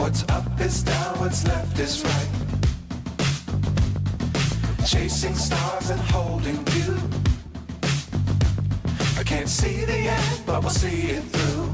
What's up is down, what's left is right. Chasing stars and holding you. I can't see the end, but we'll see it through.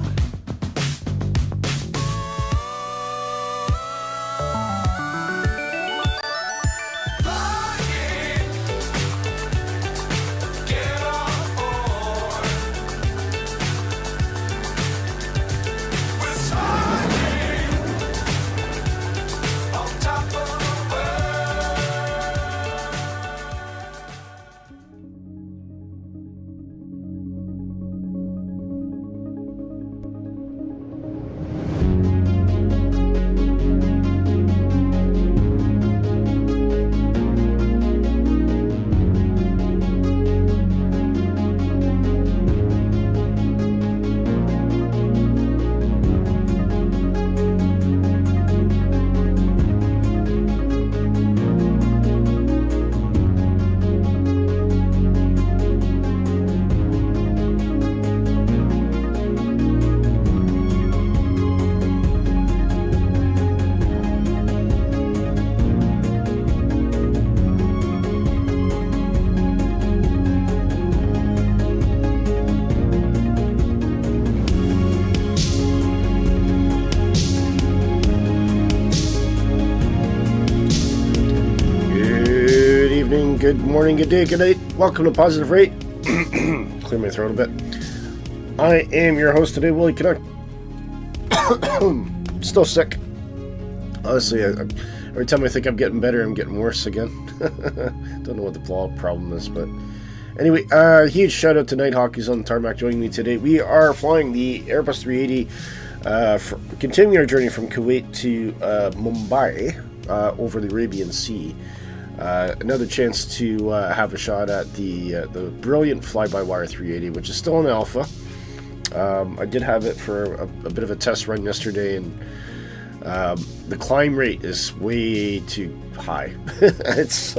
Good morning, good day, good night. Welcome to Positive Rate. Clear my throat a bit. I am your host today, Willy Canuck. Still sick. Honestly, every time I think I'm getting better, I'm getting worse again. Don't know what the problem is, but anyway, huge shout out to Nighthawk, who's on the tarmac joining me today. We are flying the Airbus 380, continuing our journey from Kuwait to Mumbai over the Arabian Sea. Another chance to have a shot at the brilliant By Wire A380, which is still in alpha. I did have it for a bit of a test run yesterday, and the climb rate is way too high. It's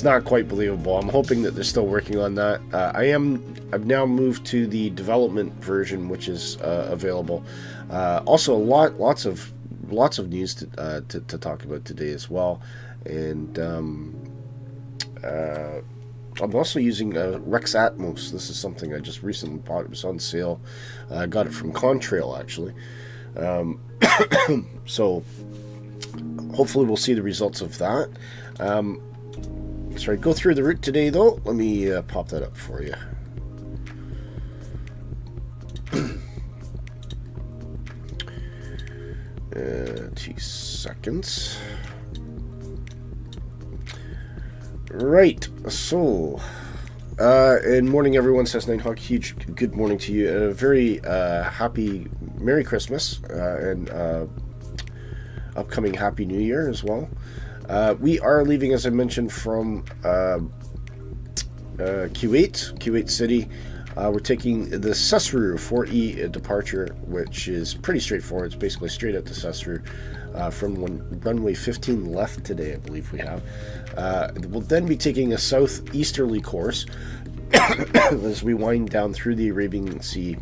not quite believable. I'm hoping that they're still working on that. I've now moved to the development version, which is available. Also, lots of news to talk about today as well. And I'm also using Rex Atmos. This is something I just recently bought. It was on sale. I got it from Contrail, actually. So hopefully we'll see the results of that. Sorry, go through the route today, though. Let me pop that up for you. 2 seconds. Right, so and morning everyone, says Nighthawk. Huge good morning to you, and a very happy Merry Christmas and upcoming Happy New Year as well. We are leaving, as I mentioned, from Kuwait City. We're taking the Cesaroo 4E departure, which is pretty straightforward. It's basically straight out to Cesaroo from runway 15 left today, I believe we have. We'll then be taking a southeasterly course as we wind down through the Arabian Sea,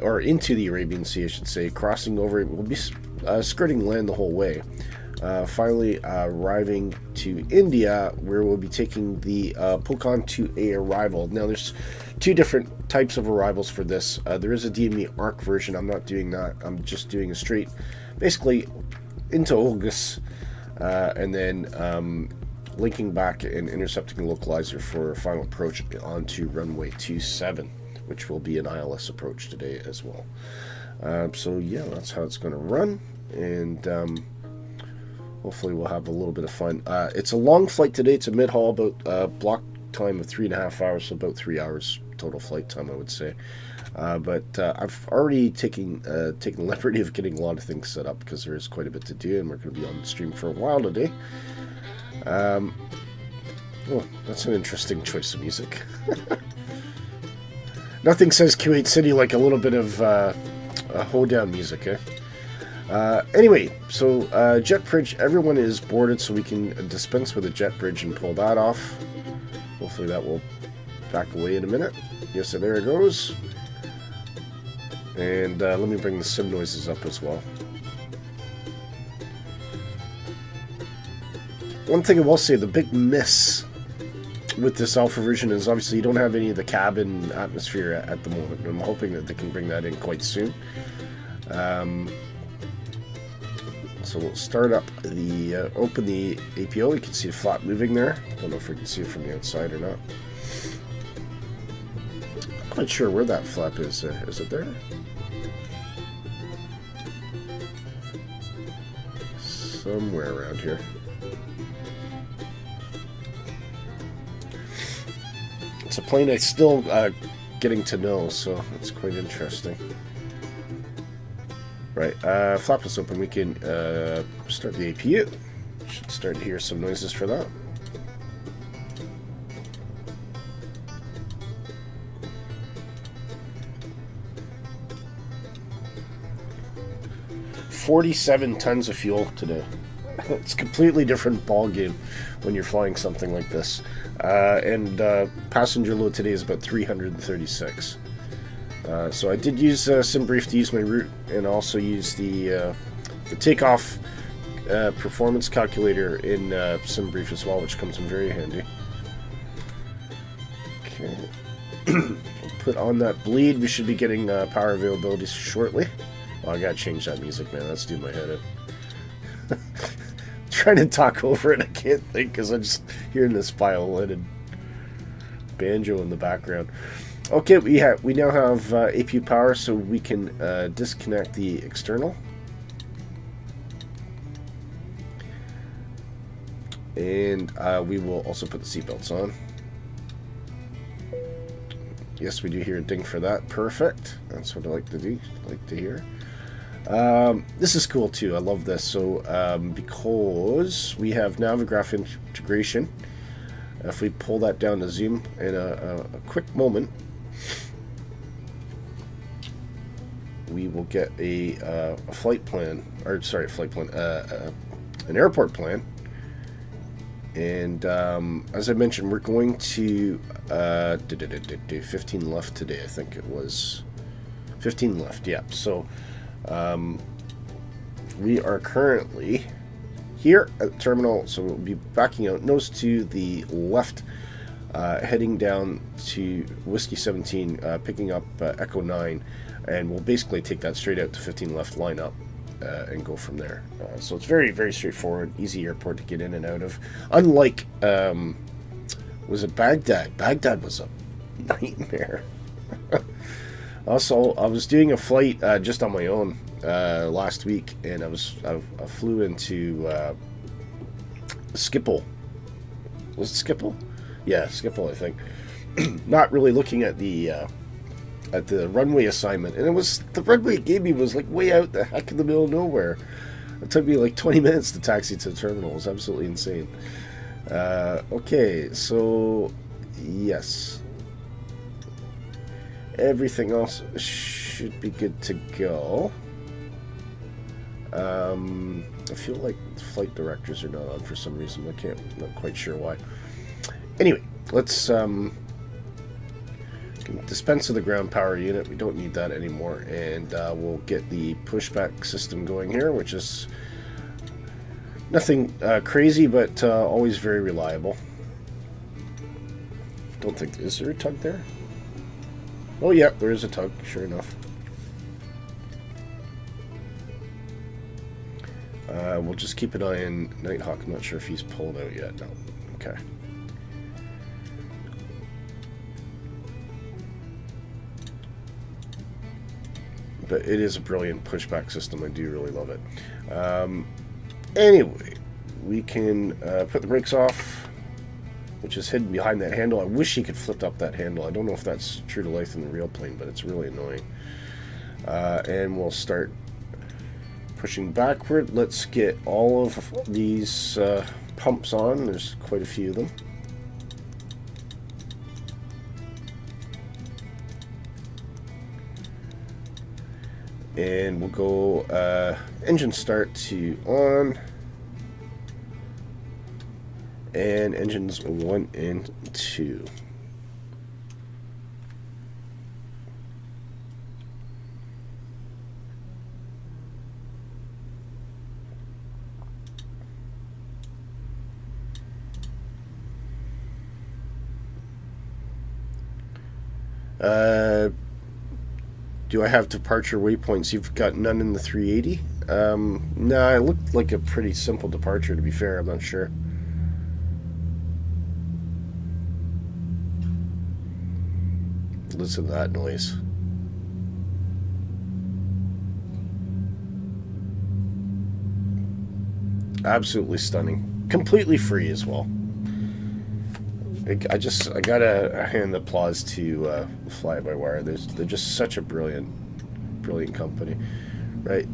or into the Arabian Sea, I should say, crossing over. We'll be skirting land the whole way. Finally arriving to India, where we'll be taking the Pokhon to a arrival. Now, there's two different types of arrivals for this. There is a DME ARC version. I'm not doing that. I'm just doing a straight, basically, into August, and then linking back and intercepting a localizer for a final approach onto runway 27, which will be an ILS approach today as well. So yeah, that's how it's going to run, and hopefully we'll have a little bit of fun. It's a long flight today. It's a mid-haul, about block time of 3.5 hours, so about 3 hours total flight time, I would say. But I've already taken the liberty of getting a lot of things set up, because there is quite a bit to do, and we're going to be on the stream for a while today. Well, that's an interesting choice of music. Nothing says Kuwait City like a little bit of hoedown music, eh? Anyway, so jet bridge, everyone is boarded, so we can dispense with a jet bridge and pull that off. Hopefully that will back away in a minute. Yes, so there it goes. And let me bring the sim noises up as well. One thing I will say, the big miss with this alpha version is obviously you don't have any of the cabin atmosphere at the moment. I'm hoping that they can bring that in quite soon. So we'll start up the, open the APO. You can see the flap moving there. Don't know if we can see it from the outside or not. Not quite sure where that flap is. Is it there? Somewhere around here. It's a plane I'm still getting to know, so it's quite interesting. Right, flap is open. We can start the APU. Should start to hear some noises for that. $47 tons of fuel today. It's a completely different ball game when you're flying something like this. And passenger load today is about 336. So I did use SimBrief to use my route, and also use the takeoff performance calculator in SimBrief as well, which comes in very handy. Okay, we'll put on that bleed. We should be getting power availability shortly. Oh, I gotta change that music, man. That's doing my head in. Trying to talk over it, I can't think because I'm just hearing this violin and banjo in the background. Okay, we now have APU power, so we can disconnect the external. And we will also put the seatbelts on. Yes, we do hear a ding for that. Perfect. That's what I like to do. Like to hear. This is cool too. I love this. So because we have Navigraph integration, if we pull that down to zoom in a quick moment, we will get a flight plan, or sorry, a flight plan, an airport plan. And as I mentioned, we're going to 15 left today. I think it was 15 left. Yeah. So we are currently here at the terminal, so we'll be backing out nose to the left, heading down to Whiskey 17, picking up Echo 9, and we'll basically take that straight out to 15 left, line up, and go from there. So it's very, very straightforward, easy airport to get in and out of. Unlike, was it Baghdad? Baghdad was a nightmare. Also, I was doing a flight just on my own last week, and I flew into Schiphol. Was it Schiphol? Yeah, Schiphol, I think. Not really looking at the runway assignment, and the runway it gave me was like way out the heck in the middle of nowhere. It took me like 20 minutes to taxi to the terminal. It was absolutely insane. Okay, so yes. Everything else should be good to go. I feel like the flight directors are not on for some reason. Not quite sure why. Anyway, let's dispense of the ground power unit. We don't need that anymore, and we'll get the pushback system going here, which is nothing crazy, but always very reliable. Don't think, is there a tug there? Oh yeah, there is a tug, sure enough. We'll just keep an eye on Nighthawk. I'm not sure if he's pulled out yet. No. Okay. But it is a brilliant pushback system. I do really love it. Anyway, we can put the brakes off, which is hidden behind that handle. I wish he could flip up that handle. I don't know if that's true to life in the real plane, but it's really annoying. And we'll start pushing backward. Let's get all of these pumps on. There's quite a few of them. And we'll go engine start to on. And engines 1 and 2. Do I have departure waypoints? You've got none in the 380? Nah, it looked like a pretty simple departure, to be fair. I'm not sure. Listen to that noise. Absolutely stunning. Completely free as well. I gotta hand applause to Fly By Wire. They're just such a brilliant company, right?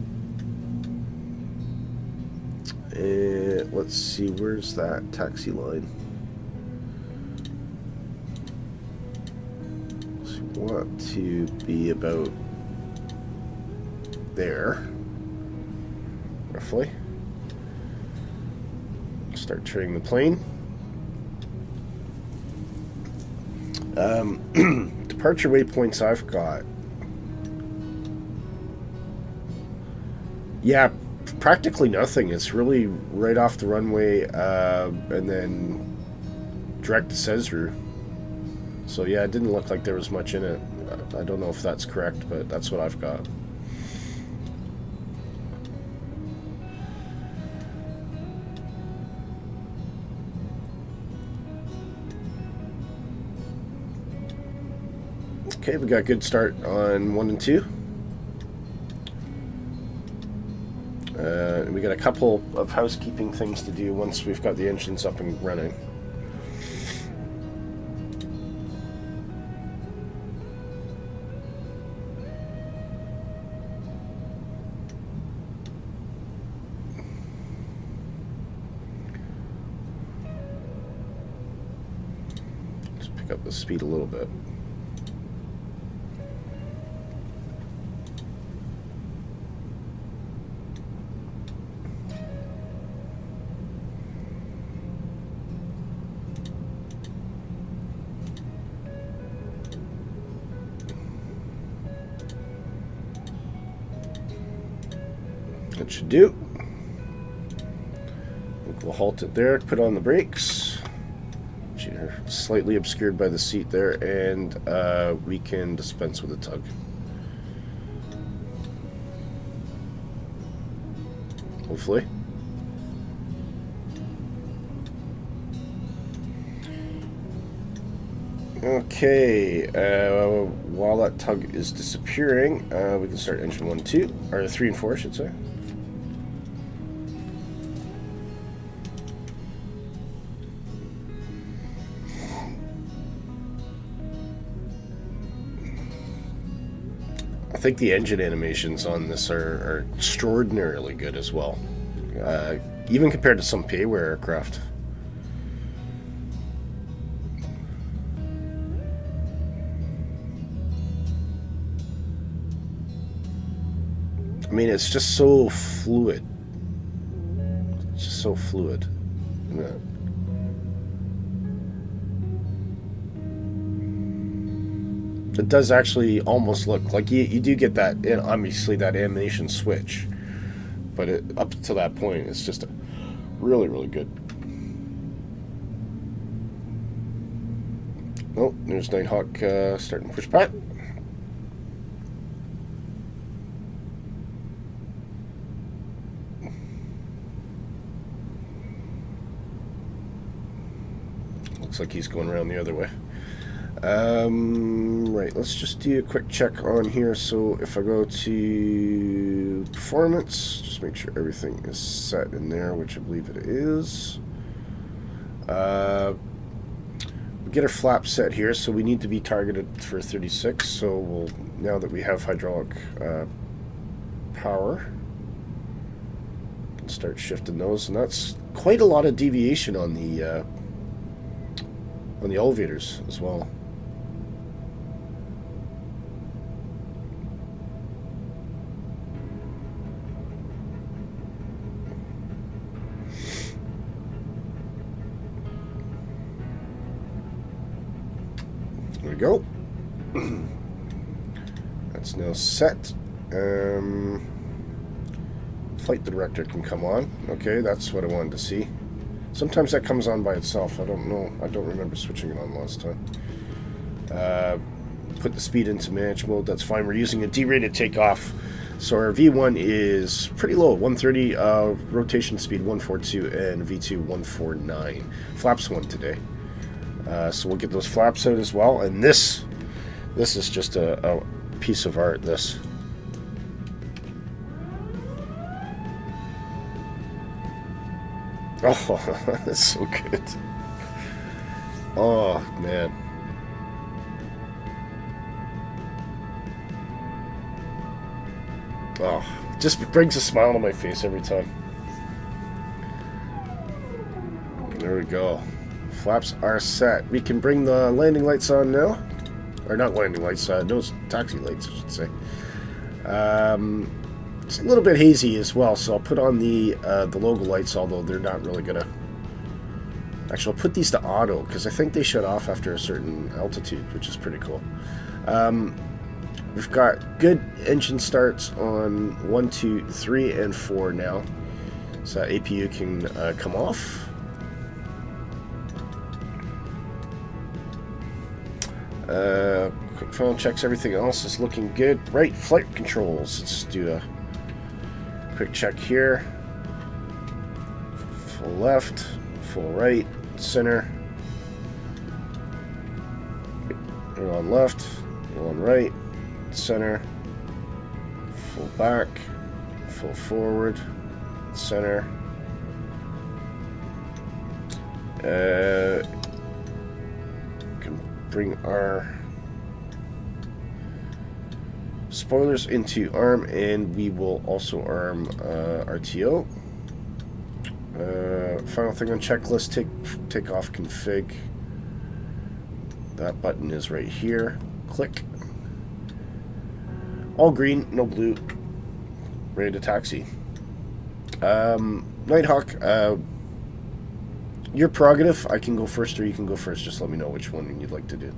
Let's see, where's that taxi line? So we want to be about there, roughly. Start turning the plane. Departure waypoints I've got. Yeah, practically nothing. It's really right off the runway, and then direct to Cesru. So yeah, it didn't look like there was much in it. I don't know if that's correct, but that's what I've got. Okay, we got a good start on 1 and 2. We got a couple of housekeeping things to do once we've got the engines up and running. Let's pick up the speed a little bit. That should do. We'll halt it there, put on the brakes. You're slightly obscured by the seat there, and we can dispense with a tug. Hopefully. Okay, while that tug is disappearing, we can start engine 1 and 2, or 3 and 4, I should say. I think the engine animations on this are extraordinarily good as well, even compared to some payware aircraft. I mean, it's just so fluid. It's just so fluid. Yeah. It does actually almost look like you do get that, obviously, that animation switch, but up to that point, it's just really, really good. Oh, there's Nighthawk starting to push back. Looks like he's going around the other way. Right, let's just do a quick check on here. So if I go to performance, just make sure everything is set in there, which I believe it is. We get our flap set here, so we need to be targeted for 36. So we'll, now that we have hydraulic power, start shifting those, and that's quite a lot of deviation on the elevators as well. There we go. That's now set. Flight director can come on. Okay, that's what I wanted to see. Sometimes that comes on by itself. I don't know. I don't remember switching it on last time. put the speed into manage mode. That's fine. We're using a D-rated takeoff. So our V1 is pretty low, 130, rotation speed 142, and V2 149. Flaps 1 today. So we'll get those flaps out as well. And this is just a piece of art, this. Oh, that's so good. Oh, man. Oh, just brings a smile to my face every time. There we go. Flaps are set. We can bring the landing lights on now. Or not landing lights, no taxi lights, I should say. It's a little bit hazy as well, so I'll put on the logo lights, although they're not really gonna... Actually, I'll put these to auto, because I think they shut off after a certain altitude, which is pretty cool. We've got good engine starts on 1, 2, 3, and 4 now. So that APU can come off. Quick final checks, everything else is looking good. Right, flight controls. Let's do a quick check here. Full left, full right, center. We're on left, we're on right. Center, full back, full forward, center. Can bring our spoilers into ARM, and we will also ARM RTO. Final thing on checklist: take off config. That button is right here. Click. All green, no blue. Ready to taxi. Nighthawk, your prerogative. I can go first or you can go first. Just let me know which one you'd like to do.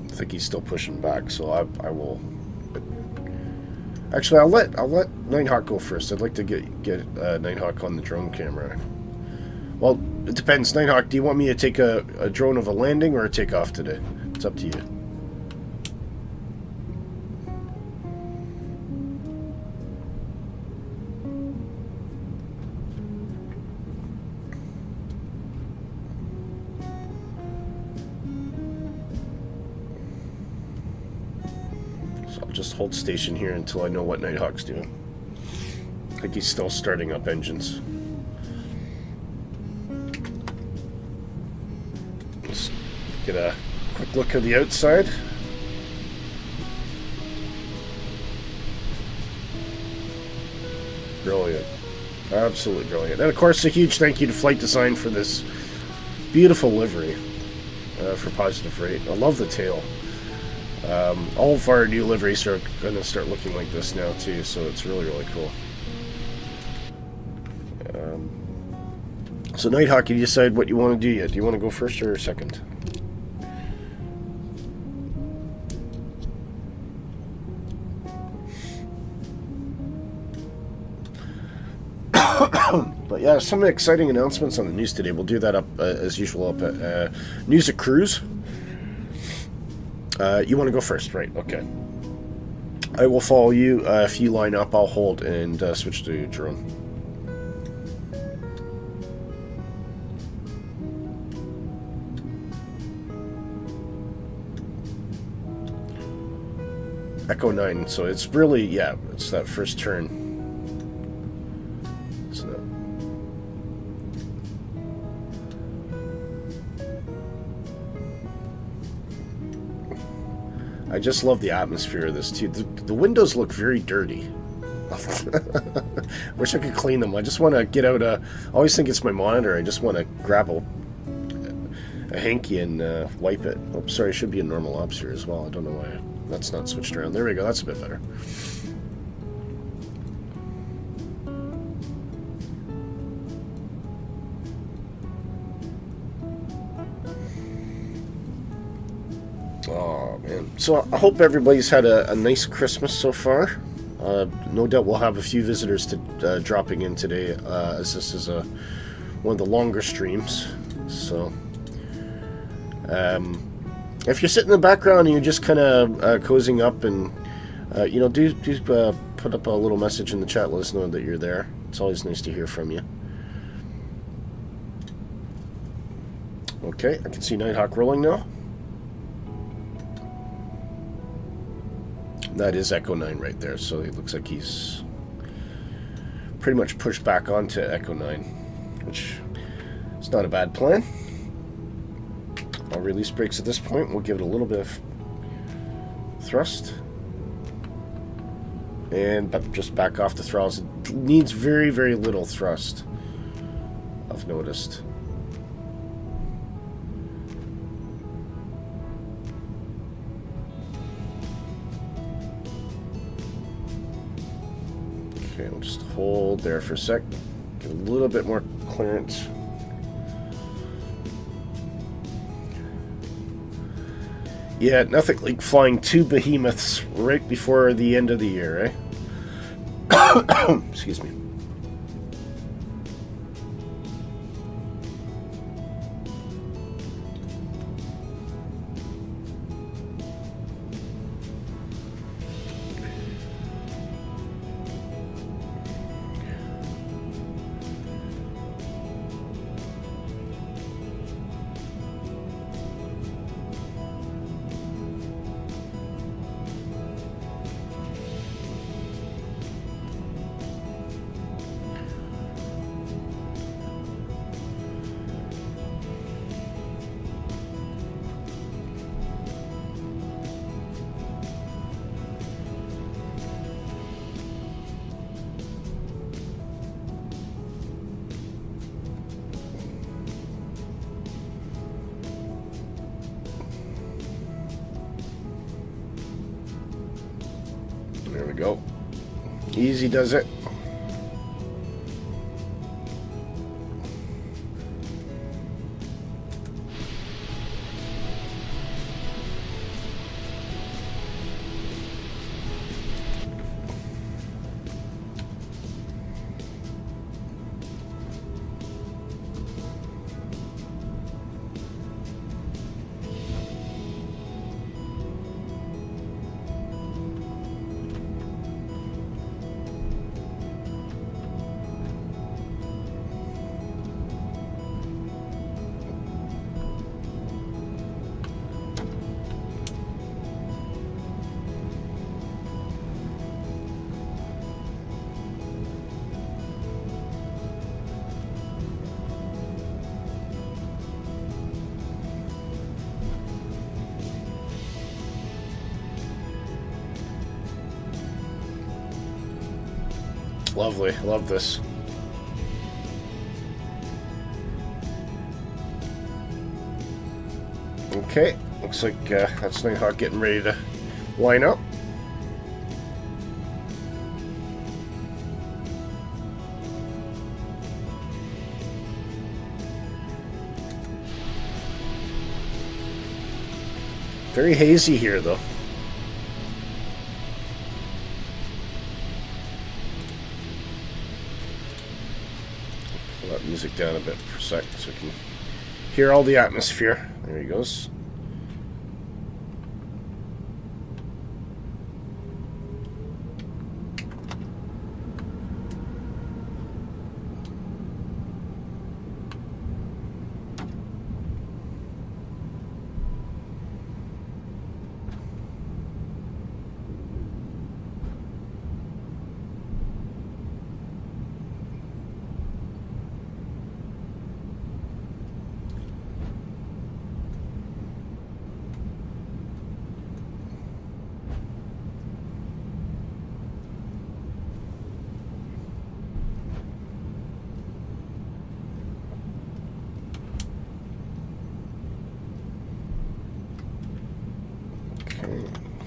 I think he's still pushing back, so I will. Actually, I'll let Nighthawk go first. I'd like to get Nighthawk on the drone camera. Well, it depends. Nighthawk, do you want me to take a drone of a landing or a takeoff today? It's up to you. So I'll just hold station here until I know what Nighthawk's doing. I think he's still starting up engines. Get a quick look at the outside. Brilliant. Absolutely brilliant. And of course, a huge thank you to Flight Design for this beautiful livery for Positive Rate. I love the tail. All of our new liveries are going to start looking like this now too, so it's really, really cool. So Nighthawk, you decide what you want to do yet. Do you want to go first or second? But yeah, some exciting announcements on the news today. We'll do that up as usual up at News at Cruise. You want to go first, right? Okay. I will follow you. If you line up, I'll hold and switch to drone. Echo 9. So it's really, yeah, it's that first turn. I just love the atmosphere of this too. The windows look very dirty. Wish I could clean them. I just want to get out I always think it's my monitor. I just want to grab a hanky and wipe it. Oh, sorry, it should be in normal ops here as well. I don't know why that's not switched around. There we go. That's a bit better. Oh, man. So I hope everybody's had a nice Christmas so far. No doubt we'll have a few visitors dropping in today, as this is a one of the longer streams. So, if you're sitting in the background and you're just kind of cozying up, and you know, do put up a little message in the chat. Let us know that you're there. It's always nice to hear from you. Okay, I can see Nighthawk rolling now. That is Echo 9 right there, so it looks like he's pretty much pushed back onto Echo 9, which is not a bad plan. I'll release brakes at this point. We'll give it a little bit of thrust. And just back off the throttles. It needs very, very little thrust, I've noticed. Okay, we'll just hold there for a sec. Get a little bit more clearance. Yeah, nothing like flying two behemoths right before the end of the year, eh? Excuse me. There we go. Easy does it. Lovely. Love this. Okay. Looks like that's Nighthawk getting ready to line up. Very hazy here, though. Pull that music down a bit for a sec so we can hear all the atmosphere. There he goes.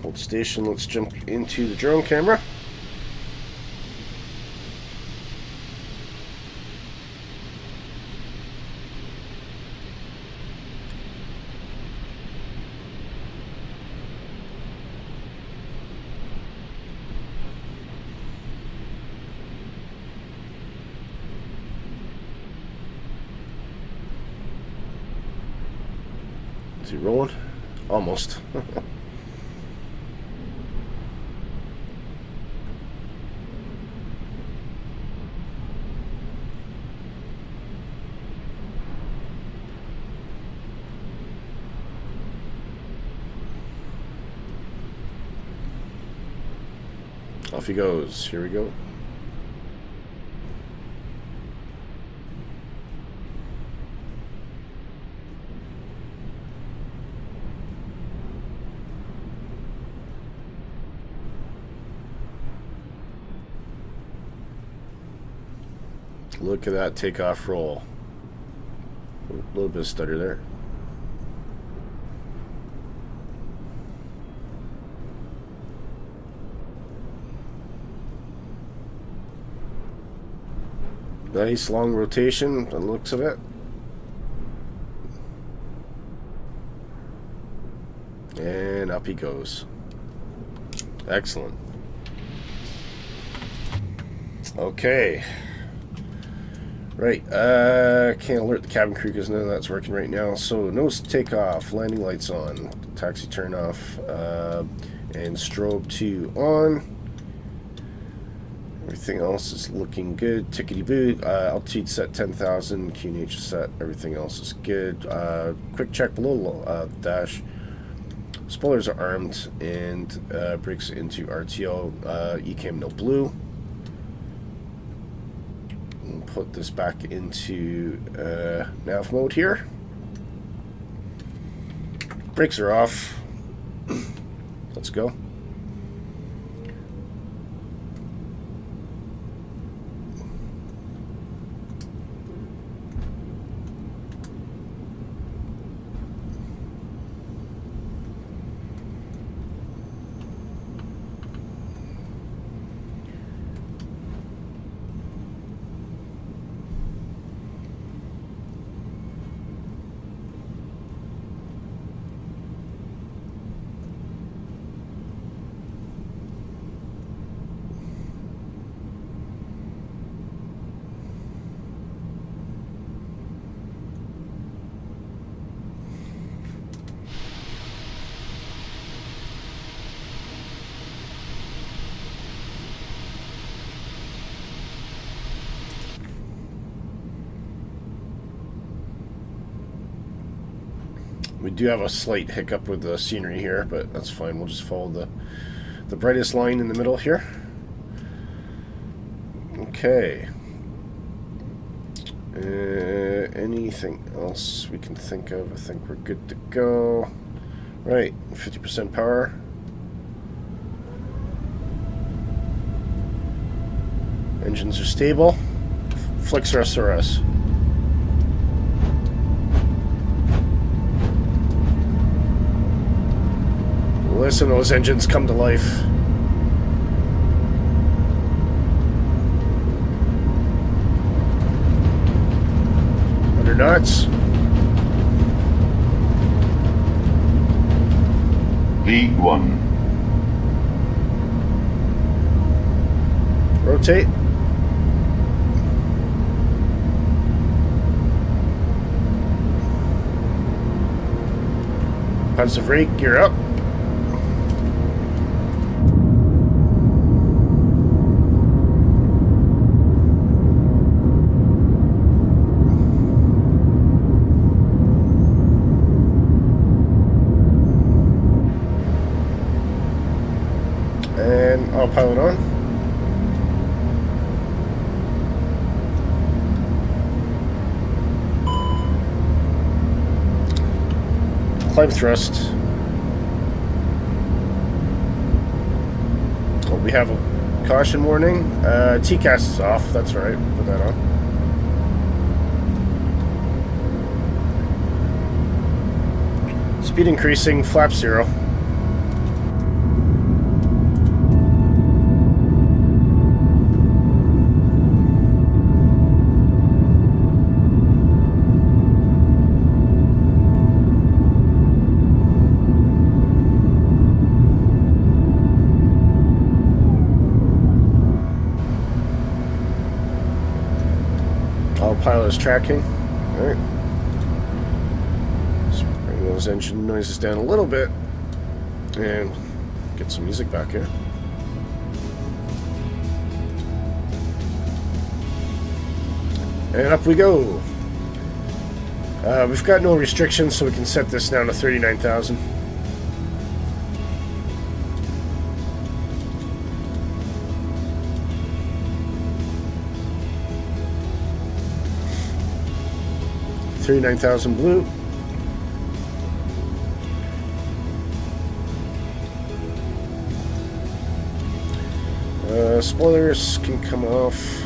Hold station, let's jump into the drone camera. Is he rolling? Almost. Off he goes. Here we go. Look at that takeoff roll. A little bit of stutter there. Nice long rotation on the looks of it. And up he goes. Excellent. Okay. Right, can't alert the cabin crew because none of that's working right now. So nose takeoff, landing lights on, taxi turn off, and strobe 2 on. Everything else is looking good. Tickety boo. Altitude set 10,000. QNH set. Everything else is good. Quick check below dash. Spoilers are armed and brakes into RTO. ECAM no blue. We'll put this back into nav mode here. Brakes are off. Let's go. We do have a slight hiccup with the scenery here, but that's fine. We'll just follow the brightest line in the middle here. Okay. Anything else we can think of? I think we're good to go. Right, 50% power. Engines are stable. Flicks SRS. Listen to those engines come to life. Under knots. V1. Rotate. Positive rate, gear up. And autopilot on. Climb thrust. Oh, we have a caution warning. TCAS is off. That's right. Put that on. Speed increasing. Flap 0. Pilot is tracking. Alright. Let's bring those those engine noises down a little bit and get some music back here. And up we go. We've got no restrictions, so we can set this down to 39,000. $39,000 blue. Spoilers can come off.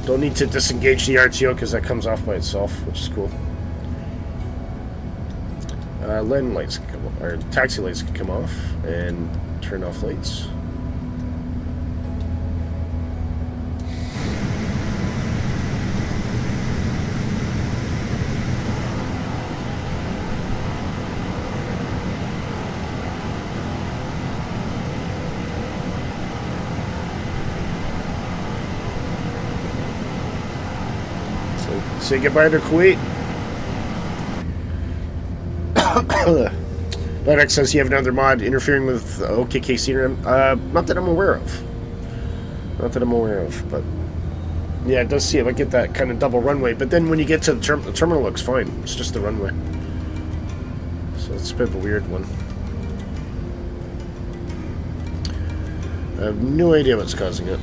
Don't need to disengage the RTO because that comes off by itself, which is cool. Lane lights can come off, or taxi lights can come off, and turn off lights. Say goodbye to Kuwait. Linux says you have another mod interfering with OKKK. Not that I'm aware of. Not that I'm aware of, but yeah, it does seem I get that kind of double runway. But then when you get to the terminal, looks fine. It's just the runway. So it's a bit of a weird one. I have no idea what's causing it.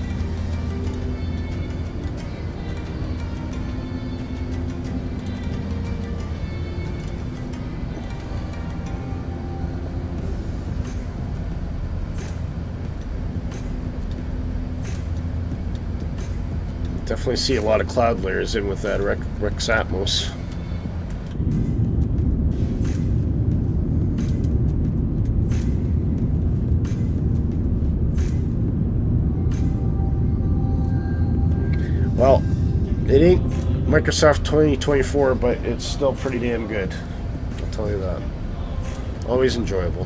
Definitely see a lot of cloud layers in with that Rex Atmos. Well, it ain't Microsoft 2024, but it's still pretty damn good. I'll tell you that. Always enjoyable.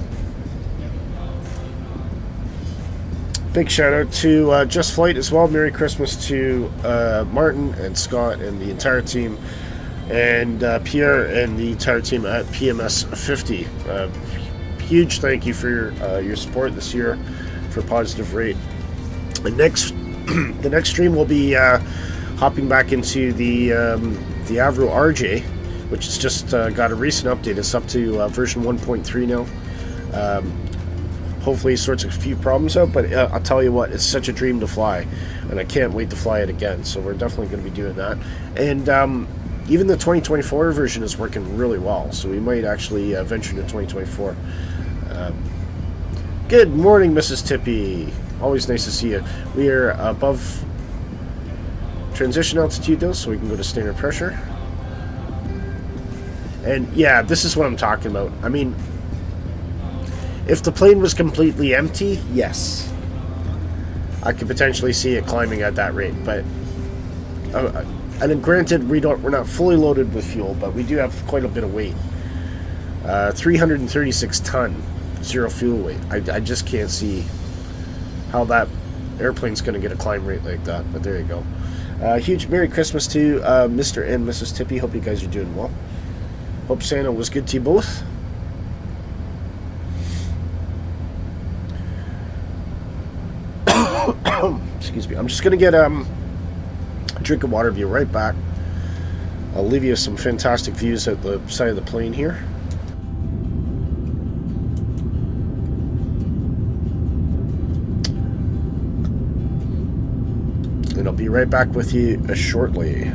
Big shout out to Just Flight as well. Merry Christmas to Martin and Scott and the entire team, and Pierre and the entire team at PMS 50. Huge thank you for your support this year for Positive Rate. The next stream will be hopping back into the Avro RJ, which has just got a recent update. It's up to version 1.3 now. Hopefully it sorts a few problems out, but I'll tell you what, it's such a dream to fly, and I can't wait to fly it again, so we're definitely going to be doing that. And even the 2024 version is working really well, so we might actually venture into 2024. Good morning, Mrs. Tippy. Always nice to see you. We are above transition altitude, though, so we can go to standard pressure. And yeah, this is what I'm talking about. I mean, if the plane was completely empty, yes, I could potentially see it climbing at that rate. But and then granted, we're not fully loaded with fuel, but we do have quite a bit of weight. 336 ton, zero fuel weight. I just can't see how that airplane's going to get a climb rate like that. But there you go. Huge Merry Christmas to Mr. and Mrs. Tippy. Hope you guys are doing well. Hope Santa was good to you both. Excuse me. I'm just going to get a drink of water, be right back. I'll leave you some fantastic views at the side of the plane here. And I'll be right back with you shortly.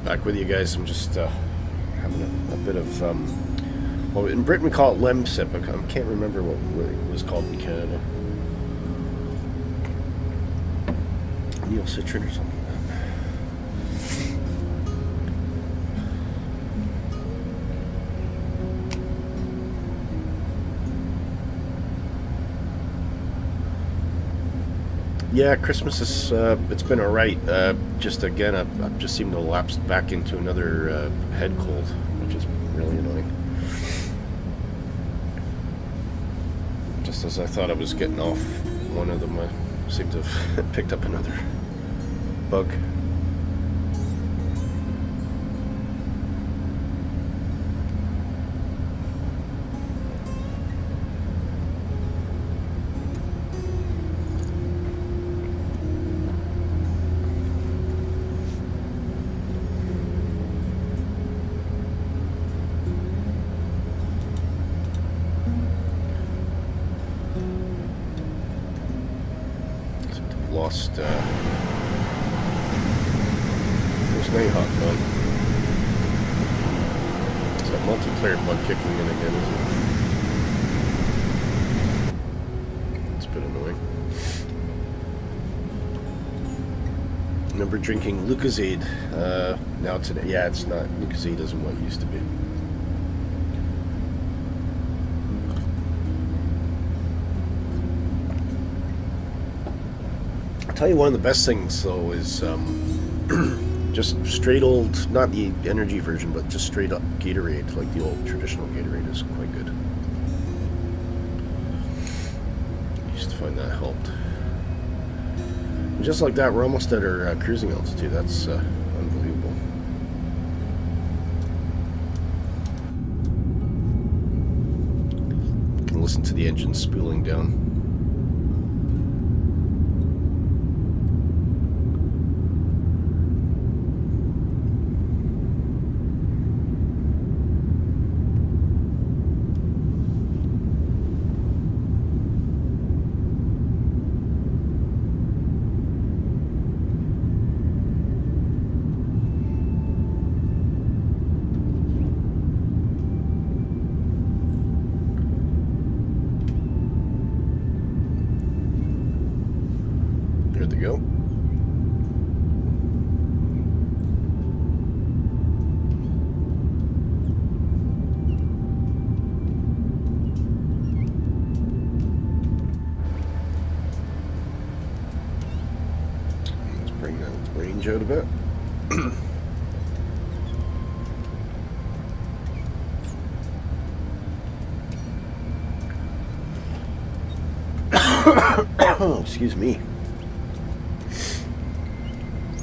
Back with you guys. I'm just having a bit of, well, in Britain we call it lemsip. I can't remember what it was called in Canada. Neil Citron or something. Yeah, Christmas is, it's been alright. Just again, I've just seemed to lapse back into another head cold, which is really annoying. Just as I thought I was getting off one of them, I seem to have picked up another bug. Lost there's Nighthawk gone. Is that multiplayer bug kicking in again, isn't it? It's a bit annoying. Remember drinking Lucozade. Now today, yeah, it's not. Lucozade isn't what it used to be. I'll tell you one of the best things though is just straight old, not the energy version, but just straight up Gatorade, like the old traditional Gatorade is quite good. I used to find that helped. And just like that, we're almost at our cruising altitude. That's unbelievable. You can listen to the engine spooling down. There they go. Let's bring that range out a bit. Excuse me.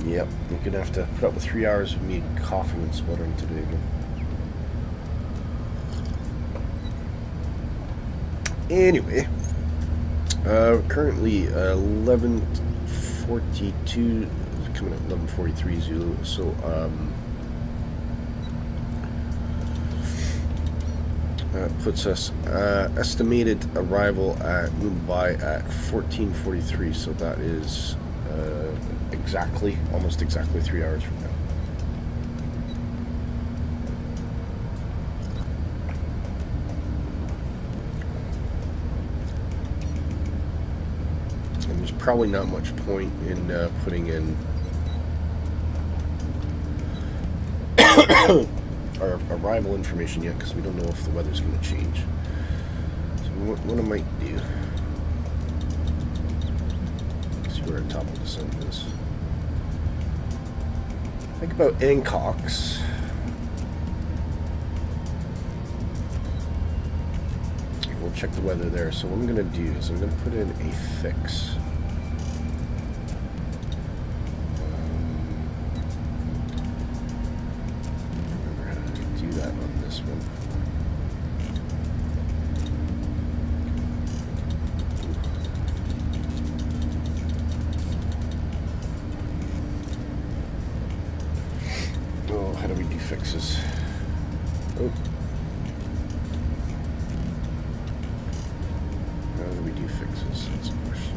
Yep, you're gonna have to put up with 3 hours of me coughing and spluttering today again. Anyway, currently 11:42, coming up 11:43 Zulu. So puts us estimated arrival at Mumbai at 14:43. So that is almost exactly 3 hours from now. And there's probably not much point in putting in our arrival information yet, because we don't know if the weather's going to change. So what I might do, see where the top of the sun is. Think about Ancox. We'll check the weather there. So what I'm going to do is I'm going to put in a fix. Remember how to do that on this one. Oh, how do we do fixes? Oh. How do we do fixes? That's a question.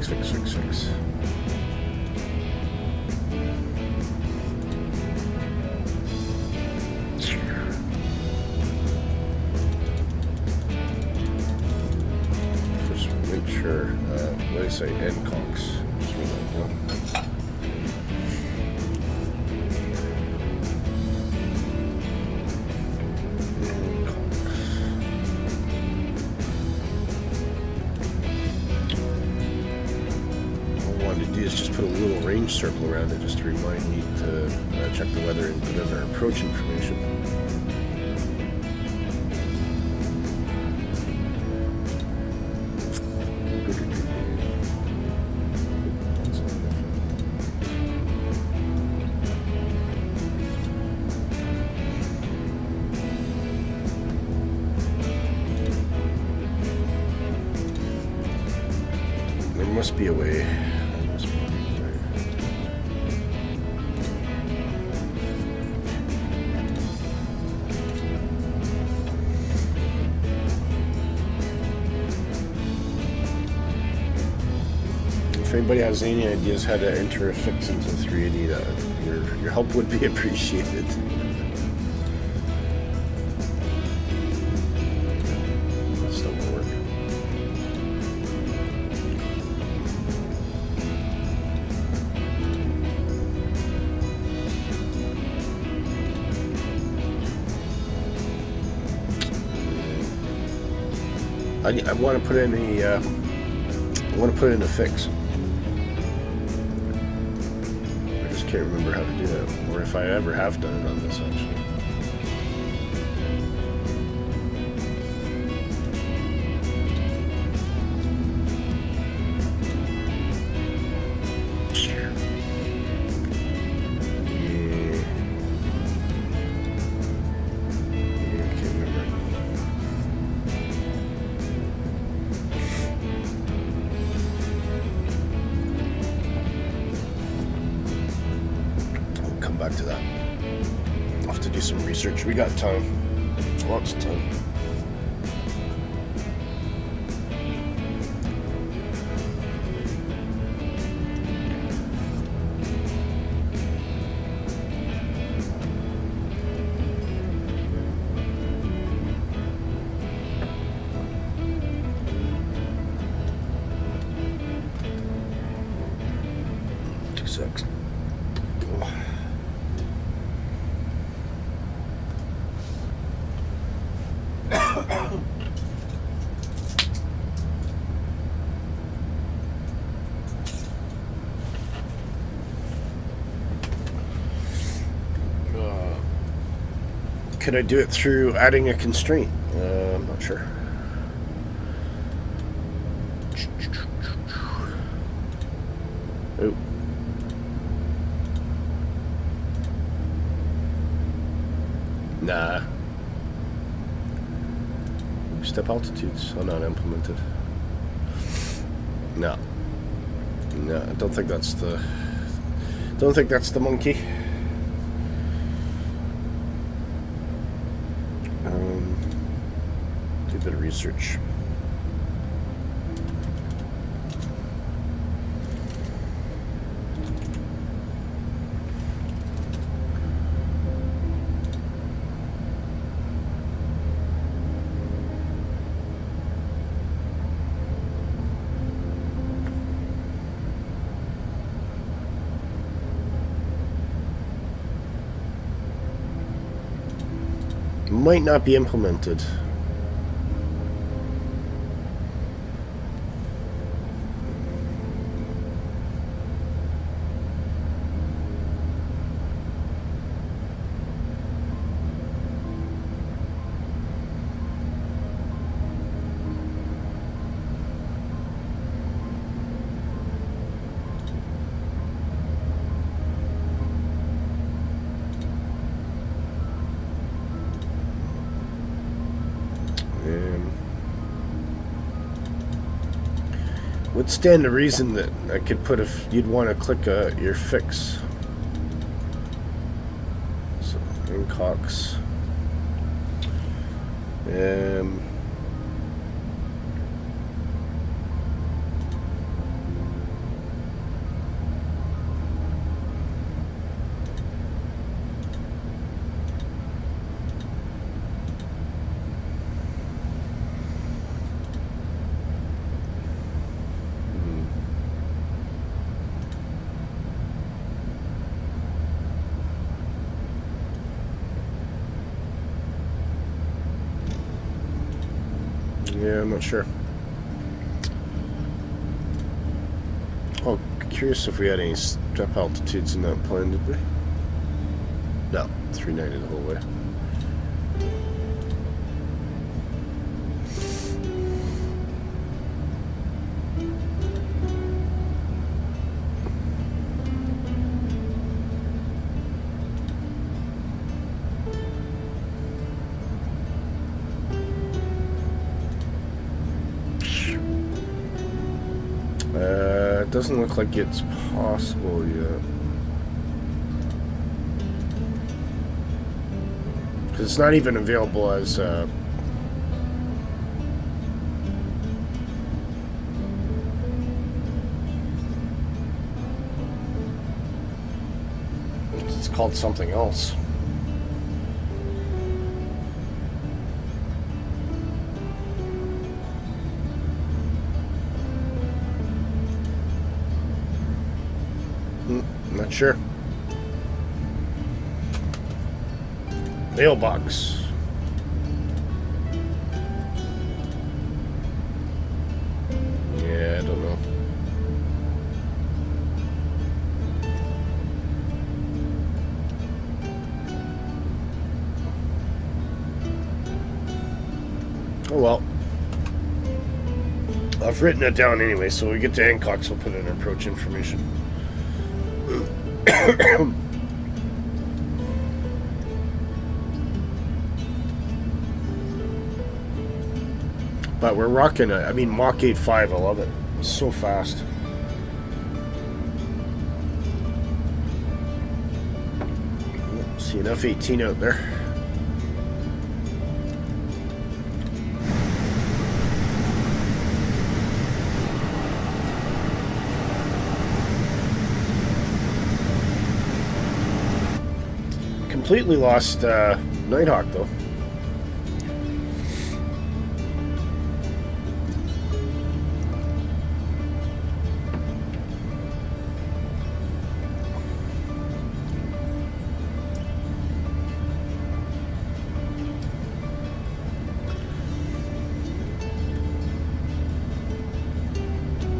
fix. Just make sure, what do I say, Ncox. Just read that one. Just put a little range circle around it just to remind me to check the weather and put in our approach information. There must be a way. If anybody has any ideas how to enter a fix into 380, your help would be appreciated. That still won't work. I want to put in a fix. Can't remember how to do that, or if I ever have done it on this actually. Back to that. I'll have to do some research. We got time. Lots of time. Sucks. Could I do it through adding a constraint? I'm not sure. Oh. Nah. Step altitudes are not implemented. No. No, I don't think that's the monkey. Do a bit of research. Might not be implemented. Would stand to reason that I could put if you'd want to click your fix. So Ncox. Yeah, I'm not sure. Oh, curious if we had any step altitudes in that plane, did we? No, 390 the whole way. It doesn't look like it's possible yet. Because it's not even available as it's called something else. Not sure. Mailbox. Yeah, I don't know. Oh well. I've written it down anyway, so when we get to Hancock's, we'll put in approach information. But we're rocking it. I mean, Mach 8.5, I love it. It's so fast. See an F-18 out there. Completely lost Nighthawk though.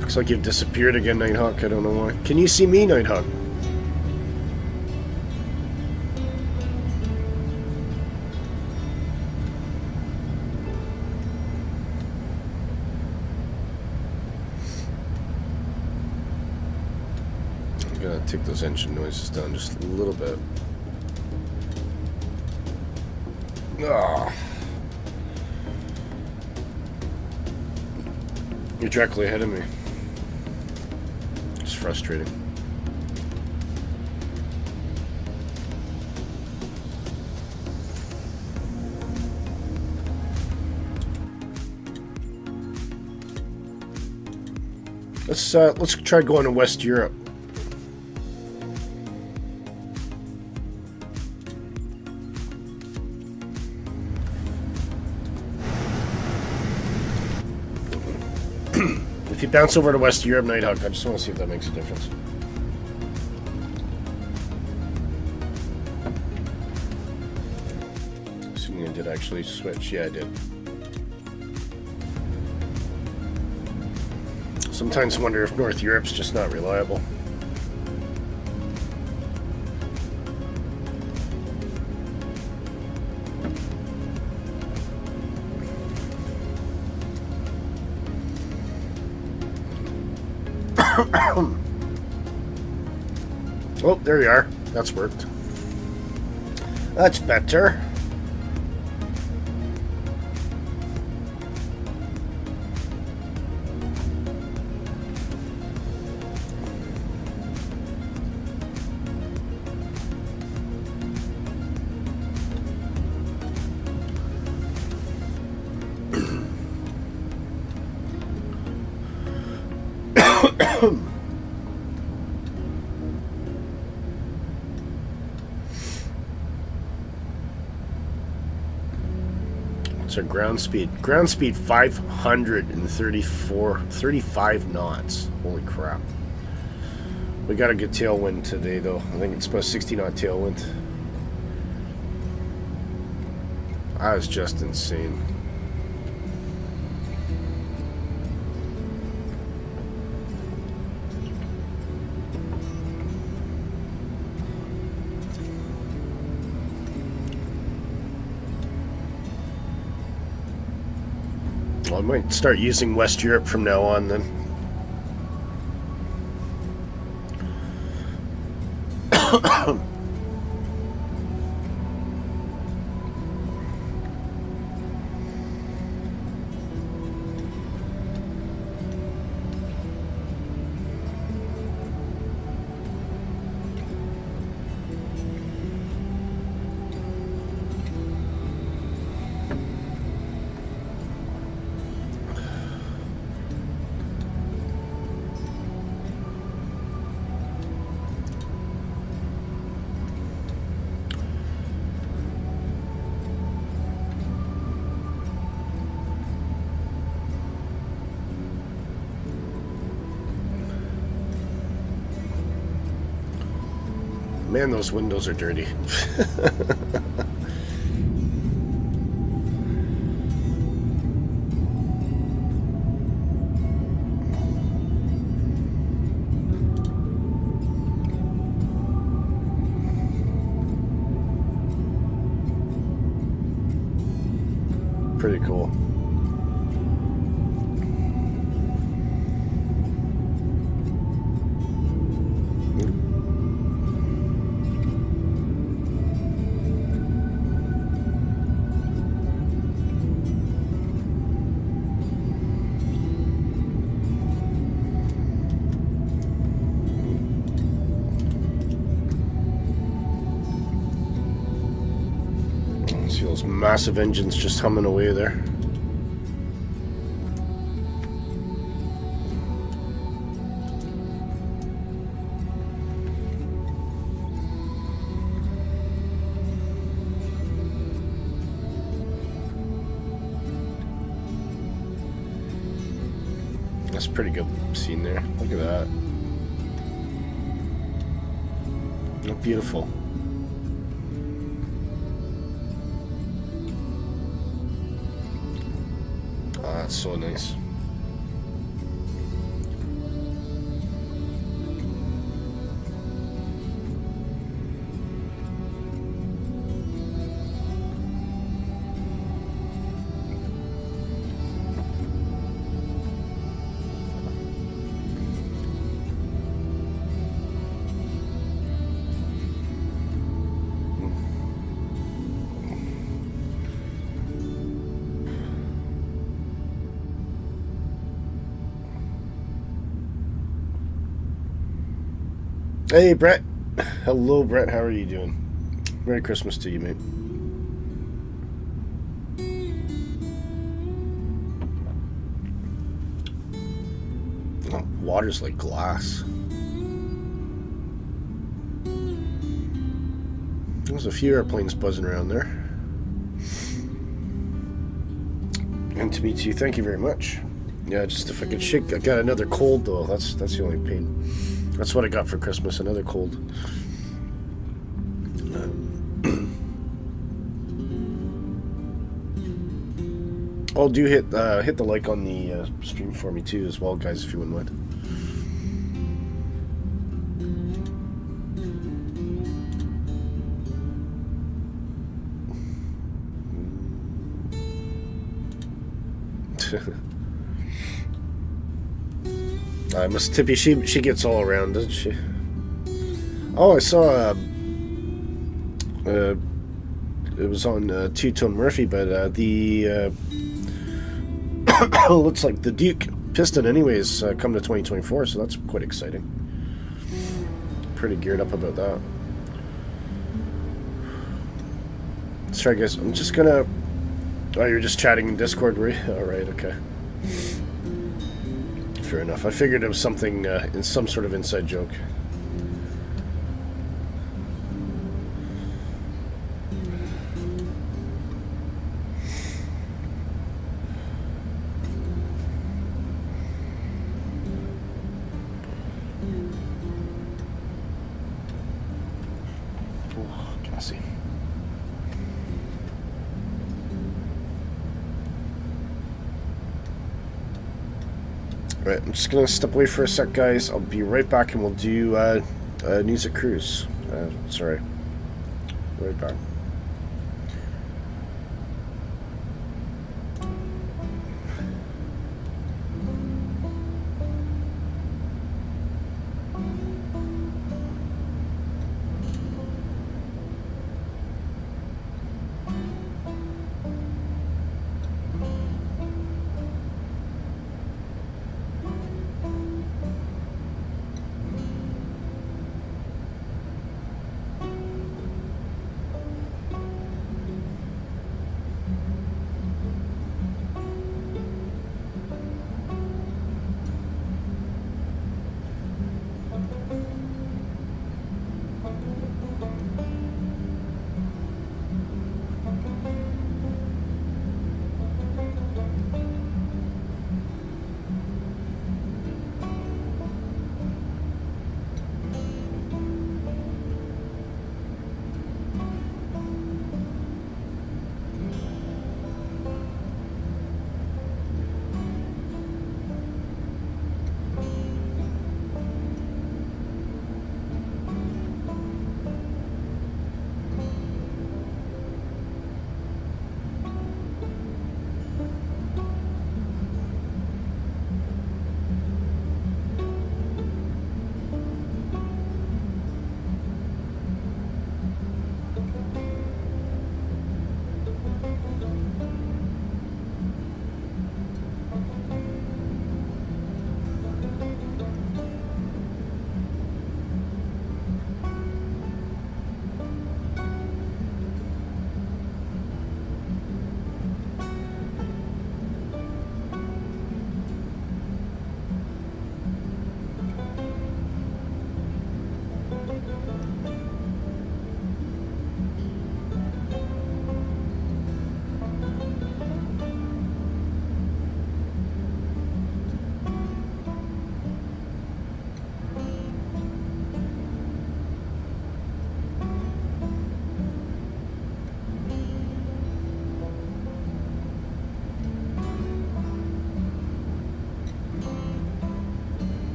Looks like you've disappeared again, Nighthawk. I don't know why. Can you see me, Nighthawk? Take those engine noises down just a little bit. You're directly ahead of me. It's frustrating. Let's try going to West Europe. If you bounce over to West Europe, Nighthawk, I just want to see if that makes a difference. Assuming I did actually switch. Yeah, I did. Sometimes wonder if North Europe's just not reliable. Oh, there you are. That's worked. That's better. What's our ground speed? Ground speed 535 knots. Holy crap. We got a good tailwind today though. I think it's about 60 knot tailwind. That was just insane. Well, I might start using West Europe from now on then. Man, those windows are dirty. Pretty cool. See those massive engines just humming away there. That's a pretty good scene there. Look at that. Oh, beautiful. That's so nice. Hey, Brett. Hello, Brett. How are you doing? Merry Christmas to you, mate. Oh, water's like glass. There's a few airplanes buzzing around there. And to me too. Thank you very much. Yeah, just if I could shake. I got another cold though. That's the only pain. That's what I got for Christmas, another cold. Oh, do hit the like on the stream for me too as well, guys, if you wouldn't mind. Miss Tippy, she gets all around, doesn't she? Oh, I saw it was on Two-Tone Murphy, but the looks like the Duke Piston anyways come to 2024, so that's quite exciting. Pretty geared up about that. Sorry guys, I'm just gonna... Oh, you're just chatting in Discord, were you? Alright, okay. Fair enough. I figured it was something in some sort of inside joke. Oh, Cassie. Right, I'm just gonna step away for a sec, guys. I'll be right back and we'll do news at cruise. Sorry. Right back.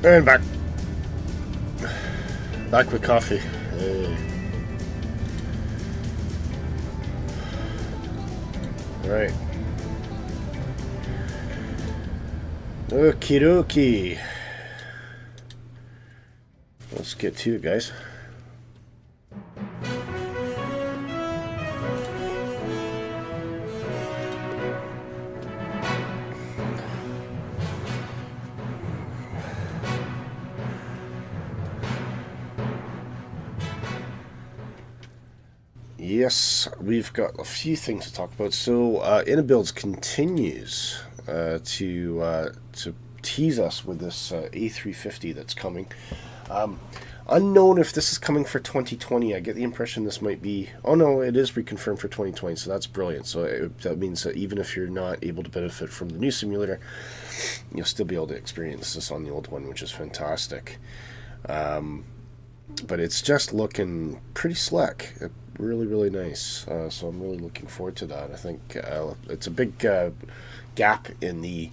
And back. Back with coffee. Hey. Alright. Okie dokie. Let's get to it, guys. Yes, we've got a few things to talk about. So, InnoBuilds continues to tease us with this A350 that's coming. Unknown if this is coming for 2020. I get the impression this might be... Oh no, it is reconfirmed for 2020, so that's brilliant. So that means that even if you're not able to benefit from the new simulator, you'll still be able to experience this on the old one, which is fantastic. But it's just looking pretty slick. Really, really nice. So I'm really looking forward to that. I think it's a big gap in the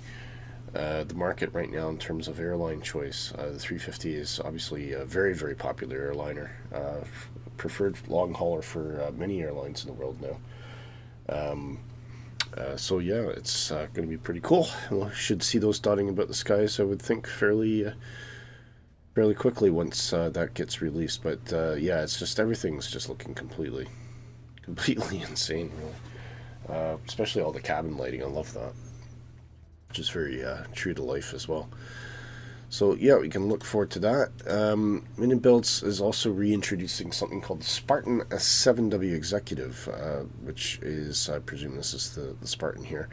market right now in terms of airline choice. The 350 is obviously a very, very popular airliner, preferred long hauler for many airlines in the world now. So yeah, it's going to be pretty cool. We should see those dotting about the skies, I would think, fairly quickly once that gets released. But yeah, it's just everything's just looking completely insane, really. Especially all the cabin lighting. I love that. Which is very true to life as well. So yeah, we can look forward to that. InnoBuilds is also reintroducing something called the Spartan S7W Executive, which is, I presume this is the Spartan here.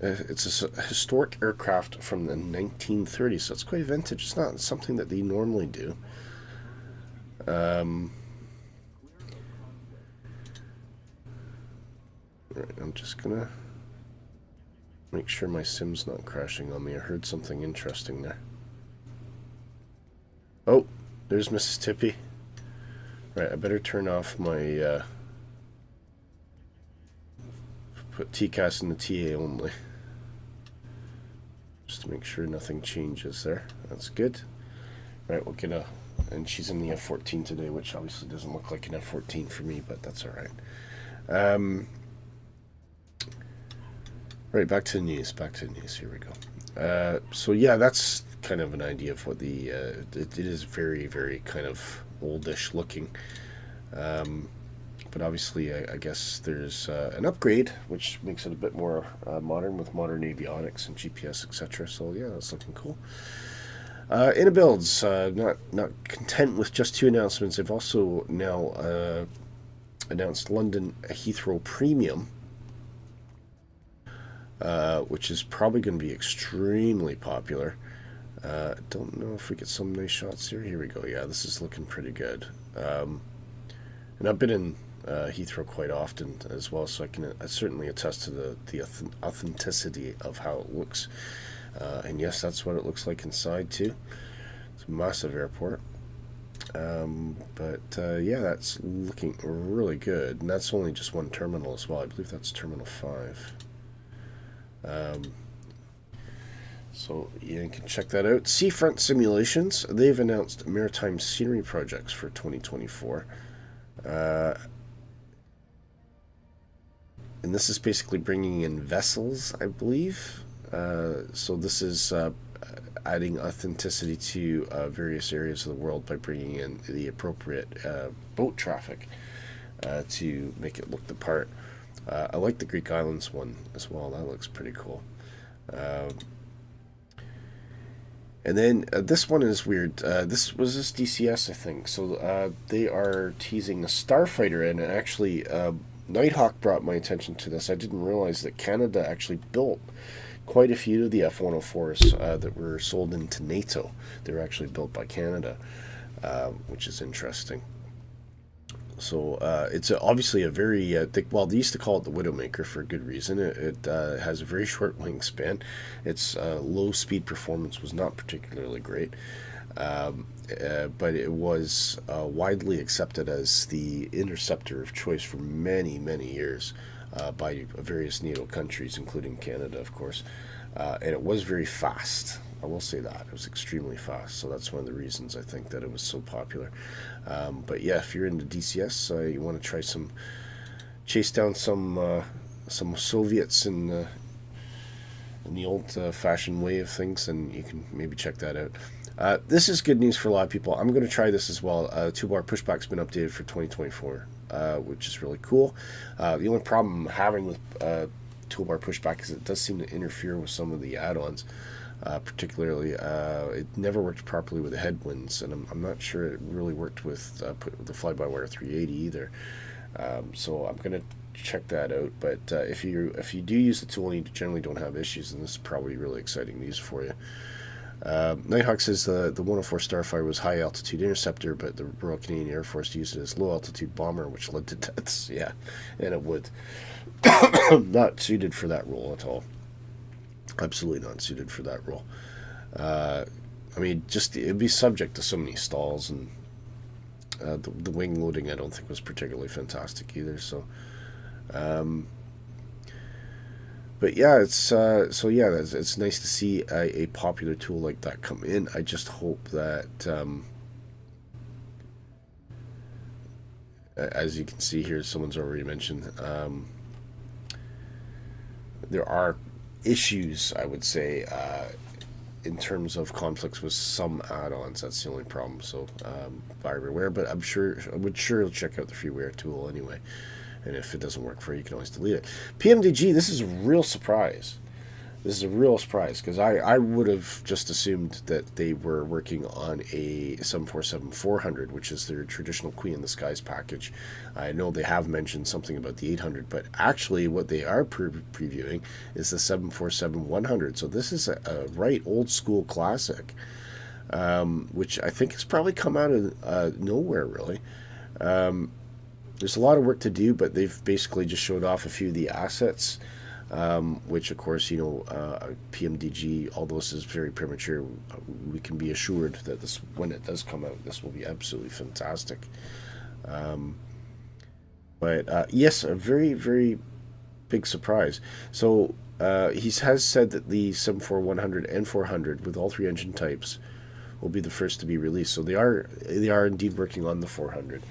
It's a historic aircraft from the 1930s, so it's quite vintage. It's not something that they normally do. Right, I'm just gonna make sure my sim's not crashing on me. I heard something interesting there. Oh, there's Mrs. Tippy. Right, I better turn off my put TCAS in the TA only, just to make sure nothing changes there. That's good. Right, we'll get a... And she's in the F-14 today, which obviously doesn't look like an F-14 for me, but that's alright. Right, back to the news. Here we go. So yeah, that's kind of an idea of what the... it is very, very kind of oldish looking. But obviously, I guess there's an upgrade, which makes it a bit more modern, with modern avionics and GPS, etc. So yeah, that's looking cool. InnoBuilds, not content with just 2 announcements, they've also now announced London Heathrow Premium, which is probably going to be extremely popular. Don't know if we get some nice shots here. Here we go. Yeah, this is looking pretty good. And I've been in Heathrow quite often as well, so I can certainly attest to the authenticity of how it looks. And yes, that's what it looks like inside too. It's a massive airport. But yeah, that's looking really good. And that's only just one terminal as well. I believe that's Terminal 5. So yeah, you can check that out. Seafront Simulations, they've announced maritime scenery projects for 2024. And this is basically bringing in vessels, I believe. So this is adding authenticity to various areas of the world by bringing in the appropriate boat traffic to make it look the part. I like the Greek Islands one as well. That looks pretty cool. And then this one is weird. This DCS, I think. So they are teasing a starfighter, and actually Nighthawk brought my attention to this. I didn't realize that Canada actually built quite a few of the F-104s that were sold into NATO. They were actually built by Canada, which is interesting. So it's obviously a very well, they used to call it the Widowmaker for a good reason. It has a very short wingspan. Its low speed performance was not particularly great, but it was widely accepted as the interceptor of choice for many, many years by various NATO countries, including Canada, of course. And it was very fast. I will say that. It was extremely fast, so that's one of the reasons I think that it was so popular. But yeah, if you're into DCS, you want to try chase down some Soviets in the old-fashioned way of things, then you can maybe check that out. This is good news for a lot of people. I'm going to try this as well. Toolbar pushback's been updated for 2024, which is really cool. The only problem I'm having with toolbar pushback is it does seem to interfere with some of the add-ons. Particularly, it never worked properly with the headwinds, and I'm not sure it really worked with the By Wire A380 either. So I'm going to check that out. But if you do use the tool and you generally don't have issues, then this is probably really exciting news for you. Nighthawk says the 104 Starfire was high altitude interceptor, but the Royal Canadian Air Force used it as low altitude bomber, which led to deaths. Yeah, and it would. Not suited for that role at all. Absolutely not suited for that role. I mean, just it'd be subject to so many stalls, and the wing loading I don't think was particularly fantastic either. So, but yeah, it's it's nice to see a popular tool like that come in. I just hope that, as you can see here, someone's already mentioned, there are issues, I would say, in terms of conflicts with some add-ons. That's the only problem. So buyer beware, but I would sure check out the freeware tool anyway, and if it doesn't work for you, you can always delete it. PMDG, this is a real surprise. This is a real surprise, because I would have just assumed that they were working on a 747-400, which is their traditional Queen in the Skies package. I know they have mentioned something about the 800, but actually what they are previewing is the 747-100. So this is a right old school classic, which I think has probably come out of nowhere, really. There's a lot of work to do, but they've basically just showed off a few of the assets. Which, of course, you know, PMDG, although this is very premature, we can be assured that this, when it does come out, this will be absolutely fantastic. But yes, a very, very big surprise. So he has said that the 74100 and 400 with all three engine types will be the first to be released. So they are indeed working on the 400.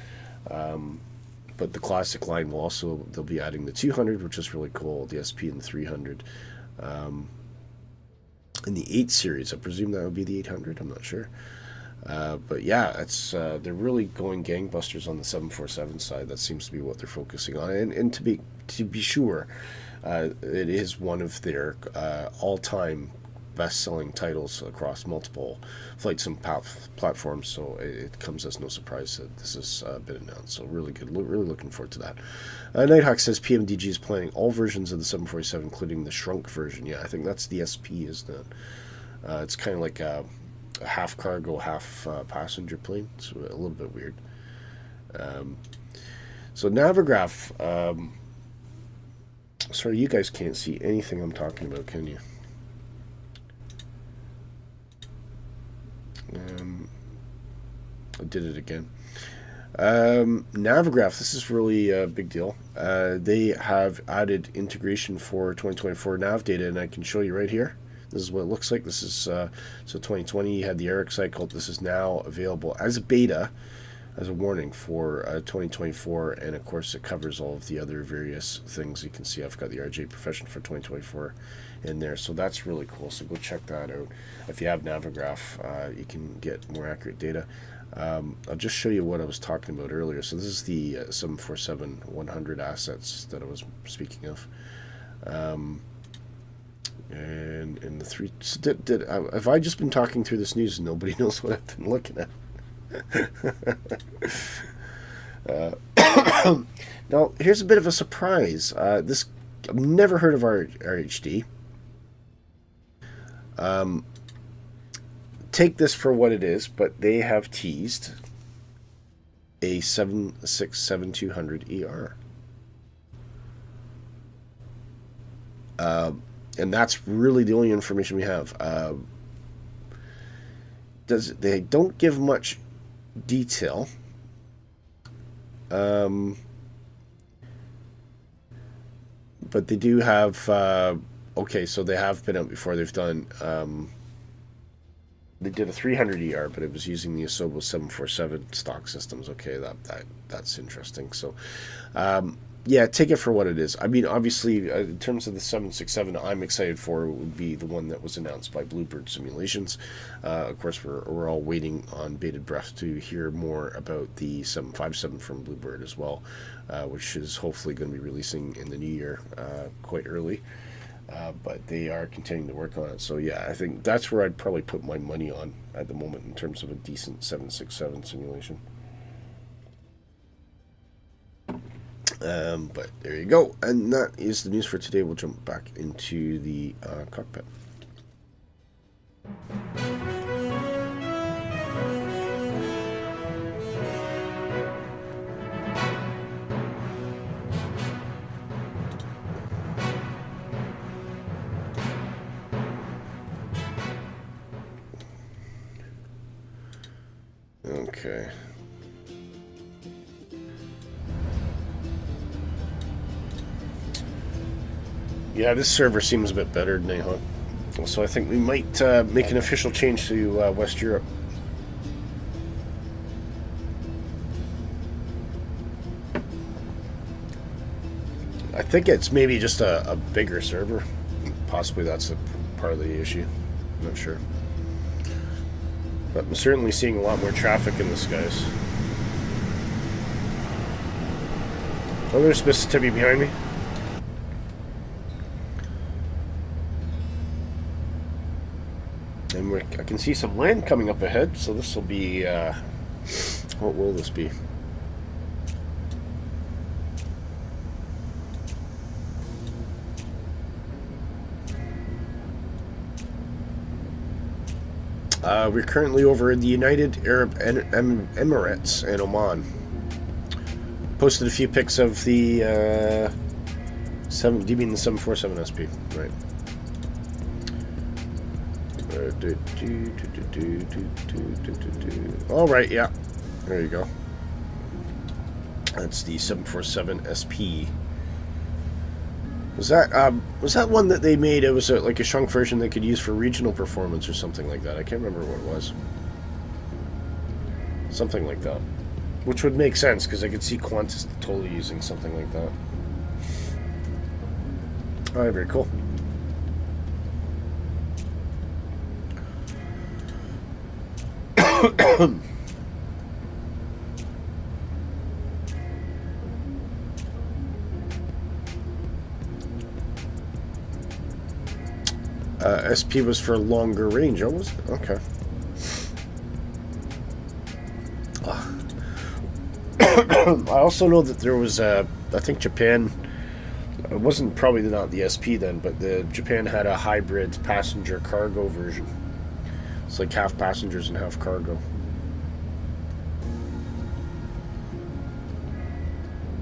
But the classic line will also, they'll be adding the 200, which is really cool, the SP and the 300. In the 8 series, I presume that would be the 800, I'm not sure. But yeah, it's they're really going gangbusters on the 747 side. That seems to be what they're focusing on. And to be sure, it is one of their all-time best-selling titles across multiple Flightsim platforms, so it comes as no surprise that this has been announced. So really good, really looking forward to that. Nighthawk says PMDG is planning all versions of the 747, including the shrunk version. Yeah, I think that's the SP, isn't it? It's kind of like a half cargo, half passenger plane. It's a little bit weird. So Navigraph, sorry, you guys can't see anything I'm talking about, can you? I did it again. Navigraph, this is really a big deal. They have added integration for 2024 nav data, and I can show you right here. This is what it looks like. This is so 2020 you had the Eric cycle. This is now available as a beta, as a warning for 2024, and of course it covers all of the other various things. You can see I've got the RJ Profession for 2024 in there, so that's really cool. So go check that out. If you have Navigraph, you can get more accurate data. I'll just show you what I was talking about earlier. So this is the 747-100 assets that I was speaking of. And in the three, so have I just been talking through this news and nobody knows what I've been looking at? Now, here's a bit of a surprise. This, I've never heard of RHD. Take this for what it is, but they have teased a 767-200 ER. And that's really the only information we have. They don't give much detail. But they do have okay, so they have been out before. They've done they did a 300 ER, but it was using the Asobo 747 stock systems. Okay, that's interesting. So, yeah, take it for what it is. I mean, obviously, in terms of the 767, I'm excited for would be the one that was announced by Bluebird Simulations. Of course, we're all waiting on bated breath to hear more about the 757 from Bluebird as well, which is hopefully going to be releasing in the new year, quite early. But they are continuing to work on it. So yeah, I think that's where I'd probably put my money on at the moment in terms of a decent 767 simulation. But there you go. And that is the news for today. We'll jump back into the cockpit. Okay. Yeah, this server seems a bit better than Nighthawk. So I think we might make an official change to West Europe. I think it's maybe just a bigger server. Possibly that's a part of the issue. I'm not sure. But I'm certainly seeing a lot more traffic in the skies. Oh, there's Mississippi behind me. And I can see some land coming up ahead, so this will be, what will this be? We're currently over in the United Arab Emirates and Oman. Posted a few pics of the, do you mean the 747 SP? Right. All right, yeah. There you go. That's the 747 SP. Was that one that they made? It was like a shrunk version they could use for regional performance or something like that. I can't remember what it was. Something like that, which would make sense because I could see Qantas totally using something like that. All right, very cool. SP was for longer range. Oh, was it? Okay. I also know that there was I think Japan. It wasn't probably not the SP then, but Japan had a hybrid passenger cargo version. It's like half passengers and half cargo.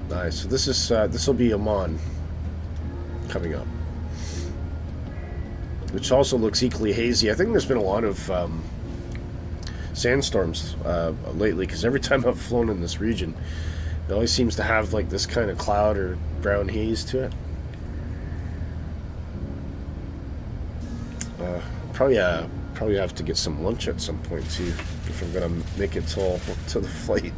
Nice. So this will be Oman coming up, which also looks equally hazy. I think there's been a lot of sandstorms lately, because every time I've flown in this region, it always seems to have like this kind of cloud or brown haze to it. Probably have to get some lunch at some point too, if I'm gonna make it to the flight.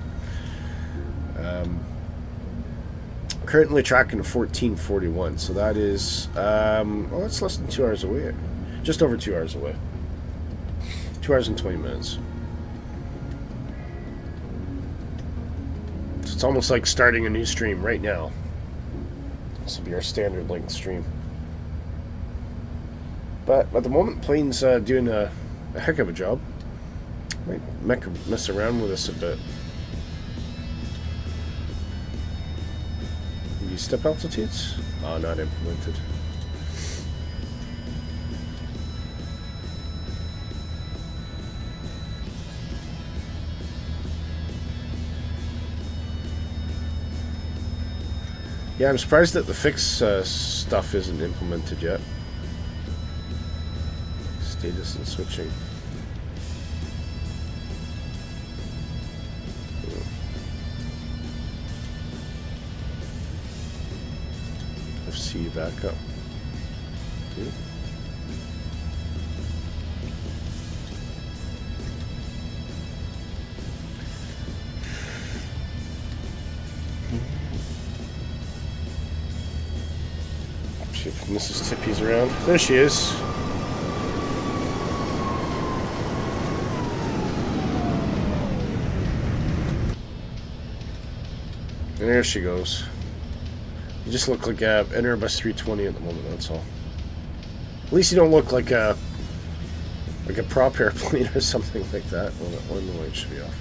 Currently tracking 1441, so that is well, that's less than 2 hours away. Just over 2 hours away. 2 hours and 20 minutes. So it's almost like starting a new stream right now. This will be our standard length stream. But at the moment, plane's doing a heck of a job. Might mess around with us a bit. Use step altitudes? Oh, not implemented. Yeah, I'm surprised that the fix stuff isn't implemented yet. Status and switching. FC back up. See if Mrs. Tippy's around. There she is. And there she goes. You just look like an Airbus 320 at the moment, that's all. At least you don't look like a prop airplane or something like that. Well, the light should be off.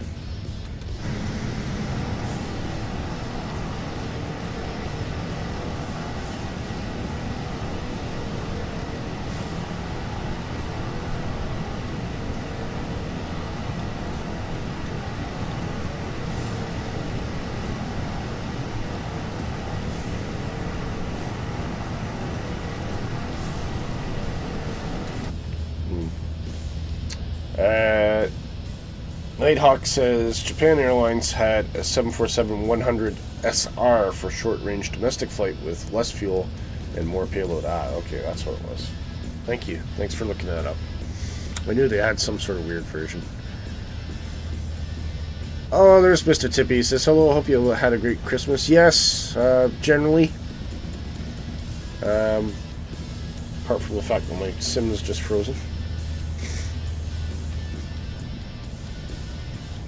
Nighthawk says Japan Airlines had a 747-100 SR for short-range domestic flight with less fuel and more payload. Ah, okay, that's what it was. Thank you. Thanks for looking that up. I knew they had some sort of weird version. Oh, there's Mr. Tippy. He says, hello, hope you had a great Christmas. Yes, generally. Apart from the fact that my sim is just frozen.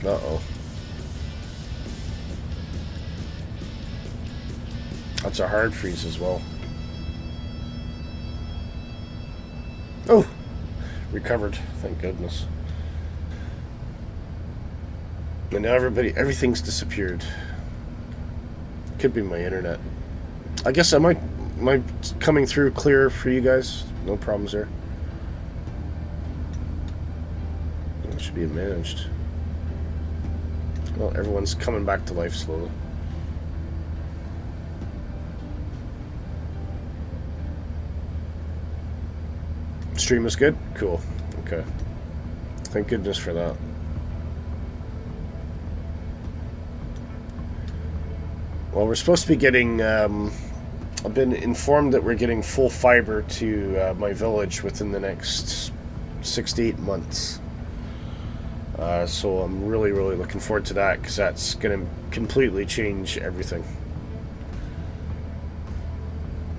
Uh-oh. That's a hard freeze as well. Oh! Recovered, thank goodness. And now everything's disappeared. Could be my internet. I guess am I coming through clear for you guys? No problems there. It should be managed. Well, everyone's coming back to life slowly. Stream is good? Cool. Okay. Thank goodness for that. Well, we're supposed to be getting... I've been informed that we're getting full fiber to my village within the next 6 to 8 months. So I'm really looking forward to that, because that's going to completely change everything.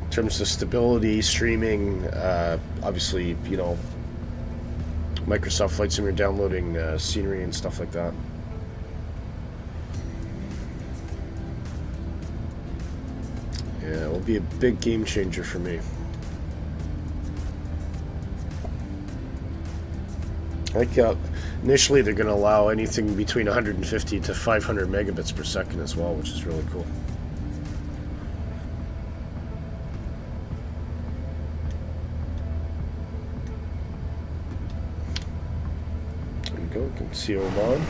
In terms of stability, streaming, obviously, you know, Microsoft Flight Sim, you're downloading scenery and stuff like that. Yeah, it will be a big game changer for me. Like, initially they're going to allow anything between 150 to 500 megabits per second as well, which is really cool. There we go, you can see Oman.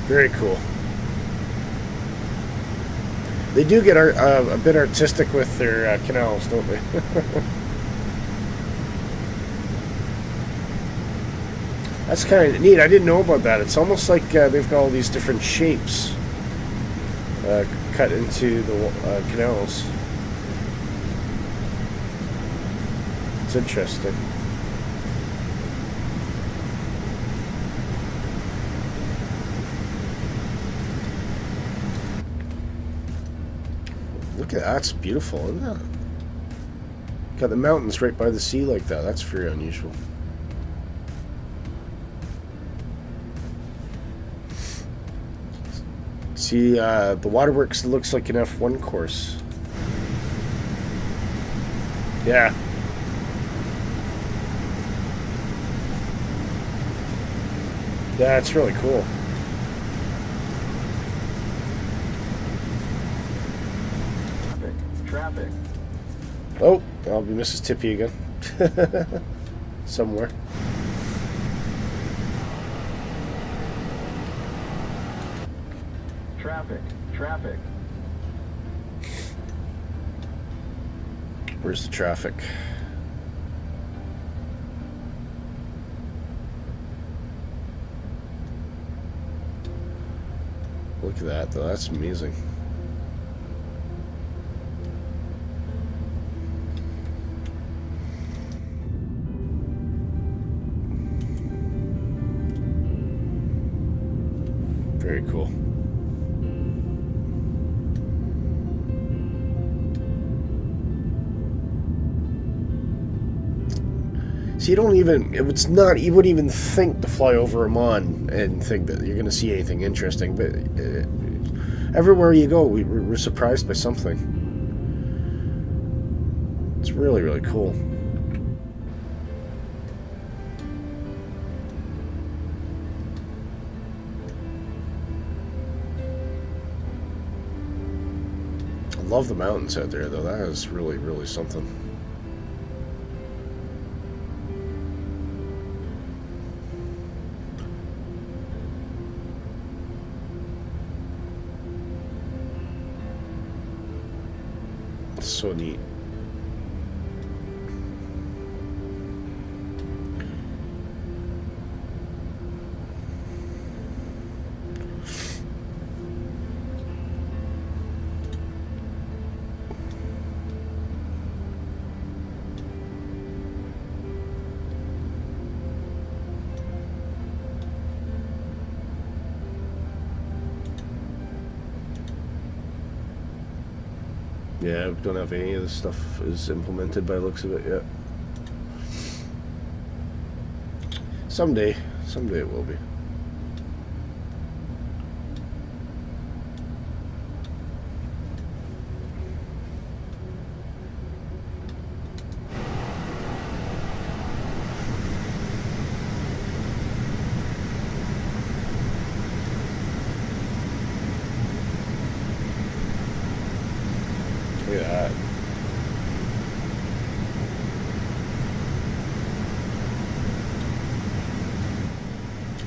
Very cool. They do get a bit artistic with their canals, don't they? That's kind of neat. I didn't know about that. It's almost like they've got all these different shapes cut into the canals. It's interesting. Look at that, that's beautiful, isn't it? Got the mountains right by the sea like that. That's very unusual. See, the waterworks looks like an F1 course. Yeah. Yeah, it's really cool. Traffic. Oh, I'll be Mrs. Tippy again. Somewhere. Traffic. Where's the traffic? Look at that, though. That's amazing. Very cool. So you don't even, it's not, you wouldn't even think to fly over Oman and think that you're going to see anything interesting, but everywhere you go, we're surprised by something. It's really, really cool. I love the mountains out there, though. That is really, really something. So neat. Yeah, we don't have any of this stuff is implemented by the looks of it yet. Someday it will be. Look at that.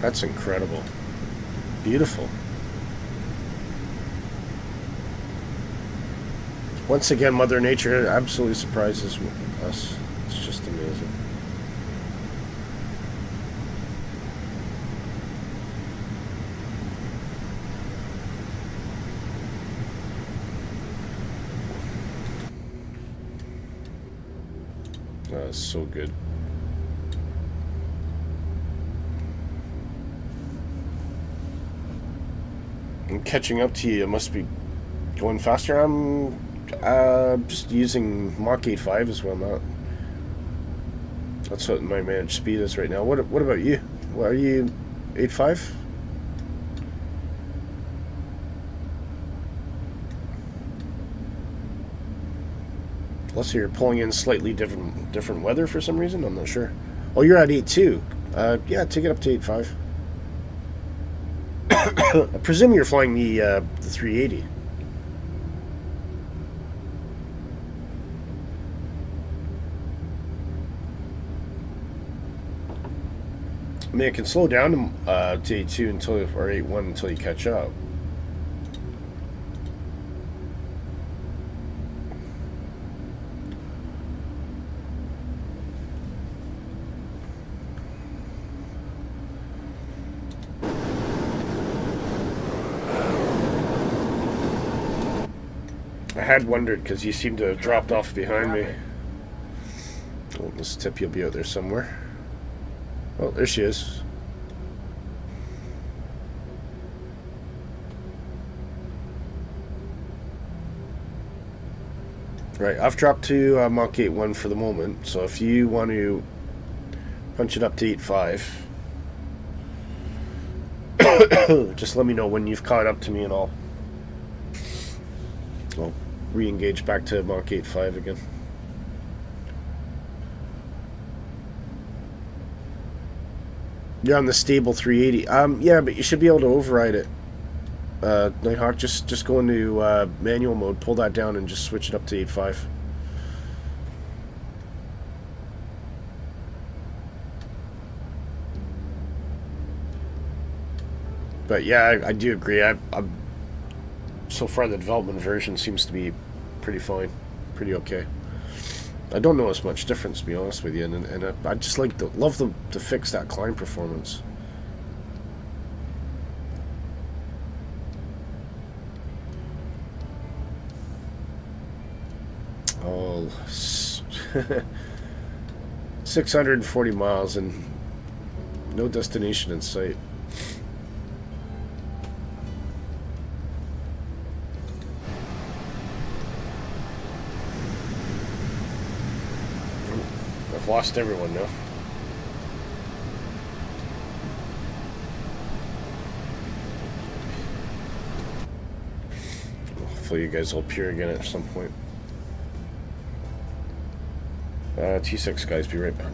That's incredible. Beautiful. Once again, Mother Nature absolutely surprises us. It's just amazing. That's so good. I'm catching up to you. It must be going faster. I'm just using Mach 8.5 as well now. That's what my managed speed is right now. What about you? What are you? 8.5? Unless you're pulling in slightly different weather for some reason. I'm not sure. Oh, you're at 8.2. Yeah, take it up to 8.5. I presume you're flying the 380. I mean, it can slow down to 8.2 until, or 8.1 until you catch up. I had wondered because you seem to have dropped off behind me. Oh, this tip you'll be out there somewhere. Oh, there she is. Right, I've dropped to Mach 8.1 for the moment, so if you want to punch it up to 8.5, just let me know when you've caught up to me and I'll re-engage back to Mach 8.5 again. You're on the stable 380. Yeah, but you should be able to override it. Nighthawk, just go into manual mode, pull that down, and just switch it up to 8.5. But yeah, I do agree. I'm so far the development version seems to be pretty fine, pretty okay. I don't notice much difference, to be honest with you, and I just love them to fix that climb performance. Oh, 640 miles and no destination in sight. I've lost everyone now. Hopefully you guys will appear again at some point. T6 guys, be right back.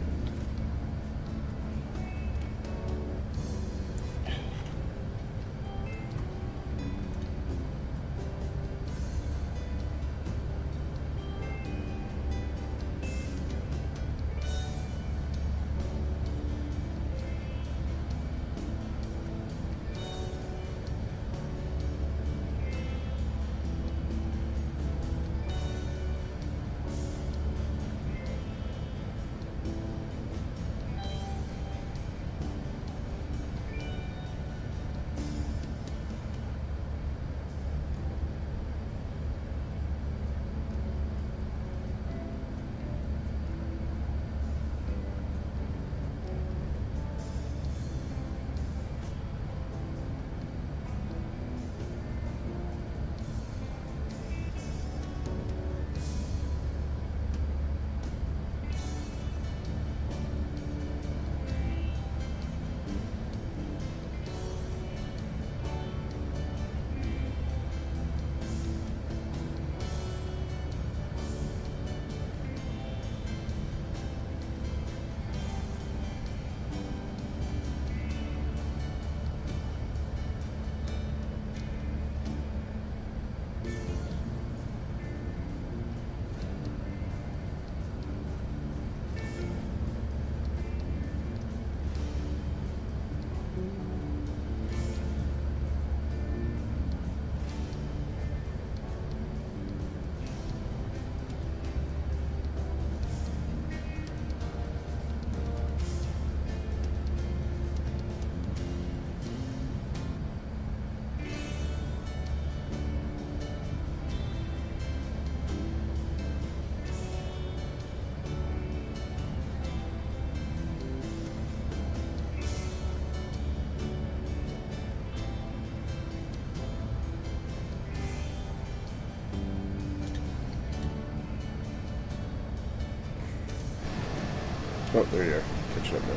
Oh, there you are. Catching up now.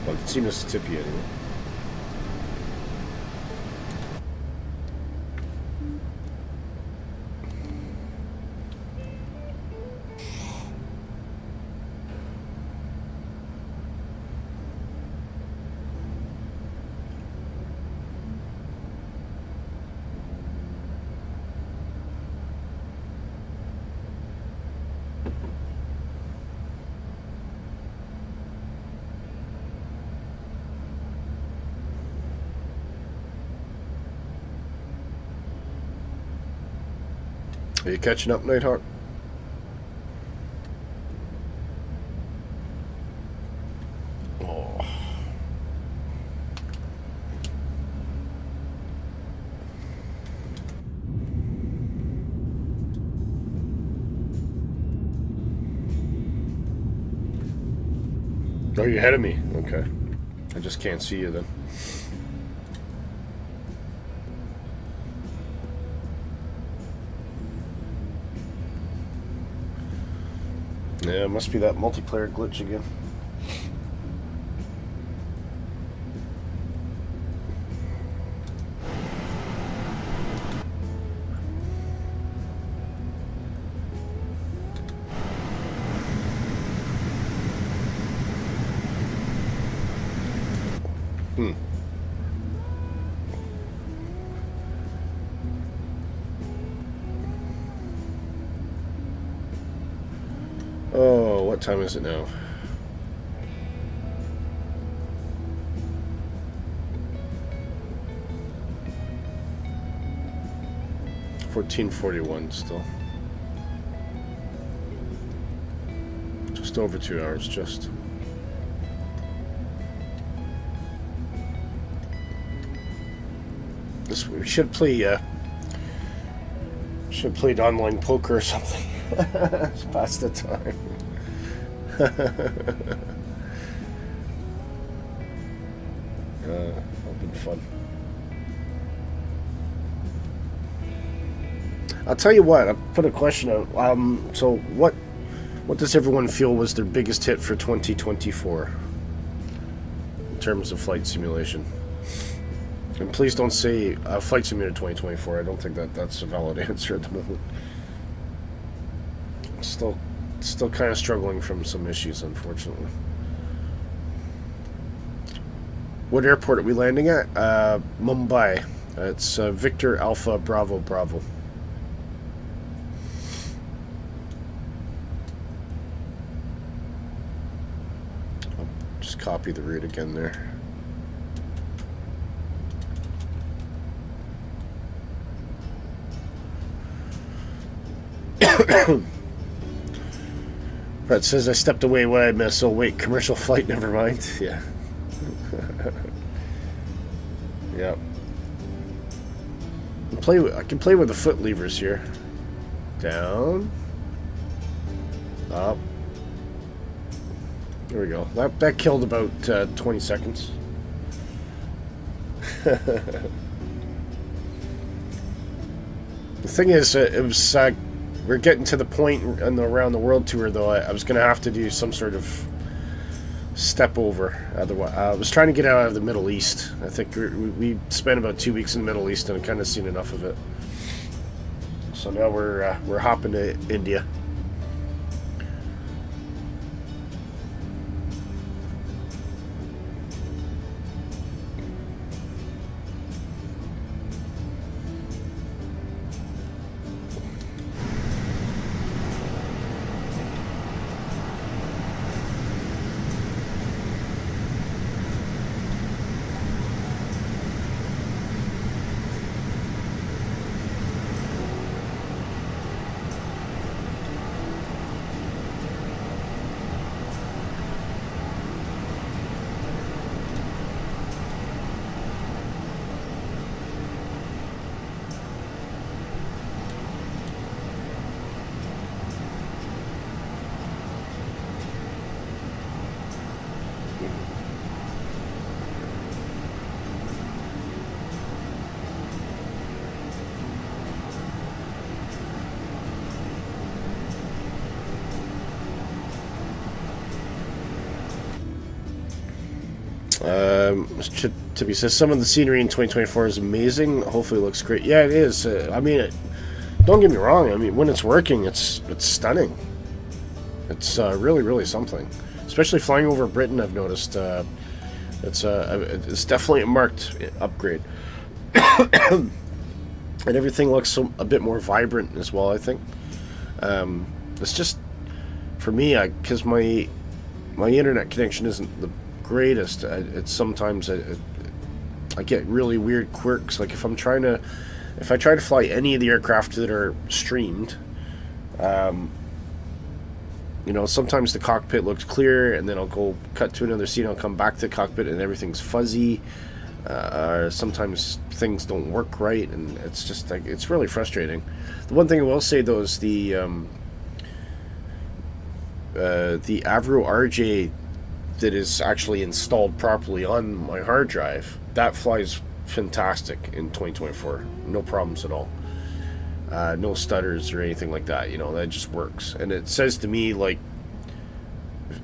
Well, it seemed to tip you anyway. Are you catching up, Nighthawk? Oh. Oh, you're ahead of me. Okay. I just can't see you then. Yeah, it must be that multiplayer glitch again. Oh, what time is it now? $14:41 still. Just over 2 hours, just. We should play. Should have played online poker or something. It's past the time. That'll be fun. I'll tell you what. I put a question out. So what What does everyone feel was their biggest hit for 2024 in terms of flight simulation? And please don't say Flight Simulator 2024. I don't think that's a valid answer at the moment. Still kind of struggling from some issues, unfortunately. What airport are we landing at? Mumbai. It's Victor Alpha Bravo Bravo. I'll just copy the route again there. Brett says I stepped away. What I missed? Oh wait, commercial flight. Never mind. Yeah. Yeah. I can play with the foot levers here. Down. Up. There we go. That killed about 20 seconds. The thing is, it was we're getting to the point in the around the world tour, though. I was going to have to do some sort of step over. Otherwise, I was trying to get out of the Middle East. I think we spent about 2 weeks in the Middle East, and I've kind of seen enough of it. So now we're hopping to India. Tippy says some of the scenery in 2024 is amazing. Hopefully it looks great. Yeah, it is. I mean, don't get me wrong. I mean, when it's working, it's stunning. It's really, really something. Especially flying over Britain, I've noticed. It's definitely a marked upgrade. And everything looks a bit more vibrant as well, I think. It's just, for me, because my internet connection isn't the greatest. It's sometimes I get really weird quirks. Like if I try to fly any of the aircraft that are streamed, you know, sometimes the cockpit looks clear, and then I'll go cut to another scene. I'll come back to the cockpit, and everything's fuzzy. Sometimes things don't work right, and it's just like it's really frustrating. The one thing I will say though is the Avro RJ that is actually installed properly on my hard drive, that flies fantastic in 2024. No problems at all. No stutters or anything like that. You know, that just works. And it says to me, like,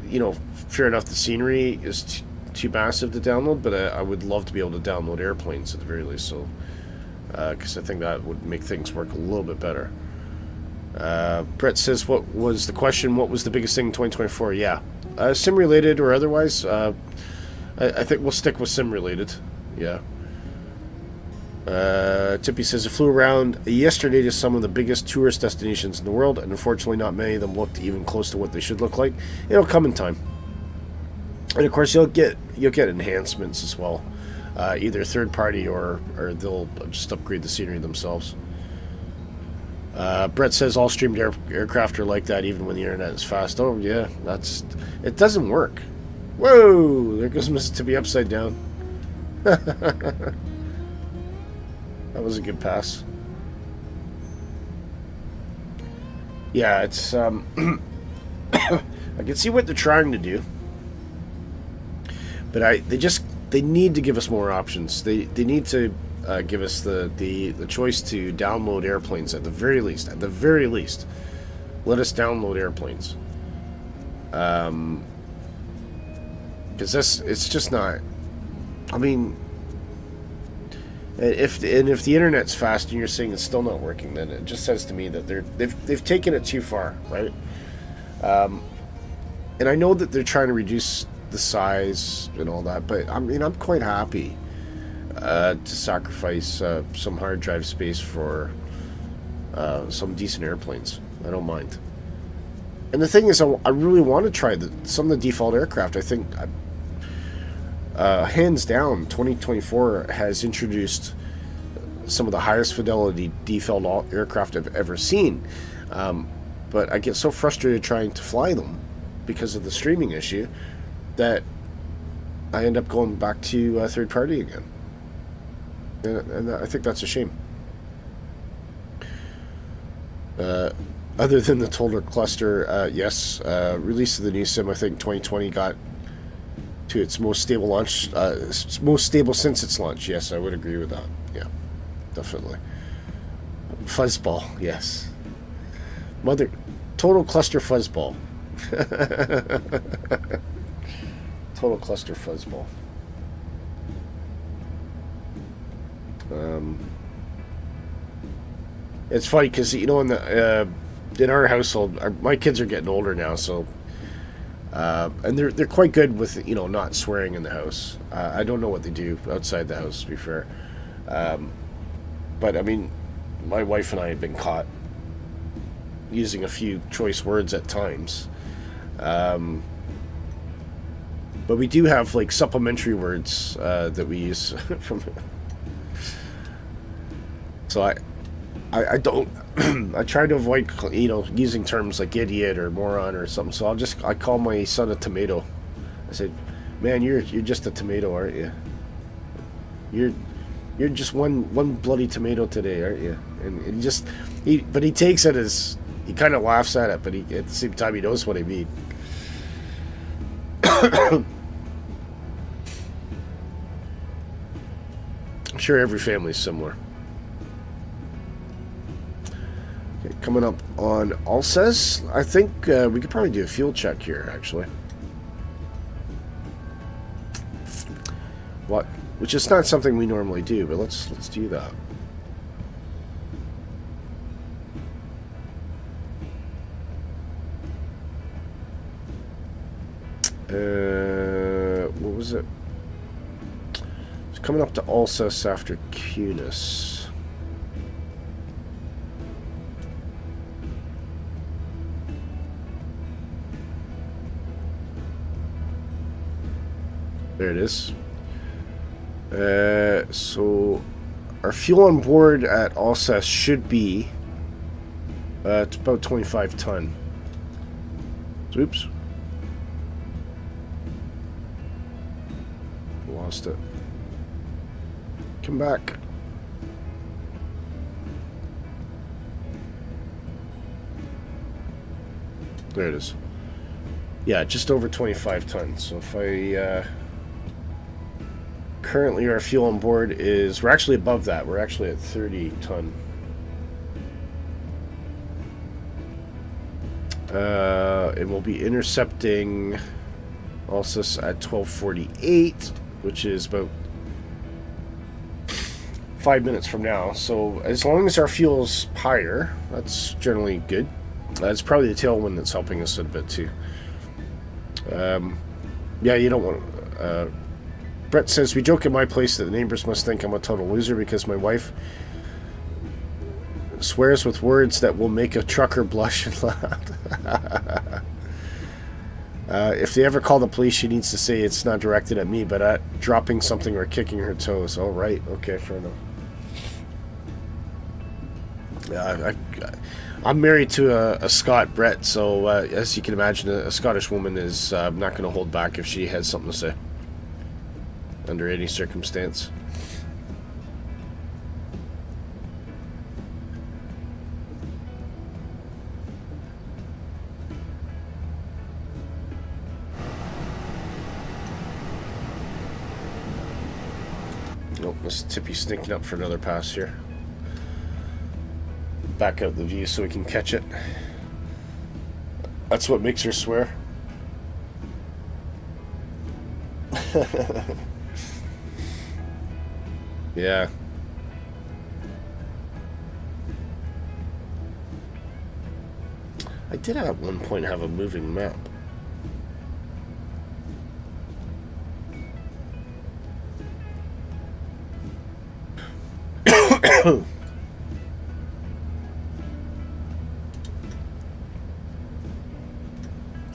you know, fair enough, the scenery is too massive to download, but I would love to be able to download airplanes at the very least. So, because I think that would make things work a little bit better. Brett says, what was the question? What was the biggest thing in 2024? Yeah. Sim-related or otherwise, I think we'll stick with sim-related. Yeah. Tippy says, I flew around yesterday to some of the biggest tourist destinations in the world, and unfortunately not many of them looked even close to what they should look like. It'll come in time. And of course you'll get enhancements as well. Either third party or they'll just upgrade the scenery themselves. Brett says all streamed aircraft are like that even when the internet is fast. Oh yeah, it doesn't work. Whoa, there goes Mississippi upside down. That was a good pass. Yeah, it's I can see what they're trying to do, but they need to give us more options. They need to give us the choice to download airplanes at the very least. At the very least, let us download airplanes. Because it's just not. I mean, if the internet's fast and you're saying it's still not working, then it just says to me that they've taken it too far, right? And I know that they're trying to reduce the size and all that, but I mean, I'm quite happy to sacrifice some hard drive space for some decent airplanes. I don't mind. And the thing is, I really want to try some of the default aircraft. I think, hands down, 2024 has introduced some of the highest fidelity default aircraft I've ever seen. But I get so frustrated trying to fly them because of the streaming issue that I end up going back to third party again. And I think that's a shame. Other than the total cluster, yes, release of the new sim, I think 2020 got to its most stable launch, most stable since its launch. Yes, I would agree with that. Yeah, definitely. Fuzzball, yes. Total cluster fuzzball. Total cluster fuzzball. It's funny because, you know, in our household, my kids are getting older now, so and they're quite good with, you know, not swearing in the house. I don't know what they do outside the house, to be fair. But I mean, my wife and I have been caught using a few choice words at times. But we do have like supplementary words that we use from. So I don't. I try to avoid, you know, using terms like idiot or moron or something. So I call my son a tomato. I said, "Man, you're just a tomato, aren't you? You're just one bloody tomato today, aren't you?" And but he takes it as, he kind of laughs at it, but at the same time he knows what I mean. I'm sure every family is similar. Okay, coming up on Alsace, I think we could probably do a fuel check here, actually. Which is not something we normally do, but let's do that. What was it? It's coming up to Alsace after Cunis. There it is. So our fuel on board at Alsace should be it's about 25 ton. Oops. Lost it. Come back. There it is. Yeah, just over 25 tons. So if I currently our fuel on board is, we're actually above that. We're actually at 30 ton. And we'll be intercepting Alsace at 12:48, which is about 5 minutes from now. So as long as our fuel's higher, that's generally good. It's probably the tailwind that's helping us a bit too. Yeah, you don't want. Brett says, we joke at my place that the neighbors must think I'm a total loser because my wife swears with words that will make a trucker blush and laugh. If they ever call the police, she needs to say it's not directed at me, but at dropping something or kicking her toes. Oh, right. Okay, fair enough. Yeah, I'm married to a Scot, Brett, so as you can imagine, a Scottish woman is not going to hold back if she has something to say under any circumstance. Nope, this Tippy's sneaking up for another pass here. Back out the view so we can catch it. That's what makes her swear. Yeah. I did at one point have a moving map.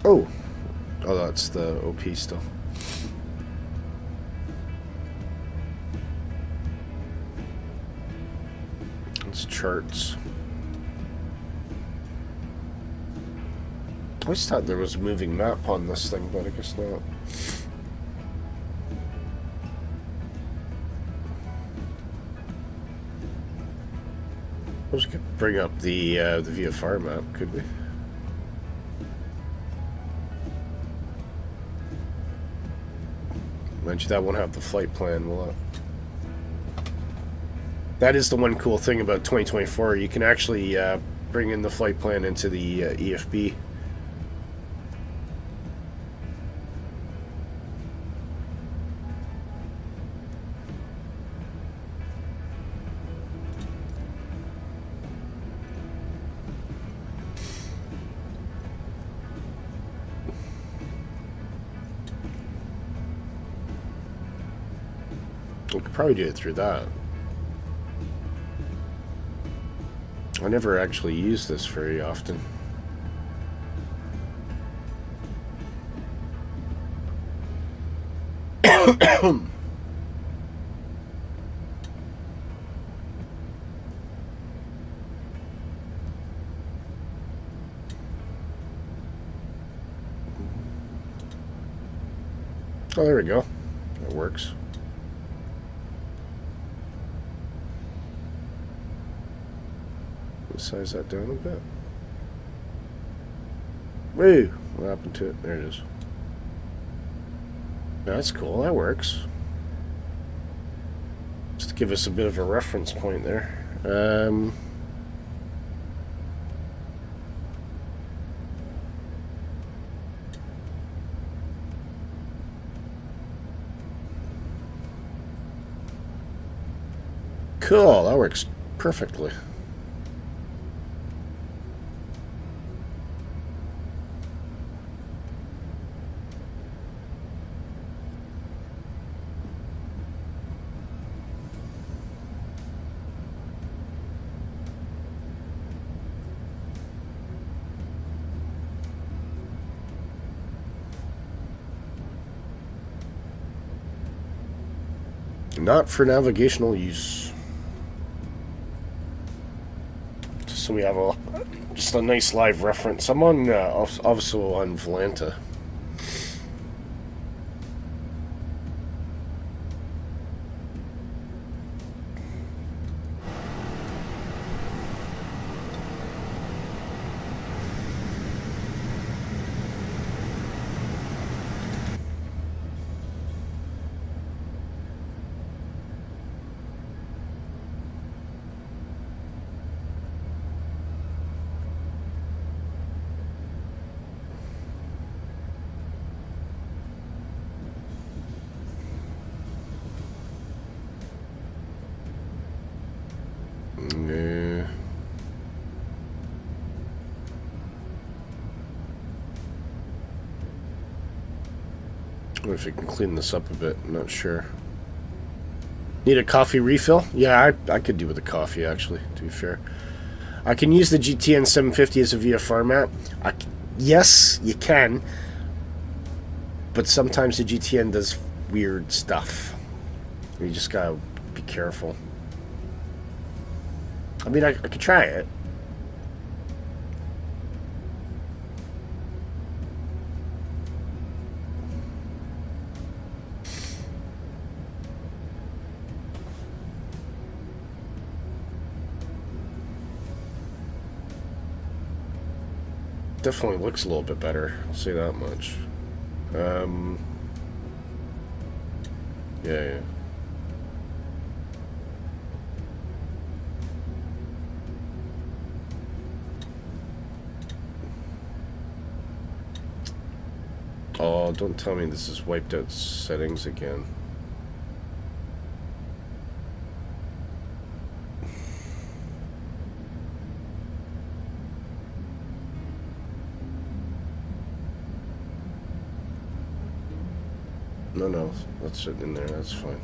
Oh, that's the OP stuff. It's charts. I always thought there was a moving map on this thing, but I guess not. We could bring up the VFR map, could we? Mind you, that won't have the flight plan, will it? That is the one cool thing about 2024. You can actually bring in the flight plan into the EFB. We could probably do it through that. I never actually use this very often. Oh, there we go. That works. Size that down a bit. Woo! What happened to it? There it is. That's cool. That works. Just to give us a bit of a reference point there. Cool. That works perfectly. Not for navigational use. Just so we have just a nice live reference. I'm on also on Volanta. I wonder if we can clean this up a bit. I'm not sure. Need a coffee refill? Yeah, I could do with a coffee, actually, to be fair. I can use the GTN 750 as a VFR map. Yes, you can. But sometimes the GTN does weird stuff. You just gotta be careful. I mean, I could try it. Definitely looks a little bit better, I'll say that much. Yeah. Oh, don't tell me this is wiped out settings again. No, that's it in there. That's fine.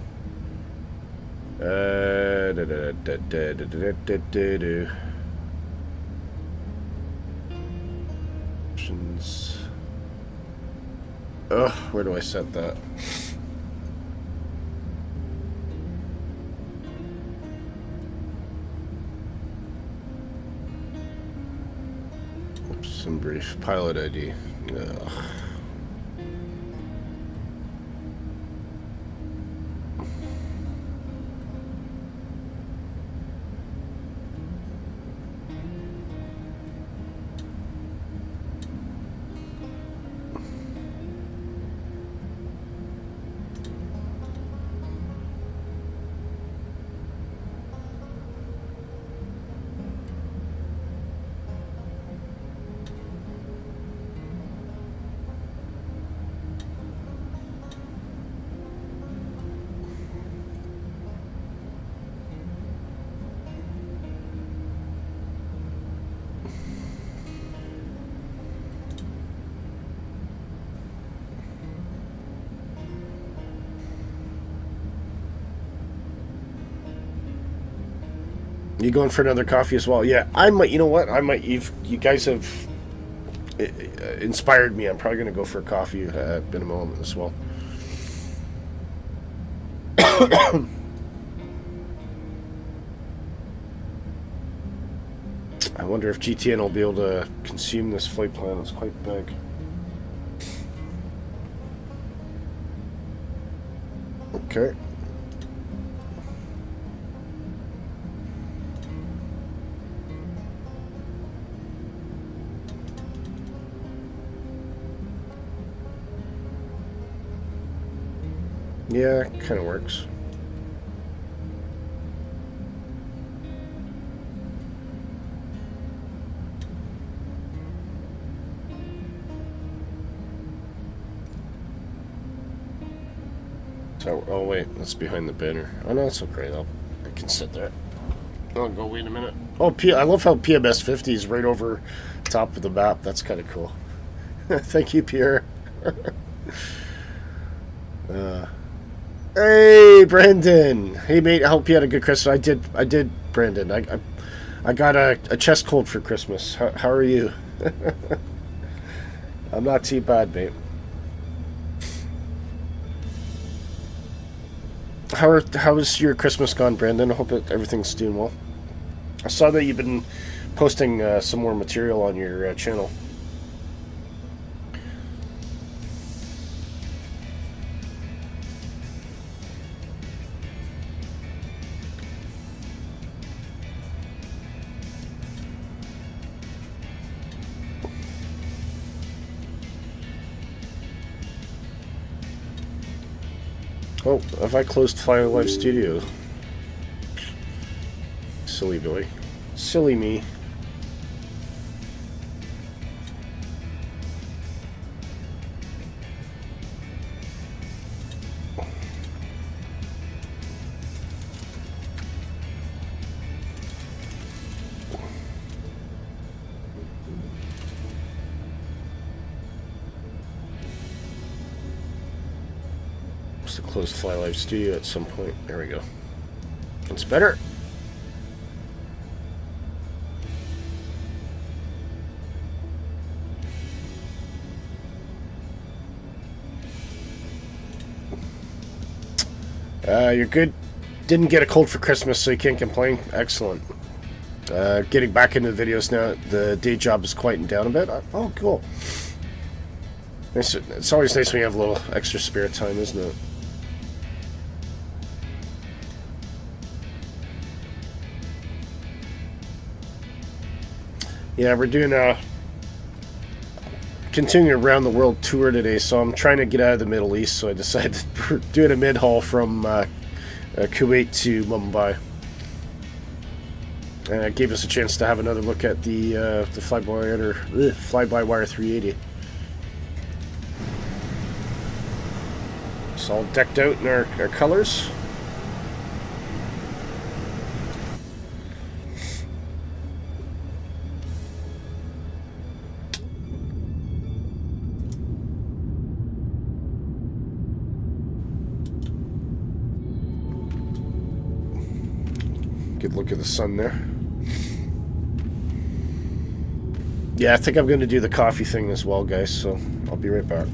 Options. Ugh, where do I set that? Oops, some brief pilot ID. Ugh. You going for another coffee as well? Yeah, I might. You know what? I might. You guys have inspired me. I'm probably going to go for a coffee in a moment as well. I wonder if GTN will be able to consume this flight plan. It's quite big. Okay. Yeah, kind of works. So, oh wait, that's behind the banner. Oh no, that's okay. I can sit there. I'll go wait a minute. Oh, I love how PMS 50 is right over top of the map. That's kind of cool. Thank you, Pierre. Hey, Brandon. Hey, mate. I hope you had a good Christmas. I did, Brandon. I got a chest cold for Christmas. How are you? I'm not too bad, mate. How's your Christmas gone, Brandon? I hope that everything's doing well. I saw that you've been posting some more material on your channel. Oh, have I closed Fire Live Studio? Silly boy. Silly me. To close Fly Live Studio at some point. There we go. It's better. You're good. Didn't get a cold for Christmas, so you can't complain. Excellent. Getting back into the videos now. The day job is quieting down a bit. Oh, cool. It's always nice when you have a little extra spare time, isn't it? Yeah, we're doing a continuing around the world tour today, so I'm trying to get out of the Middle East, so I decided we're doing a mid-haul from Kuwait to Mumbai. And it gave us a chance to have another look at the Fly-by-Wire 380. It's all decked out in our colors. Good look at the sun there. Yeah, I think I'm going to do the coffee thing as well, guys, so I'll be right back.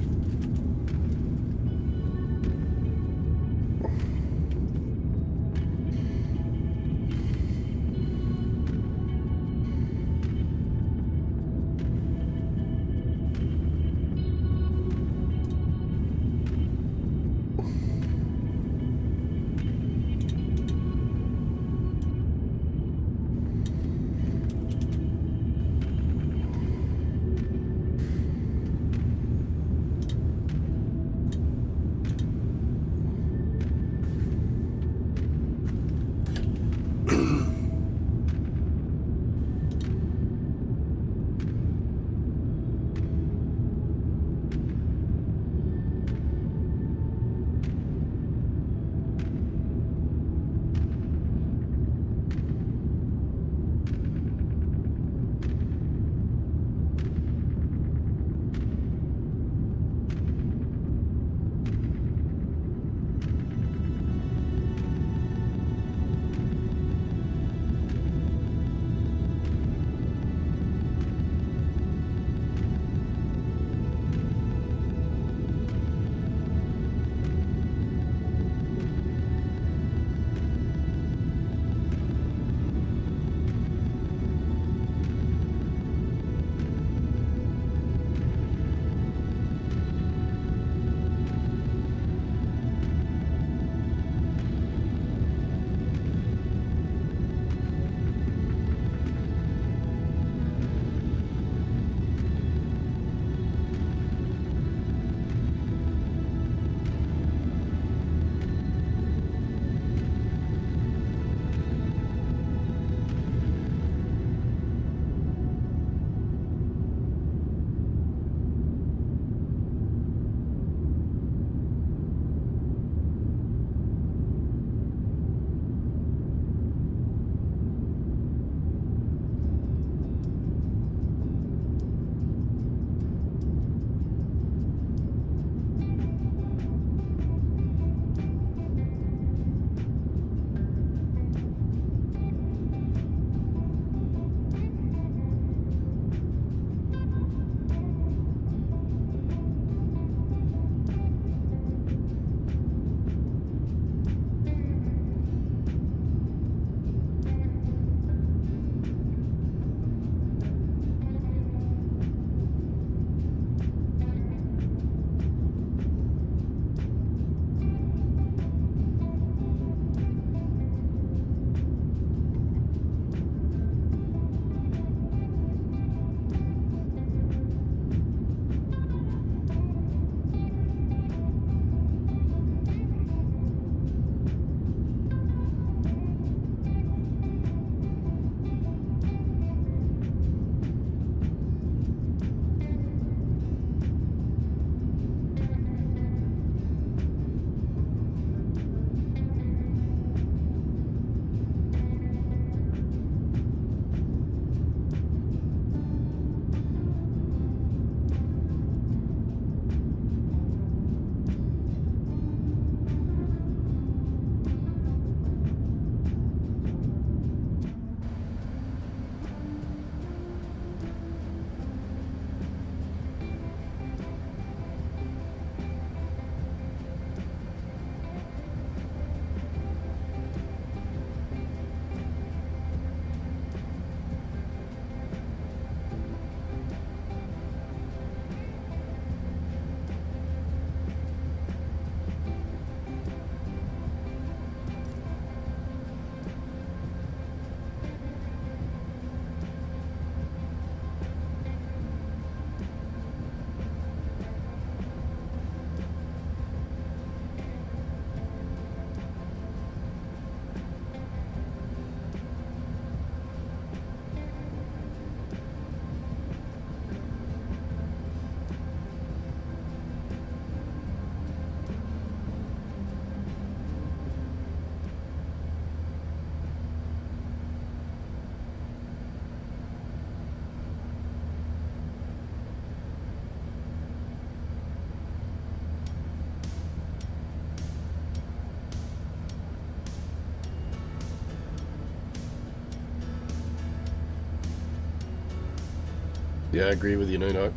Yeah, I agree with you, Nighthawk.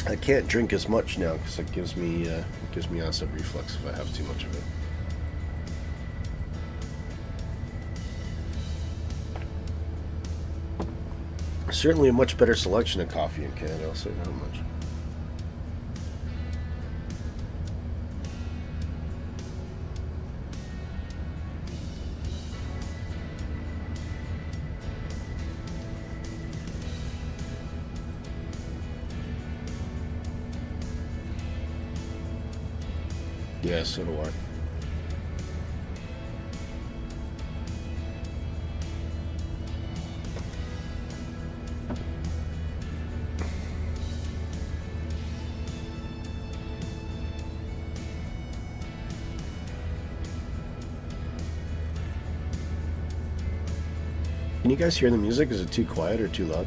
I can't drink as much now because it gives me acid reflux if I have too much of it. Certainly a much better selection of coffee in Canada, I'll say that much. Yeah, so do I. Can you guys hear the music? Is it too quiet or too loud?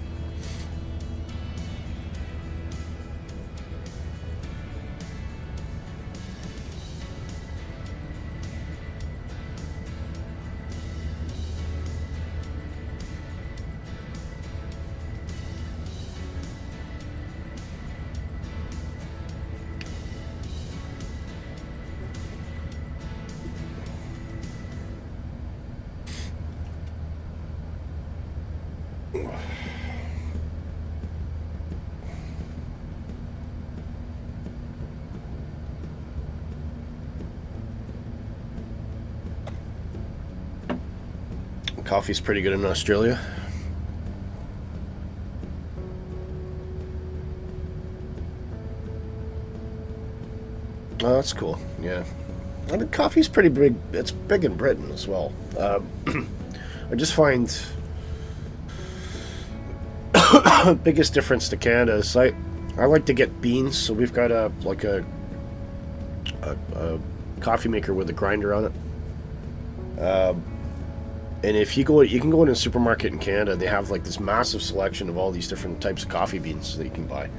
Coffee's pretty good in Australia. Oh, that's cool. Yeah, I mean, coffee's pretty big. It's big in Britain as well. I just find biggest difference to Canada is I like to get beans, so we've got a coffee maker with a grinder on it. And if you can go in a supermarket in Canada, they have like this massive selection of all these different types of coffee beans that you can buy.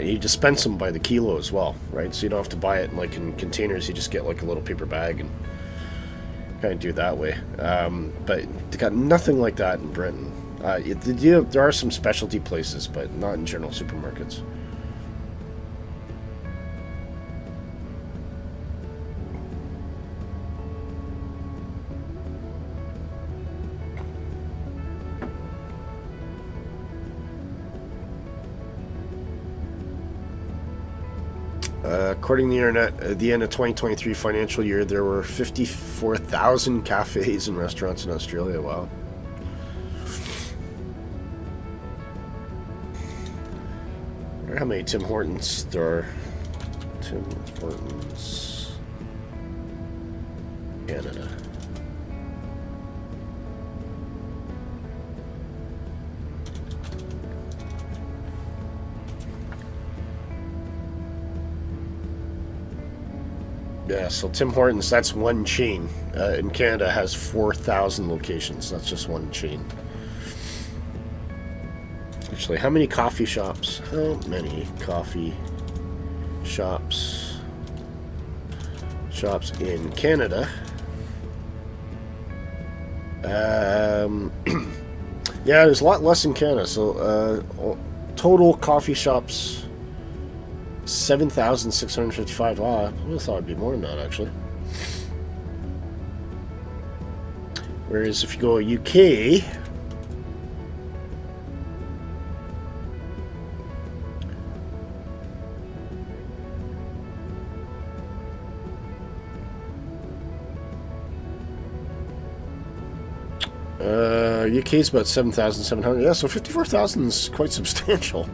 You dispense them by the kilo as well, right? So you don't have to buy it like in containers. You just get like a little paper bag and kind of do it that way. But they got nothing like that in Britain. There are some specialty places, but not in general supermarkets. According to the internet, at the end of 2023 financial year, there were 54,000 cafes and restaurants in Australia. Wow. I wonder how many Tim Hortons there are. Tim Hortons, Canada. Yeah, so Tim Hortons, that's one chain. In Canada has 4,000 locations. That's just one chain. Actually, how many coffee shops? How many coffee shops in Canada? Yeah, there's a lot less in Canada. So total coffee shops, 7,655. Oh, I would have thought it'd be more than that, actually. Whereas if you go UK, UK is about 7,700. Yeah, so 54,000 is quite substantial.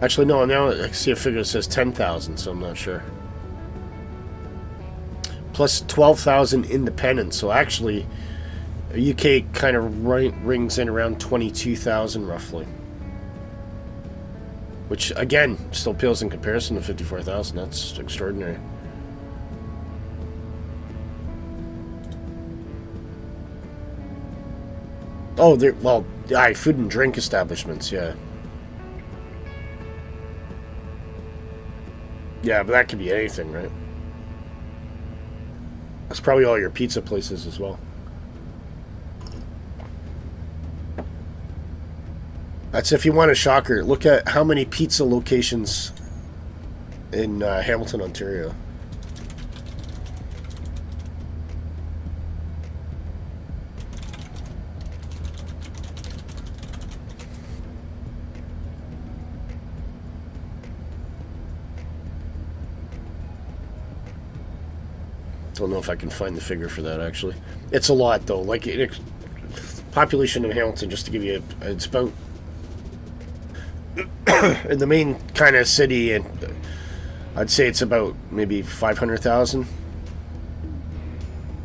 Actually, no, now I see a figure that says 10,000, so I'm not sure. Plus 12,000 independent, so actually, UK kind of rings in around 22,000 roughly. Which, again, still pales in comparison to 54,000. That's extraordinary. Oh, well, food and drink establishments, yeah. Yeah, but that could be anything, right? That's probably all your pizza places as well. That's if you want a shocker. Look at how many pizza locations in Hamilton, Ontario. Don't know if I can find the figure for that, actually. It's a lot, though. Like, population in Hamilton, just to give you it's about in the main kind of city, and I'd say it's about maybe 500,000.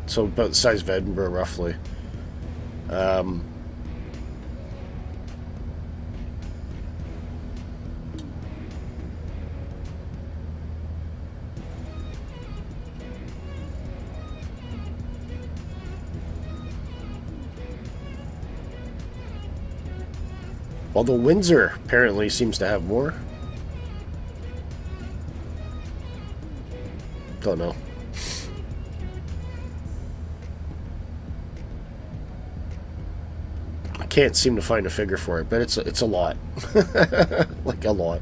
So about the size of Edinburgh, roughly. Although Windsor apparently seems to have more. Don't know. I can't seem to find a figure for it, but it's a lot. Like a lot.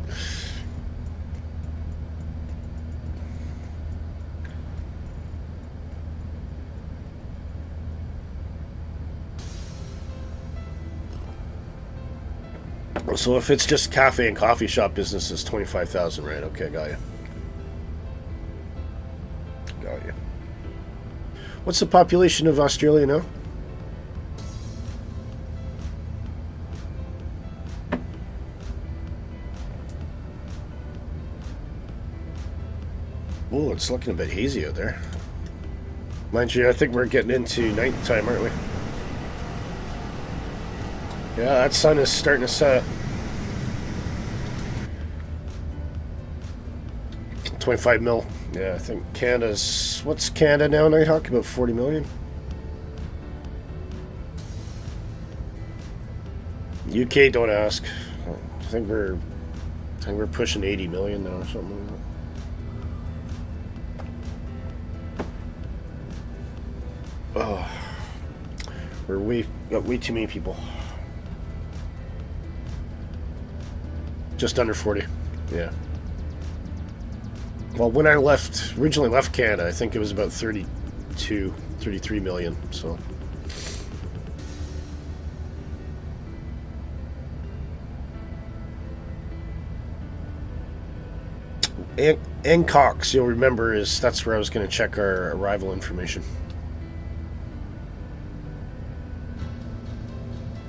So if it's just cafe and coffee shop business, it's 25,000, right? Okay, got you. Got you. What's the population of Australia now? Oh, it's looking a bit hazy out there. Mind you, I think we're getting into night time, aren't we? Yeah, that sun is starting to set. 25 mil. Yeah, I think Canada's... What's Canada now, Nighthawk? About 40 million? UK, don't ask. I think we're pushing 80 million now or something like that. Oh. Got way too many people. Just under 40. Yeah. Well, when I originally left Canada, I think it was about 32, 33 million, so. And Cox, you'll remember, that's where I was going to check our arrival information.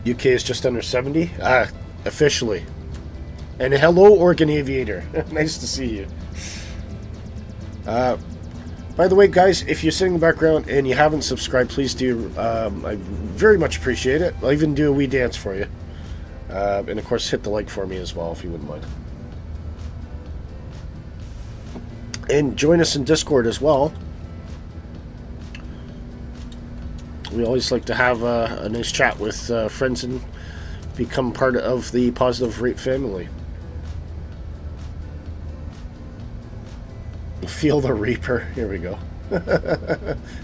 UK is just under 70? Officially. And hello, Oregon Aviator. Nice to see you. By the way, guys, if you're sitting in the background and you haven't subscribed, please do. I very much appreciate it. I'll even do a wee dance for you. And, of course, hit the like for me as well, if you wouldn't mind. And join us in Discord as well. We always like to have a nice chat with friends and become part of the Positive Rate family. Feel the Reaper. Here we go.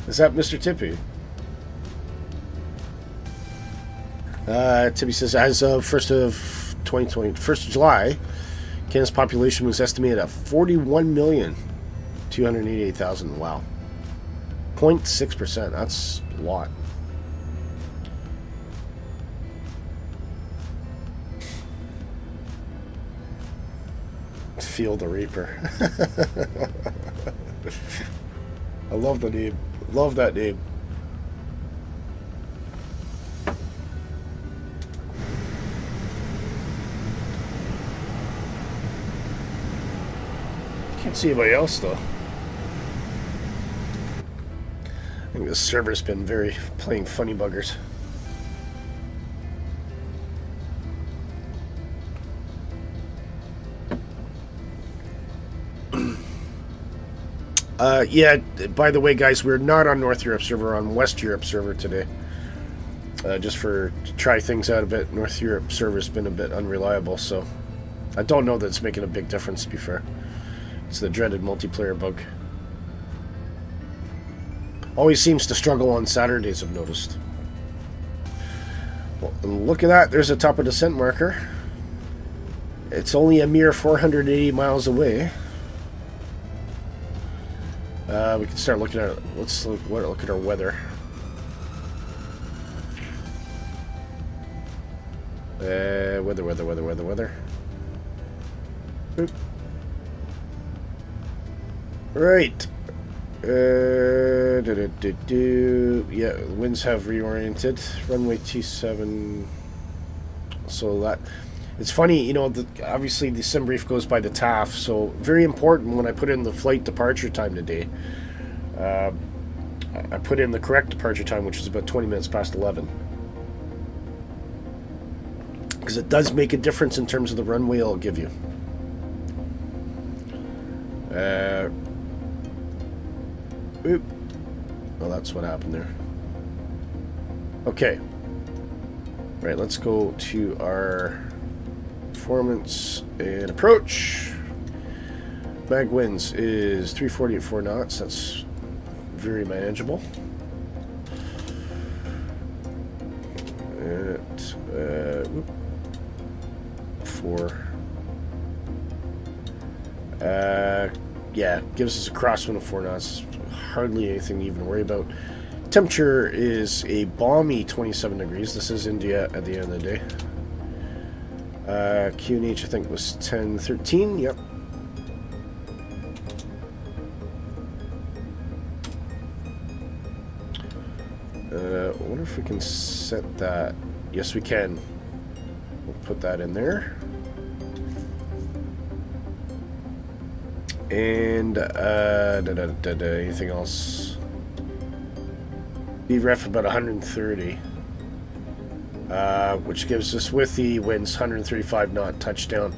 Is that Mr. Tippy? Tippy says, as of 1st of July, Canada's population was estimated at 41,288,000. Wow. 0.6%. That's a lot. Feel the Reaper. I love the name. Love that name. Can't see anybody else though. I think the server's been playing funny buggers. Yeah, by the way, guys, we're not on North Europe server, we're on West Europe server today. Just to try things out a bit. North Europe server's been a bit unreliable, so I don't know that it's making a big difference, to be fair. It's the dreaded multiplayer bug. Always seems to struggle on Saturdays, I've noticed. Well, look at that. There's a top of descent marker. It's only a mere 480 miles away. We can start looking at it. Let's look at our weather. Weather. Boop. Right. Yeah, the winds have reoriented. Runway 27. So that... It's funny, you know, obviously the sim brief goes by the TAF, so very important when I put in the flight departure time today. I put in the correct departure time, which is about 20 minutes past 11. Because it does make a difference in terms of the runway it'll give you. Oop. Well, that's what happened there. Okay. Right, let's go to our performance and approach. Mag winds is 340 at 4 knots. That's very manageable. At 4. Yeah, gives us a crosswind of 4 knots. Hardly anything to even worry about. Temperature is a balmy 27 degrees. This is India at the end of the day. QNH I think was 1013. Yep. I wonder if we can set that. Yes, we can. We'll put that in there. And anything else? VREF about 130, which gives us, with the winds, 135 knot touchdown.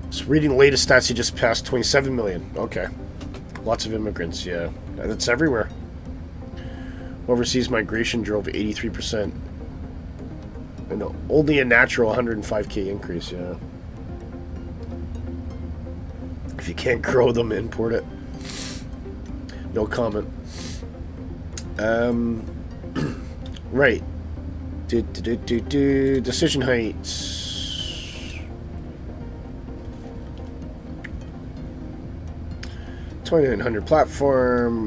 So reading the latest stats, he just passed 27 million. Okay, lots of immigrants. Yeah, that's everywhere. Overseas migration drove 83%. And only a natural 105k increase. Yeah. If you can't grow them, import it. No comment. Right. Decision heights. 2900 platform.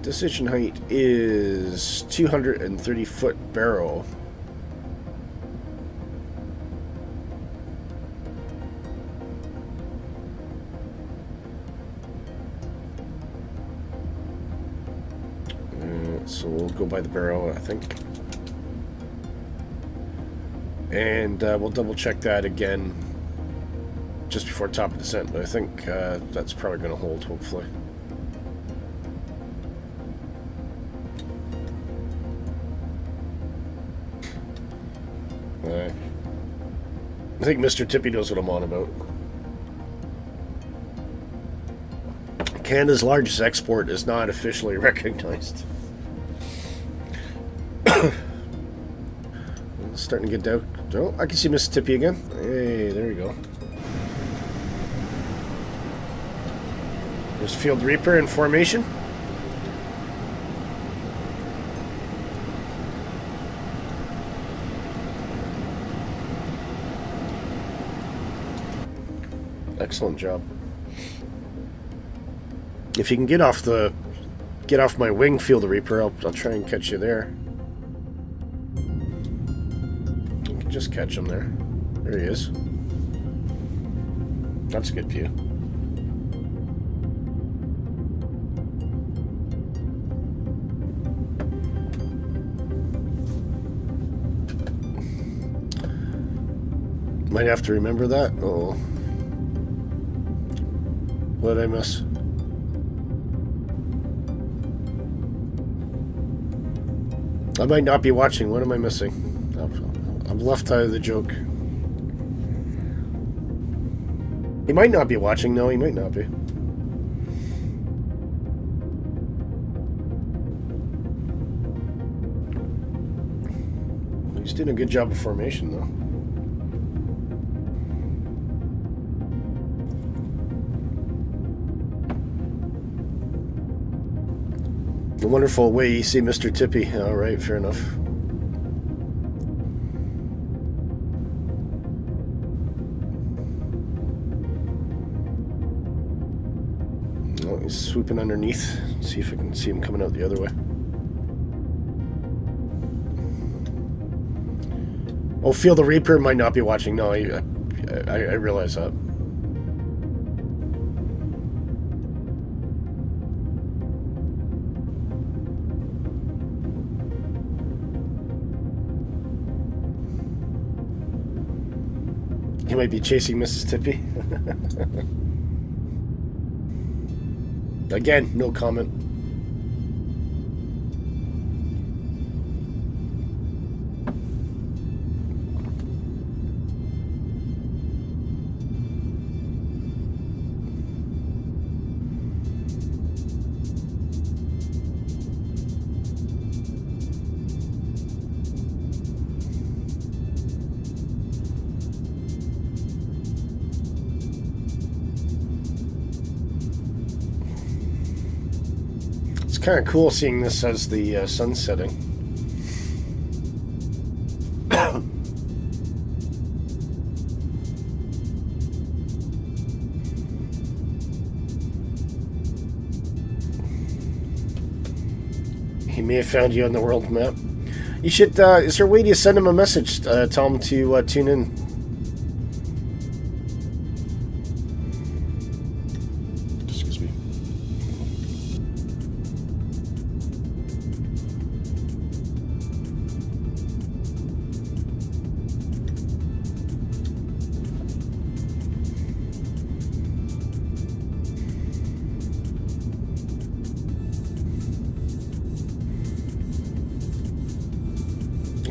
Decision height is 230 foot barrow. So we'll go by the barrel, I think. And we'll double check that again just before top of descent, but I think that's probably going to hold, hopefully. I think Mr. Tippy knows what I'm on about. Canada's largest export is not officially recognized. Starting to get down. Oh, I can see Mississippi again. Hey, there we go. There's Field Reaper in formation. Excellent job. If you can get off my wing, Field Reaper, I'll try and catch you there. Just catch him there. There he is. That's a good view. Might have to remember that. Oh. What did I miss? I might not be watching. What am I missing? I'm left out of the joke. He might not be watching. No, he might not be. He's doing a good job of formation, though. The wonderful way you see Mr. Tippy. All right, fair enough. Oh, he's swooping underneath. See if I can see him coming out the other way. Oh, Feel the Reaper might not be watching. No, I realize that. He might be chasing Mrs. Tippy. Again, no comment. Kind of cool seeing this as the sun setting. He may have found you on the world map. You should, is there a way to send him a message? Tell him to tune in. Excuse me.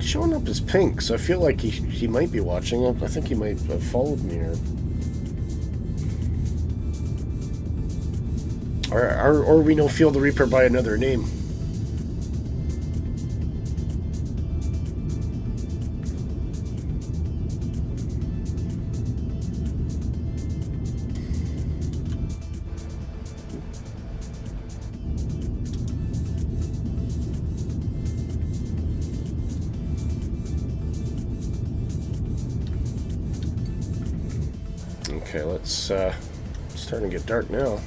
Showing up as pink, so I feel like he might be watching it. I think he might have followed me, or we know Feel the Reaper by another name. Okay, let's it's starting to get dark now.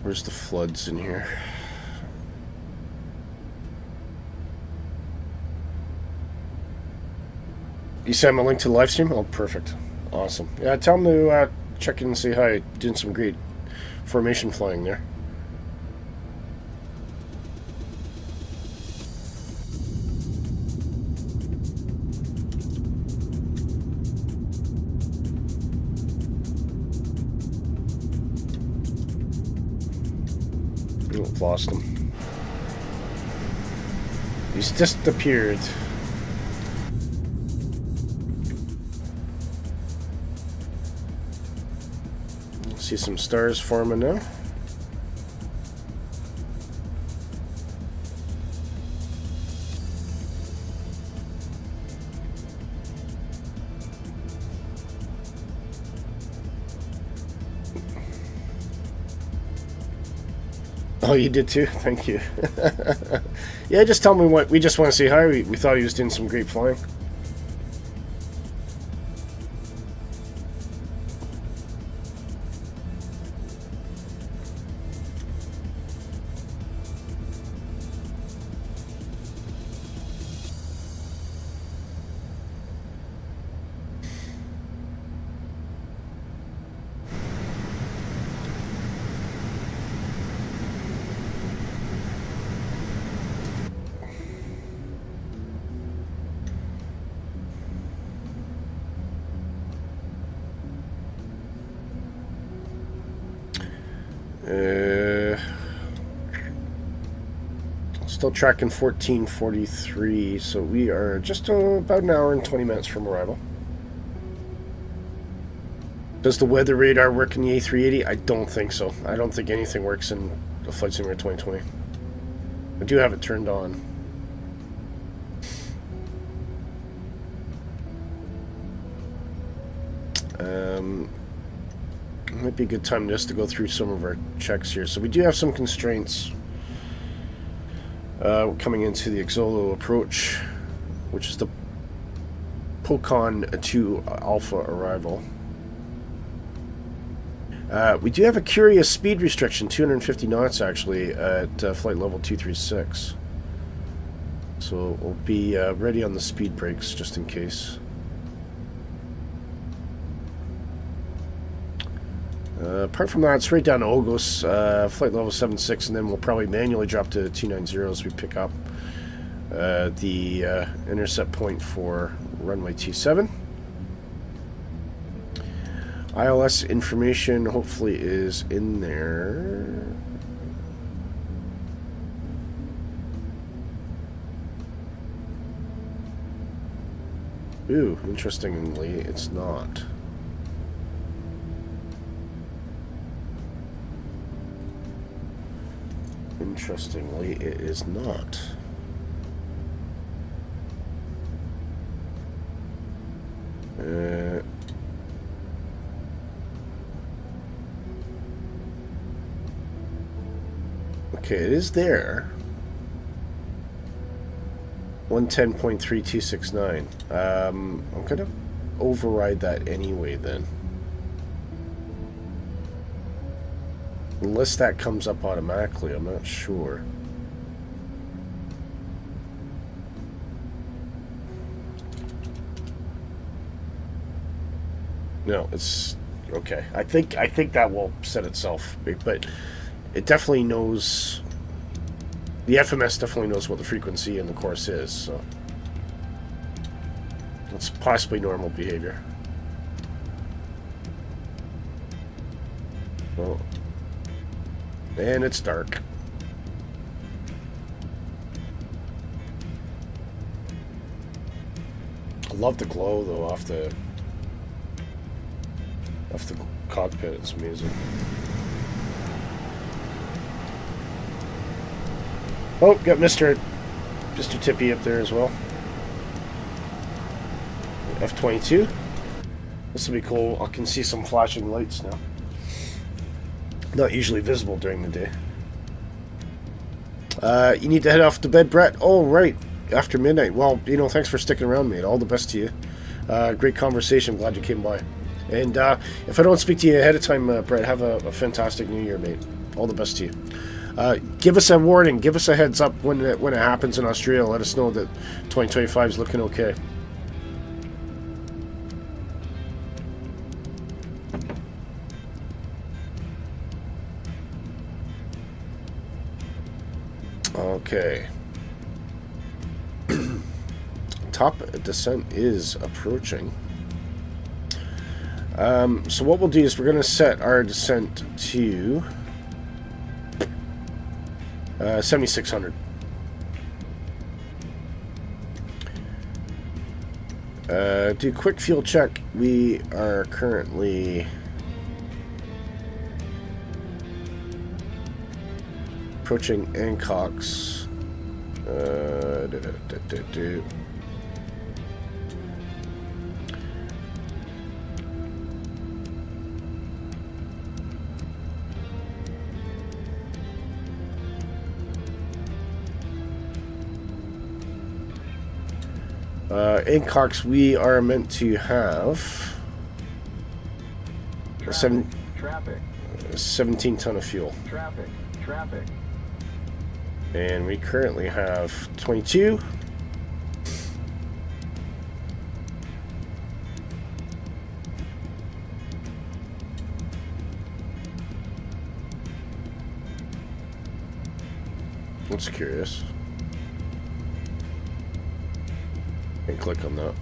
Where's the floods in here? You sent him a link to the live stream? Oh, perfect. Awesome. Yeah, tell him to check in and say hi. Doing some great formation flying there. Oh, lost him. He's disappeared. See some stars forming now. Oh, you did too? Thank you. Yeah, just tell me what. We just want to say hi. We thought he was doing some great flying. Still tracking 1443, so we are just about an hour and 20 minutes from arrival. Does the weather radar work in the A380? I don't think so. I don't think anything works in the Flight Simulator 2020. I do have it turned on. Might be a good time just to go through some of our checks here. So we do have some constraints coming into the Xolo approach, which is the Pocon 2 Alpha arrival. We do have a curious speed restriction, 250 knots actually, at flight level 236. So we'll be ready on the speed brakes just in case. Apart from that, straight down to Ogos, flight level 76, and then we'll probably manually drop to 290 as we pick up the intercept point for runway 27. ILS information hopefully is in there. Ooh, interestingly, it's not. Interestingly, it is not. Okay, it is there. 110.3269. I'm gonna override that anyway then. Unless that comes up automatically, I'm not sure. No, it's okay. I think that will set itself, but it definitely knows. The FMS definitely knows what the frequency in the course is, so it's possibly normal behavior. Well, and it's dark. I love the glow though off the cockpit. It's amazing. Oh, got Mr. Tippy up there as well. F-22. This will be cool. I can see some flashing lights now. Not usually visible during the day. You need to head off to bed, Brett. Oh, right. After midnight. Well, you know, thanks for sticking around, mate. All the best to you. Great conversation. Glad you came by. And if I don't speak to you ahead of time, Brett, have a fantastic New Year, mate. All the best to you. Give us a warning. Give us a heads up when it happens in Australia. Let us know that 2025 is looking okay. Okay. Top descent is approaching. So what we'll do is we're going to set our descent to 7,600. Do quick fuel check. We are currently approaching Ancox. Ancox, we are meant to have Traffic. 17 ton of fuel. Traffic. And we currently have 22. That's curious. And click on that.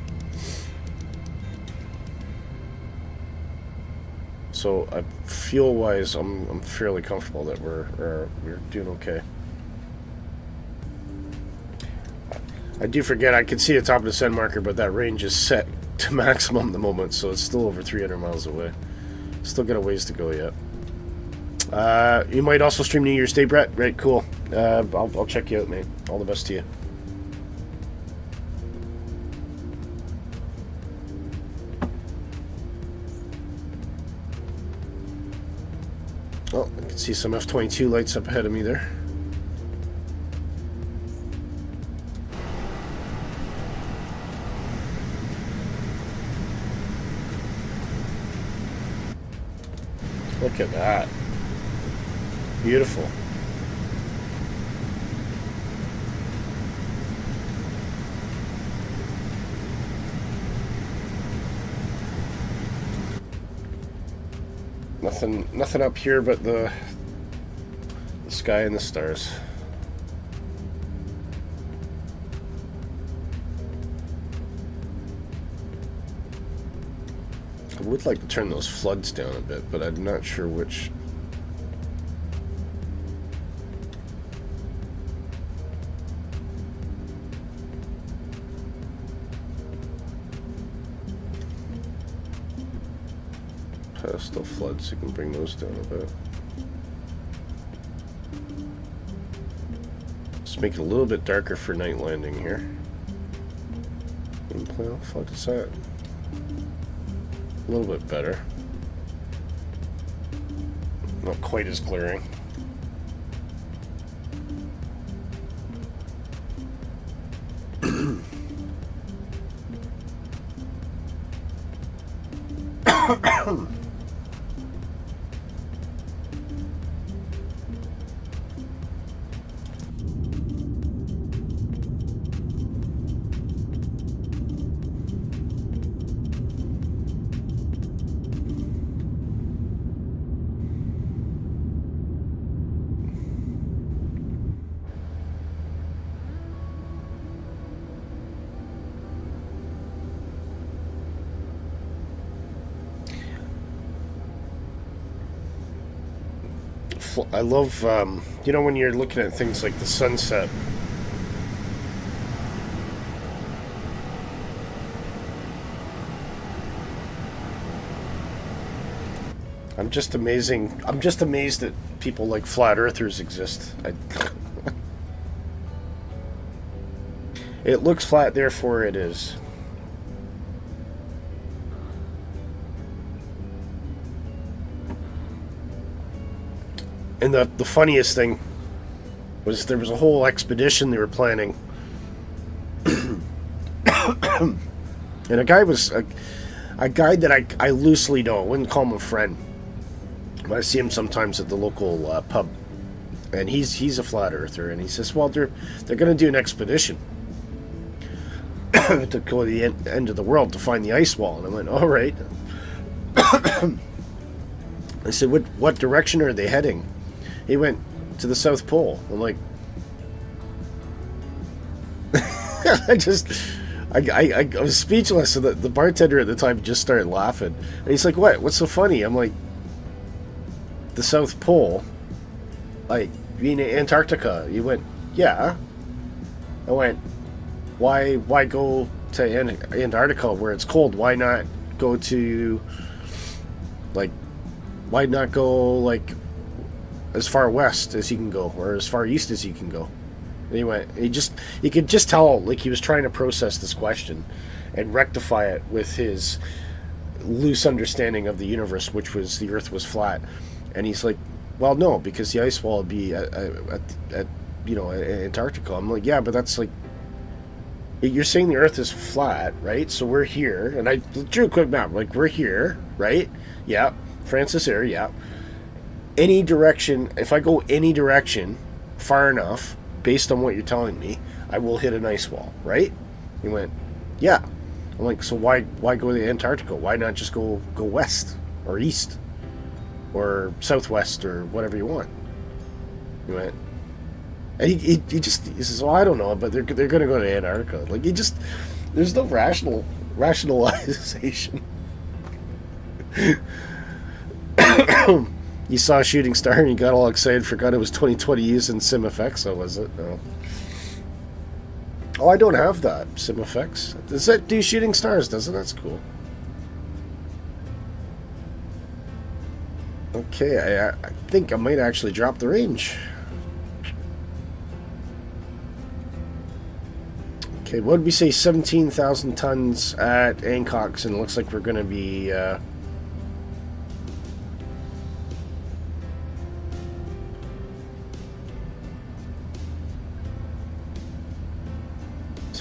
So, fuel-wise, I'm fairly comfortable that we're doing okay. I do forget I can see the top of the send marker, but that range is set to maximum at the moment, so it's still over 300 miles away. Still got a ways to go yet. You might also stream New Year's Day, Brett. Right, cool. I'll check you out, mate. All the best to you. Oh, I can see some F-22 lights up ahead of me there. Look at that. Beautiful. Nothing up here but the sky and the stars. I would like to turn those floods down a bit, but I'm not sure which. Pastel floods, you can bring those down a bit. Just make it a little bit darker for night landing here. Well, what is that? A little bit better. Not quite as glaring. I love, you know, when you're looking at things like the sunset. I'm just amazed that people like flat earthers exist. It looks flat, therefore it is. And the funniest thing was there was a whole expedition they were planning. And a guy was a guy that I loosely know. I wouldn't call him a friend. I see him sometimes at the local pub. And he's a flat earther, and he says, well, they're going to do an expedition to go to the end of the world to find the ice wall. And I went, all right. I said, what direction are they heading? He went to the South Pole. I'm like, I was speechless. So the bartender at the time just started laughing, and he's like, "What? What's so funny?" I'm like, "The South Pole, like, you mean Antarctica?" He went, "Yeah." I went, "Why go to Antarctica where it's cold? Why not go to, like, why not go like as far west as you can go, or as far east as you can go?" And he went, you could just tell, like, he was trying to process this question and rectify it with his loose understanding of the universe, which was the Earth was flat. And he's like, well, no, because the ice wall would be at you know, Antarctica. I'm like, yeah, but that's like, you're saying the Earth is flat, right? So we're here, and I drew a quick map, like, we're here, right? Yeah, Francis Air, yeah. Any direction, if I go any direction far enough, based on what you're telling me, I will hit an ice wall, right? He went, yeah. I'm like, so why go to Antarctica? Why not just go west or east or southwest or whatever you want? He went, and he says, well, I don't know, but they're going to go to Antarctica. Like, there's no rationalization. You saw a shooting star and you got all excited, forgot it was 2020 using SimFX, so was it? No. Oh, I don't have that, SimFX. Does that do shooting stars, doesn't it? That's cool. Okay, I think I might actually drop the range. Okay, what did we say? 17,000 tons at Ancox, and it looks like we're going to be... There's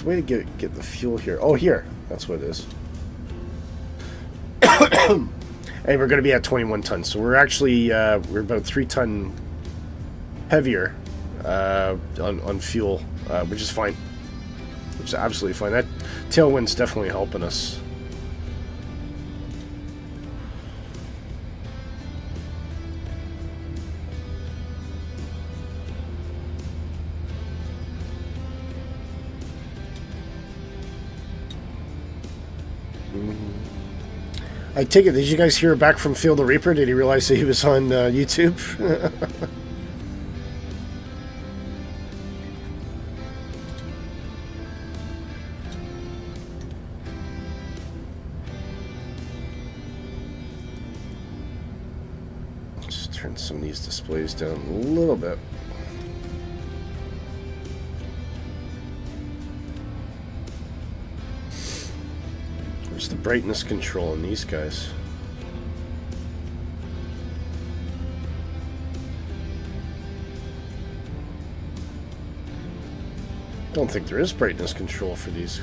a way to get the fuel here. Oh, here. That's what it is. And we're going to be at 21 tons. So we're actually, we're about 3 ton heavier on fuel, which is fine. Which is absolutely fine. That tailwind's definitely helping us. I take it, did you guys hear back from Phil the Reaper? Did he realize that he was on YouTube? Just turn some of these displays down a little bit. Where's the brightness control on these guys? Don't think there is brightness control for these.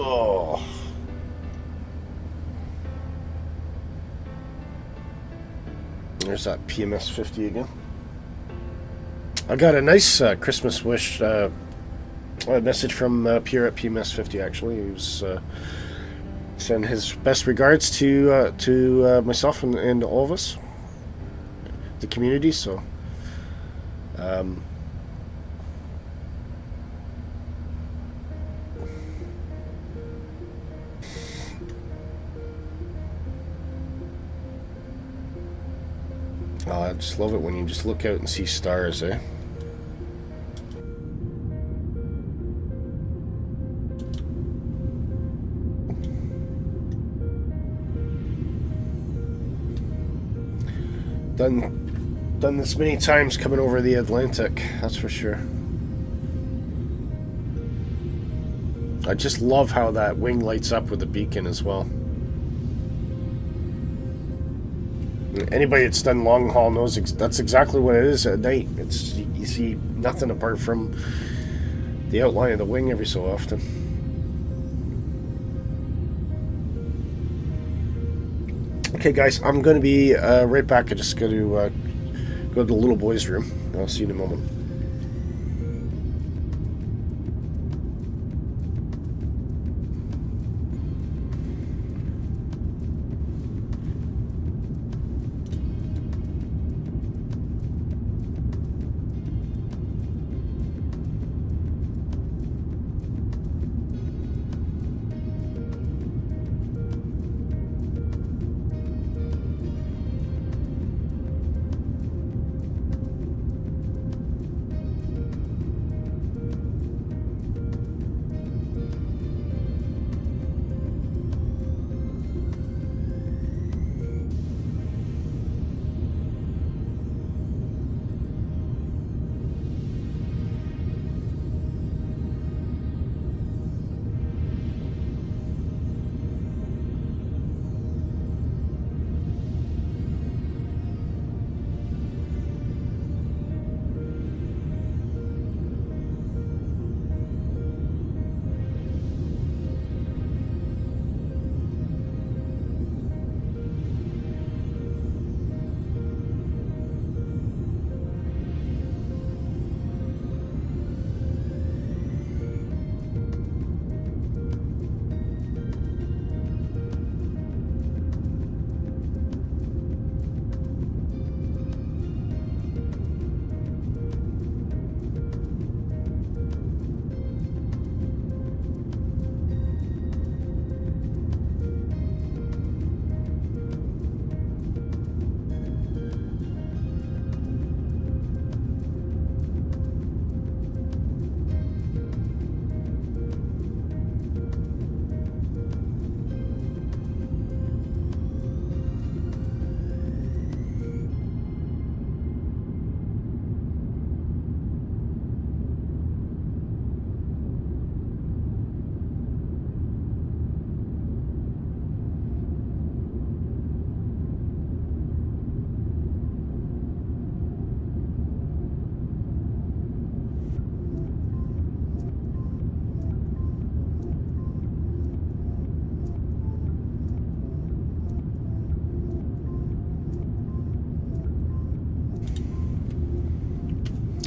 Oh. There's that PMS 50 again. I got a nice Christmas wish message from Pierre at PMS 50. Actually, he was sending his best regards to myself and all of us, the community. So. Oh, I just love it when you just look out and see stars, eh? Done this many times coming over the Atlantic, that's for sure. I just love how that wing lights up with the beacon as well. Anybody that's done long haul knows that's exactly what it is at night. It's you see nothing apart from the outline of the wing every so often. Okay, guys, I'm going to be right back. I just got to go to the little boy's room. I'll see you in a moment.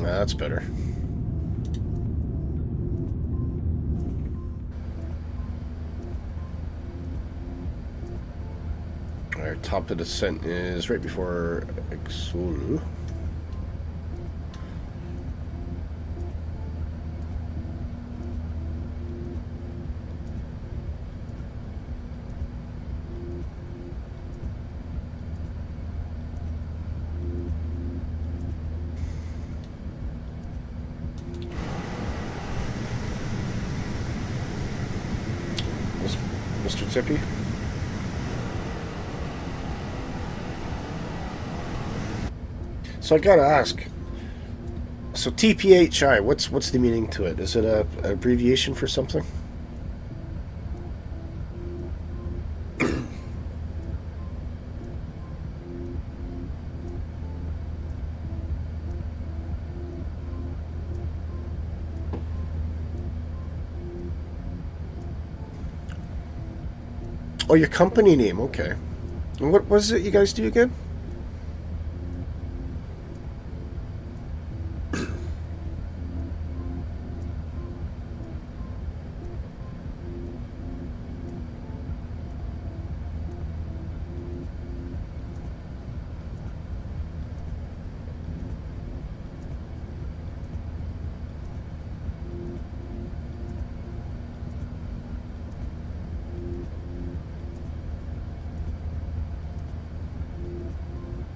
That's better. Our top of descent is right before Exulu. Mr. Tippy? So I gotta ask. So TPHI, what's the meaning to it? Is it a abbreviation for something? Oh, your company name, okay. And what was it you guys do again?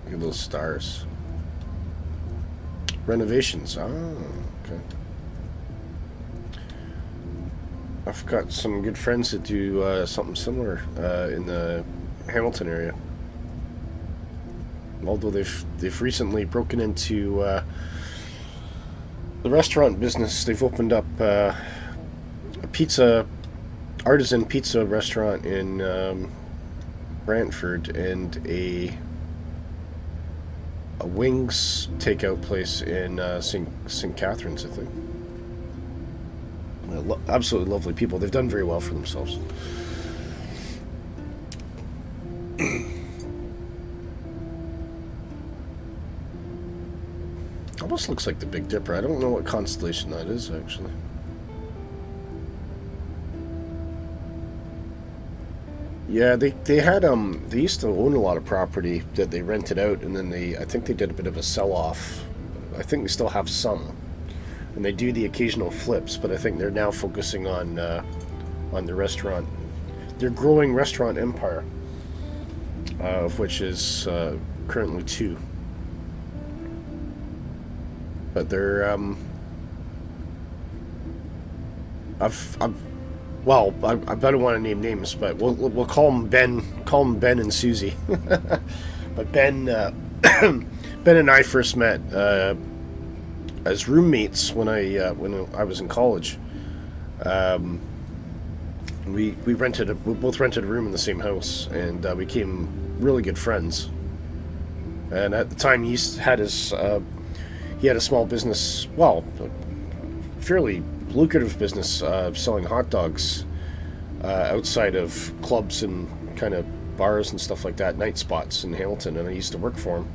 Look at those stars. Renovations. Oh, okay. I've got some good friends that do something similar in the Hamilton area. Although they've recently broken into the restaurant business. They've opened up a artisan pizza restaurant in Brantford and a wings takeout place in St. Catharines, I think. Absolutely lovely people. They've done very well for themselves. Almost looks like the Big Dipper. I don't know what constellation that is, actually. Yeah, they had they used to own a lot of property that they rented out, and then I think they did a bit of a sell-off. I think they still have some, and they do the occasional flips, but I think they're now focusing on the restaurant, their growing restaurant empire, of which is currently 2. But they're well, I don't want to name names, but we'll call them Ben. Call them Ben and Susie. But Ben and I first met as roommates when I was in college. We both rented a room in the same house, and became really good friends. And at the time, he had a small business. Well, fairly lucrative business selling hot dogs outside of clubs and kind of bars and stuff like that, night spots in Hamilton, and I used to work for him.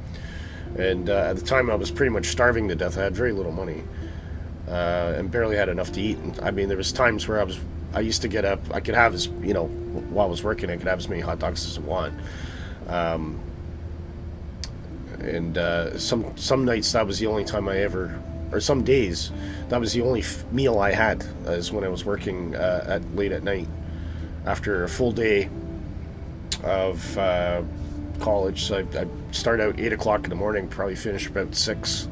And at the time I was pretty much starving to death. I had very little money and barely had enough to eat. And I mean, there was times where I used to get up, I could have while I was working, I could have as many hot dogs as I want. Some nights that was the only time or some days, that was the only meal I had, is when I was working late at night after a full day of college. So I'd start out 8 o'clock in the morning, probably finish about 6.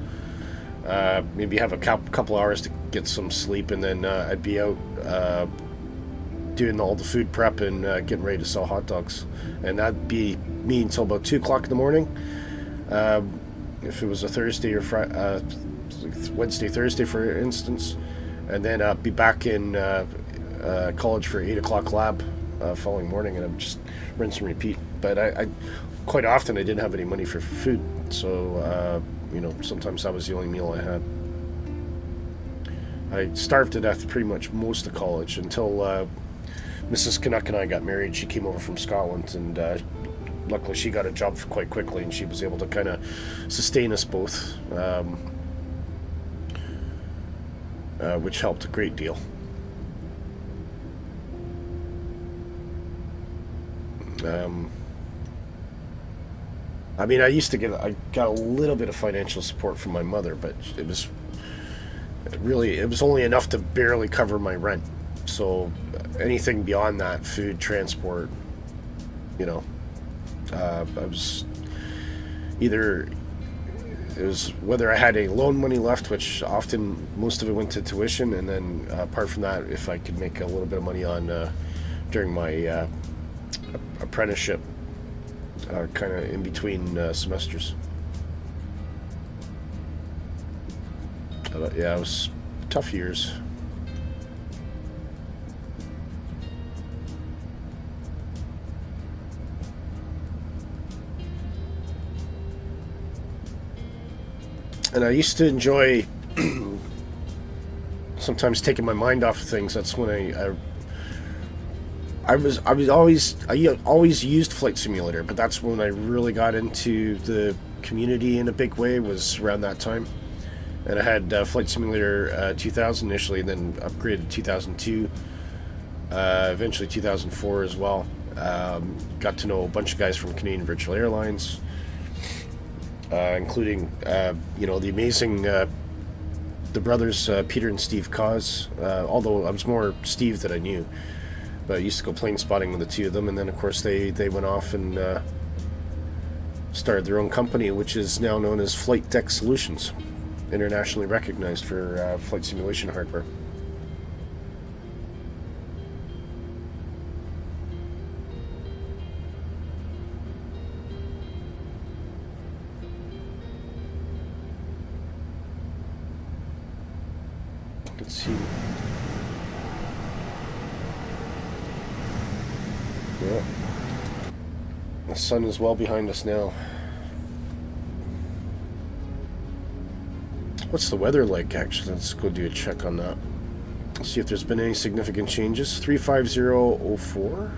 Maybe have a couple hours to get some sleep, and then I'd be out doing all the food prep and getting ready to sell hot dogs. And that'd be me until about 2 o'clock in the morning. If it was a Thursday or Wednesday, Thursday, for instance, and then be back in college for 8 o'clock lab following morning, and I would just rinse and repeat. But I quite often I didn't have any money for food, so sometimes that was the only meal I had. I starved to death pretty much most of college until Mrs. Canuck and I got married. She came over from Scotland, and luckily she got a job quite quickly, and she was able to kind of sustain us both. which helped a great deal. I mean, I got a little bit of financial support from my mother, but it was only enough to barely cover my rent. So anything beyond that, food, transport, you know, I was either, it was whether I had any loan money left, which often most of it went to tuition, and then apart from that, if I could make a little bit of money on during my apprenticeship, kind of in between semesters. Yeah, it was tough years. And I used to enjoy sometimes taking my mind off of things. That's when I always used Flight Simulator, but that's when I really got into the community in a big way, was around that time. And I had Flight Simulator 2000 initially, and then upgraded 2002, eventually 2004 as well. Got to know a bunch of guys from Canadian Virtual Airlines, including you know, the amazing the brothers Peter and Steve Cause, although I was more Steve that I knew. But I used to go plane spotting with the two of them, and then of course they went off and started their own company, which is now known as Flight Deck Solutions, internationally recognized for flight simulation hardware. Let's see. Yeah. The sun is well behind us now. What's the weather like, actually? Let's go do a check on that. Let's see if there's been any significant changes. 35004.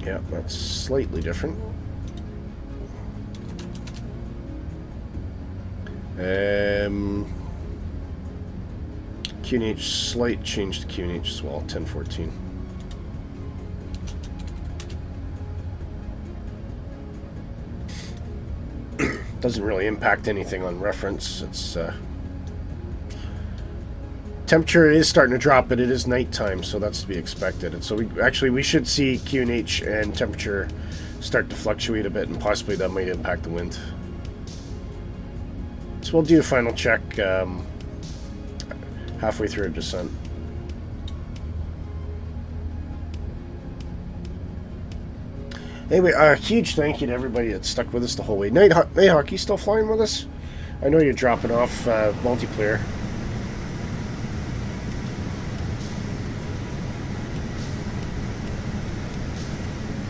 Yeah, that's slightly different. QNH, slight change to QNH as well, 1014. Doesn't really impact anything on reference. It's temperature is starting to drop, but it is nighttime, so that's to be expected. And so we should see QNH and temperature start to fluctuate a bit, and possibly that might impact the wind. So we'll do a final check halfway through our descent. Anyway, huge thank you to everybody that stuck with us the whole way. Nighthawk, you still flying with us? I know you're dropping off multiplayer.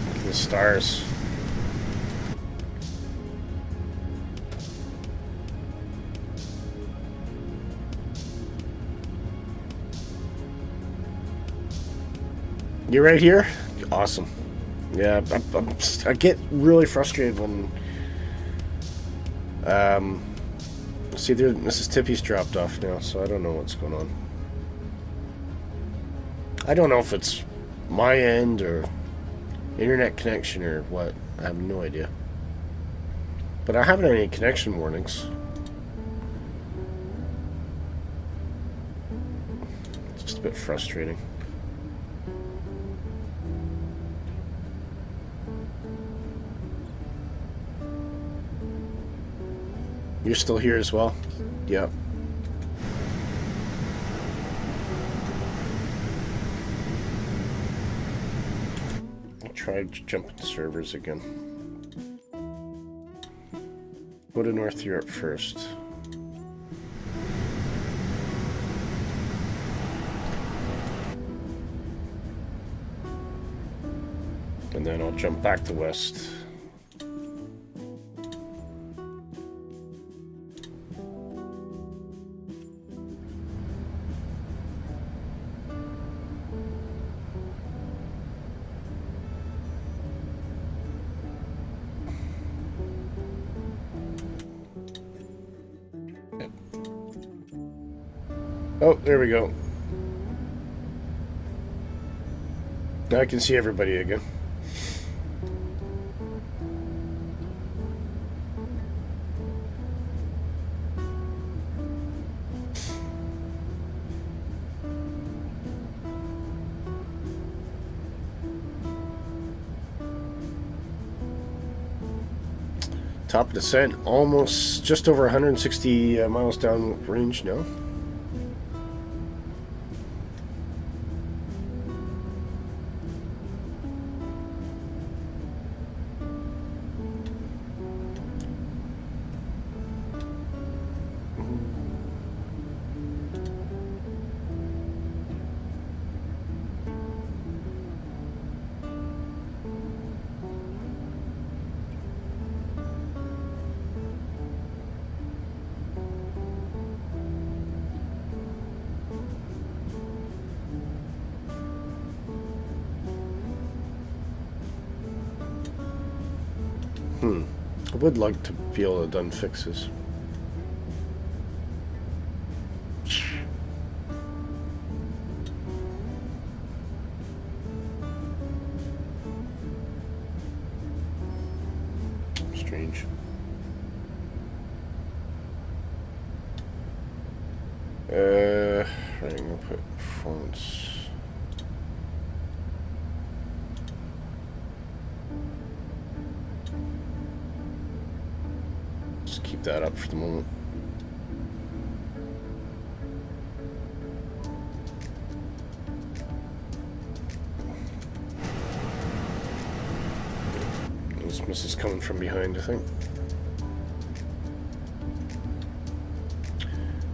Look at the stars. You're right here? Awesome. Yeah, I get really frustrated when see, there, Mrs. Tippy's dropped off now, so I don't know what's going on. I don't know if it's my end or internet connection or what. I have no idea. But I haven't had any connection warnings. It's just a bit frustrating. You're still here as well? Yep. I'll try jumping servers again. Go to North Europe first. And then I'll jump back to West. Oh, there we go. Now I can see everybody again. Top descent, almost just over 160 miles down range now. I would like to be able to done fixes. Strange. Right, I'm gonna put fonts. Just keep that up for the moment. This is coming from behind, I think.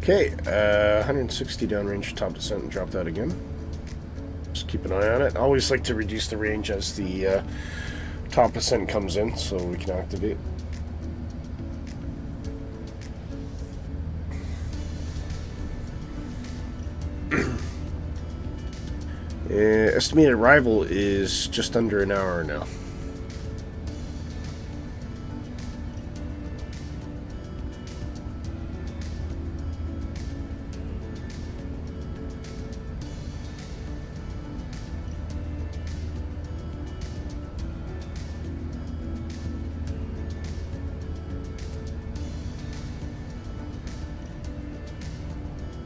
Okay, 160 downrange, top descent, and drop that again. Just keep an eye on it. I always like to reduce the range as the top descent comes in, so we can activate. Estimated arrival is just under an hour now.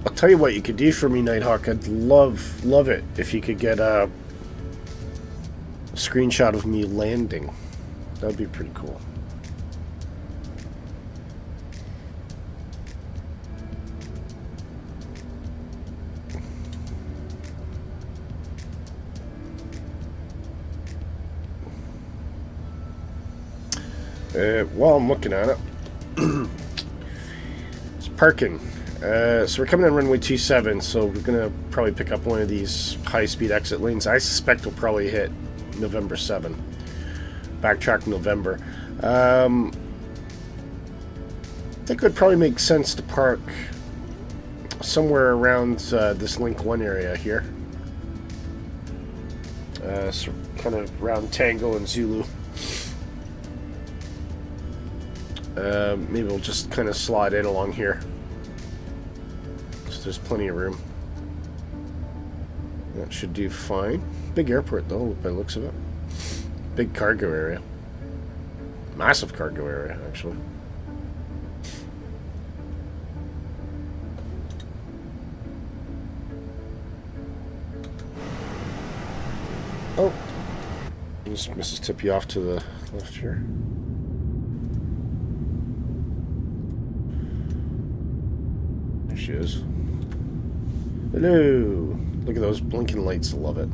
I'll tell you what you could do for me, Nighthawk. I'd love it if you could get a screenshot of me landing. That would be pretty cool. While I'm looking at it, it's parking. So we're coming in runway 27, so we're going to probably pick up one of these high-speed exit lanes. I suspect we'll probably hit November 7. Backtrack November. I think it would probably make sense to park somewhere around this Link 1 area here. So kind of around Tango and Zulu. Maybe we'll just kind of slide in along here. There's plenty of room. That should do fine. Big airport though, by the looks of it. Big cargo area. Massive cargo area, actually. Oh! Just Mrs. Tip you off to the left here. There she is. Hello! Look at those blinking lights, I love it.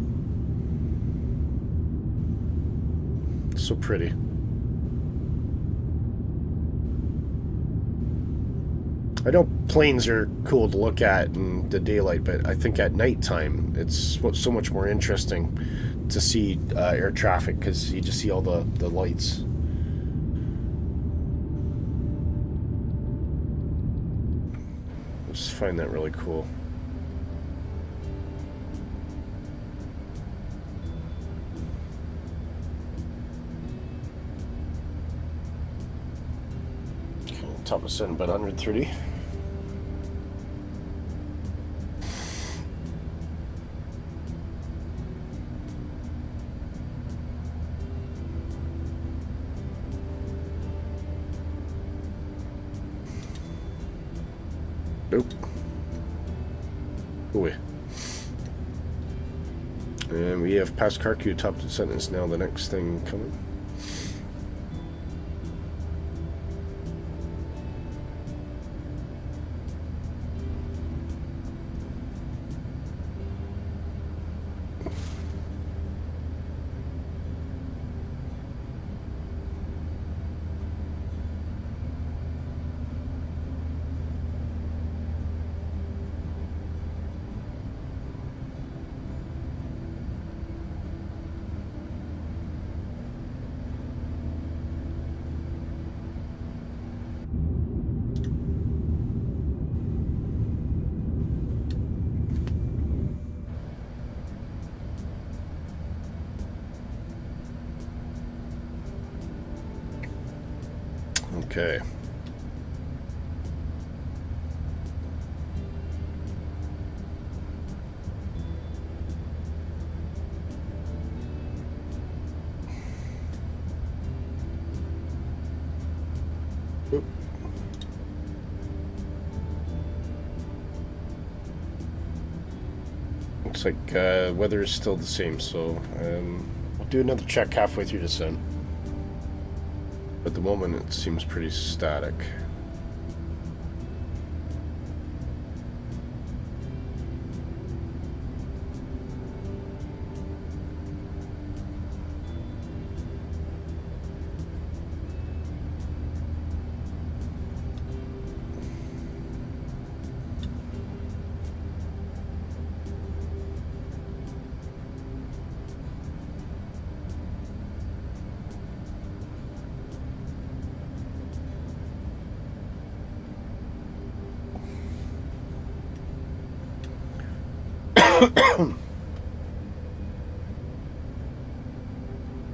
So pretty. I know planes are cool to look at in the daylight, but I think at nighttime it's so much more interesting to see air traffic because you just see all the lights. I just find that really cool. Okay, top of setting about 130. Away. And we have passed Kharkiv top descent is now the next thing coming. Okay. Oop. Looks like weather is still the same, so we'll do another check halfway through descent. At the moment, it seems pretty static.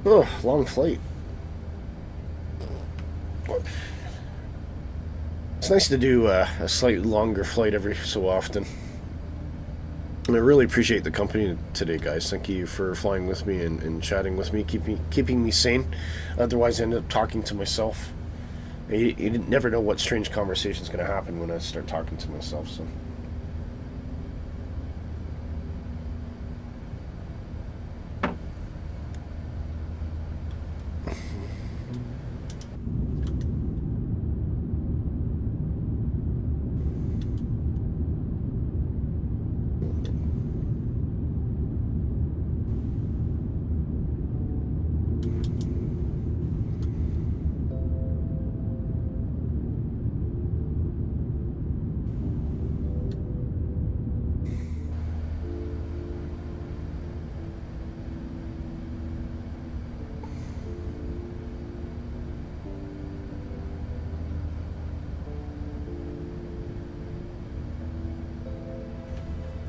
Oh, long flight. It's nice to do a slightly longer flight every so often. And I really appreciate the company today, guys. Thank you for flying with me and chatting with me, keeping me sane. Otherwise, I end up talking to myself. You never know what strange conversation is going to happen when I start talking to myself, so...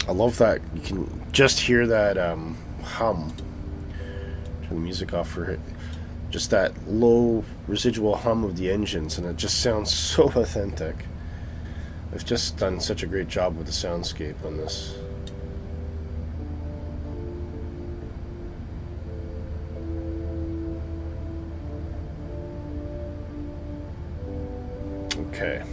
I love that you can just hear that hum. Turn the music off for it. Just that low residual hum of the engines, and it just sounds so authentic. They've just done such a great job with the soundscape on this. Okay.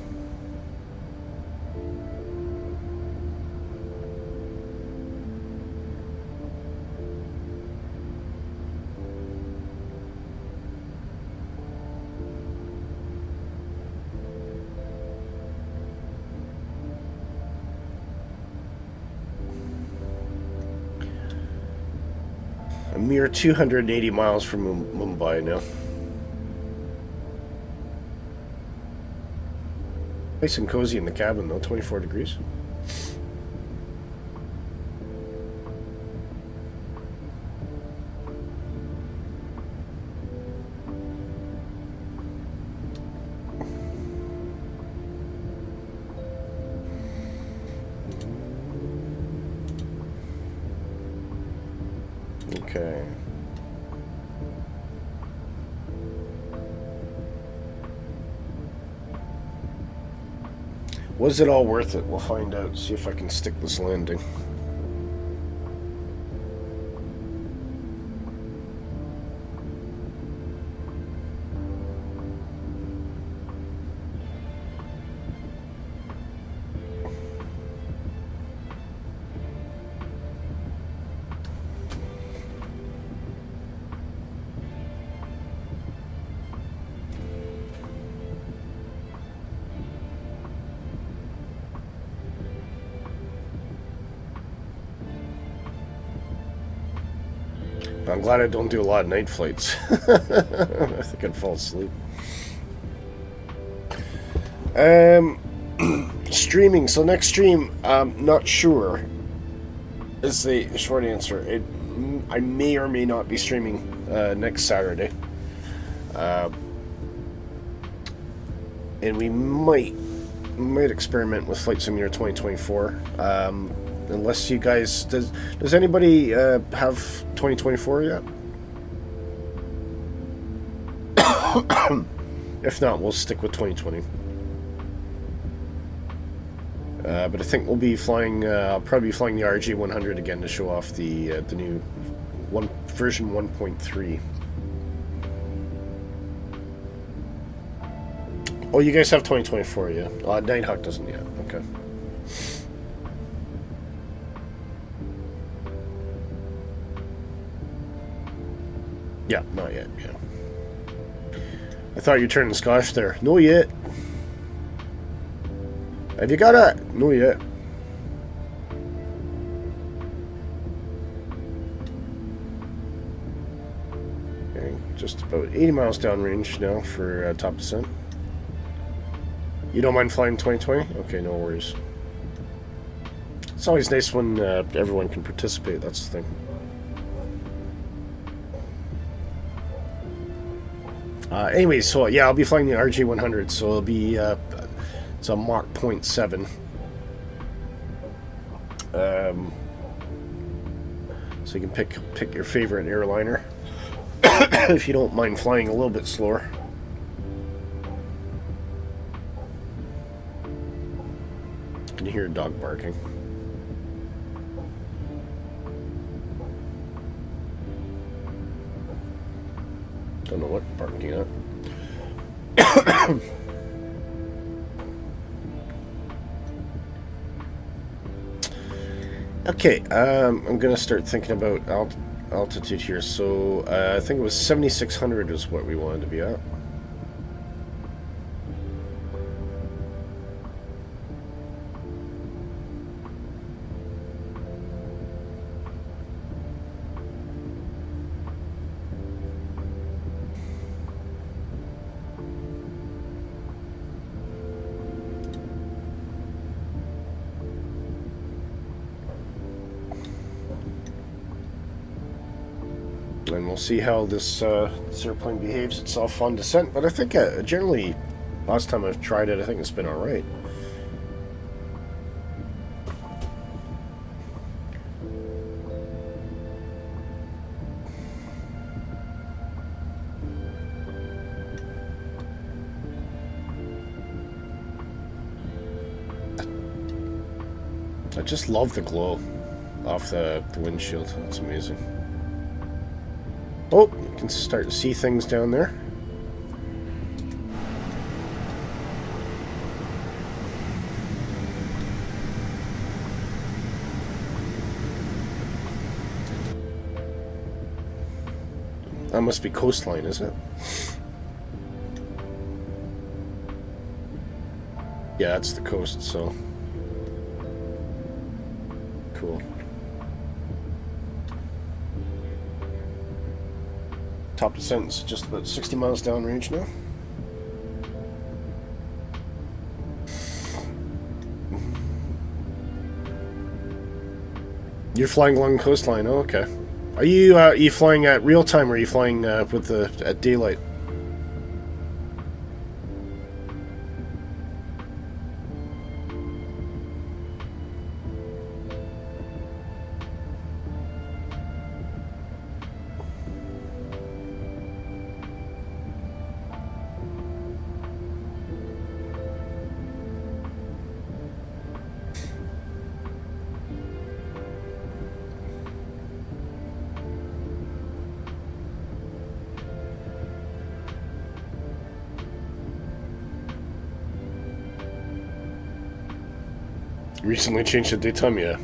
A mere 280 miles from Mumbai now. Nice and cozy in the cabin though, 24 degrees. Okay. Was it all worth it? We'll find out. See if I can stick this landing. I'm glad I don't do a lot of night flights. I think I'd fall asleep. Streaming. So next stream, not sure is the short answer. I may or may not be streaming next Saturday. And we might experiment with Flight Simulator 2024. Unless you guys... Does anybody have 2024 yet? If not, we'll stick with 2020. But I think we'll be flying... I'll probably be flying the RG-100 again to show off the new version 1.3. Oh, you guys have 2024, yeah. Nighthawk doesn't yet. Okay. Yeah, not yet, yeah. I thought you were turning Scottish there. No yet. Have you got it? No yet. Okay, just about 80 miles downrange now for top descent. You don't mind flying 2020? Okay, no worries. It's always nice when everyone can participate, that's the thing. Anyways, so yeah, I'll be flying the RG-100, so it'll be, it's a Mach 0.7. So you can pick your favorite airliner, if you don't mind flying a little bit slower. I can hear a dog barking. Don't know what barking at. Okay, I'm gonna start thinking about altitude here. So I think it was 7,600 is what we wanted to be at. And we'll see how this airplane behaves itself on descent. But I think generally, last time I've tried it, I think it's been alright. I just love the glow off the windshield. It's amazing. Oh, you can start to see things down there. That must be coastline, isn't it? Yeah, that's the coast, so... Cool. Top descent is just about 60 miles downrange now. You're flying along the coastline, oh, okay. Are you flying at real time, or are you flying with at daylight? Recently changed the daytime, yeah.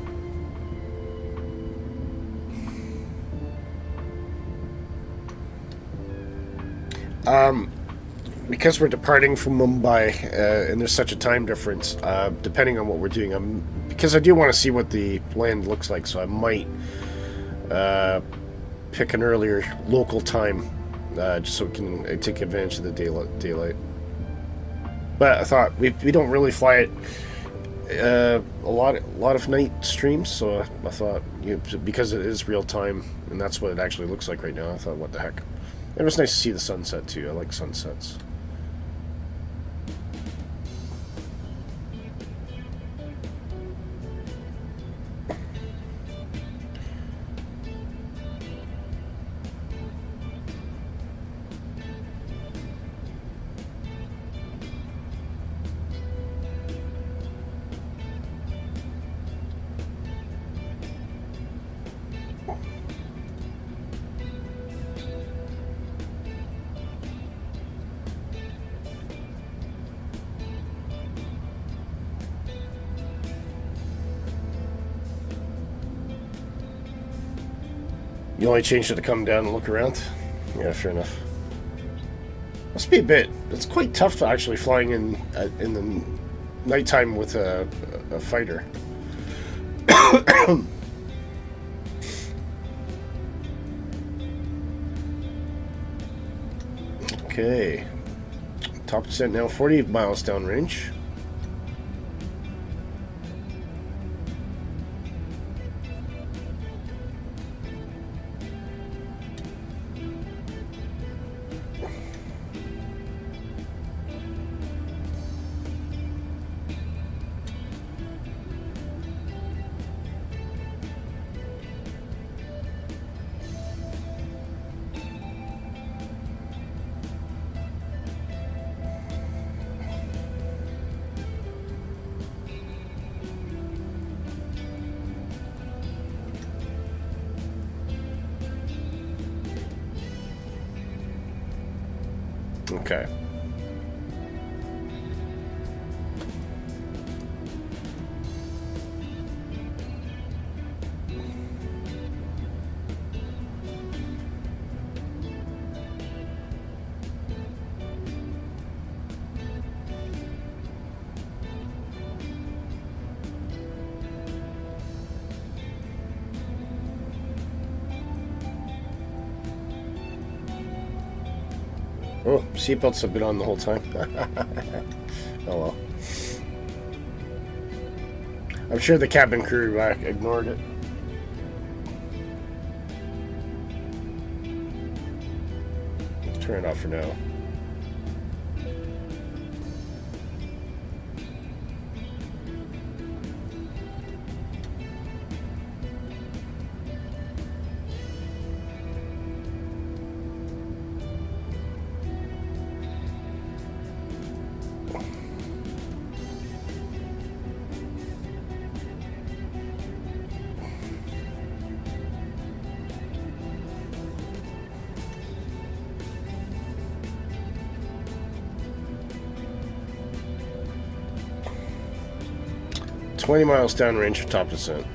Because we're departing from Mumbai, and there's such a time difference, depending on what we're doing, because I do want to see what the land looks like, so I might pick an earlier local time, just so we can take advantage of the daylight. But I thought we don't really fly it a lot of night streams, so I thought, because it is real time and that's what it actually looks like right now, I thought, what the heck. It was nice to see the sunset too. I like sunsets. You only changed it to come down and look around? Yeah, fair enough. Must be a bit... It's quite tough to actually flying in the nighttime with a fighter. Okay. Top descent now, 40 miles downrange. Okay. Oh, seatbelts have been on the whole time. Oh well. I'm sure the cabin crew ignored it. Turn it off for now. $20 miles downrange for top descent.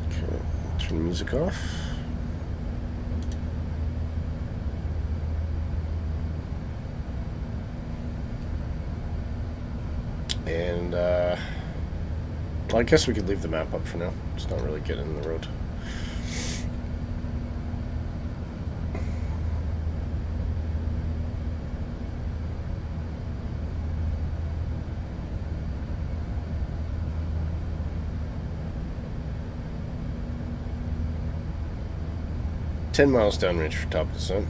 Okay, turn the music off. And well, I guess we could leave the map up for now. It's not really getting in the road. $10 miles downrange for top descent.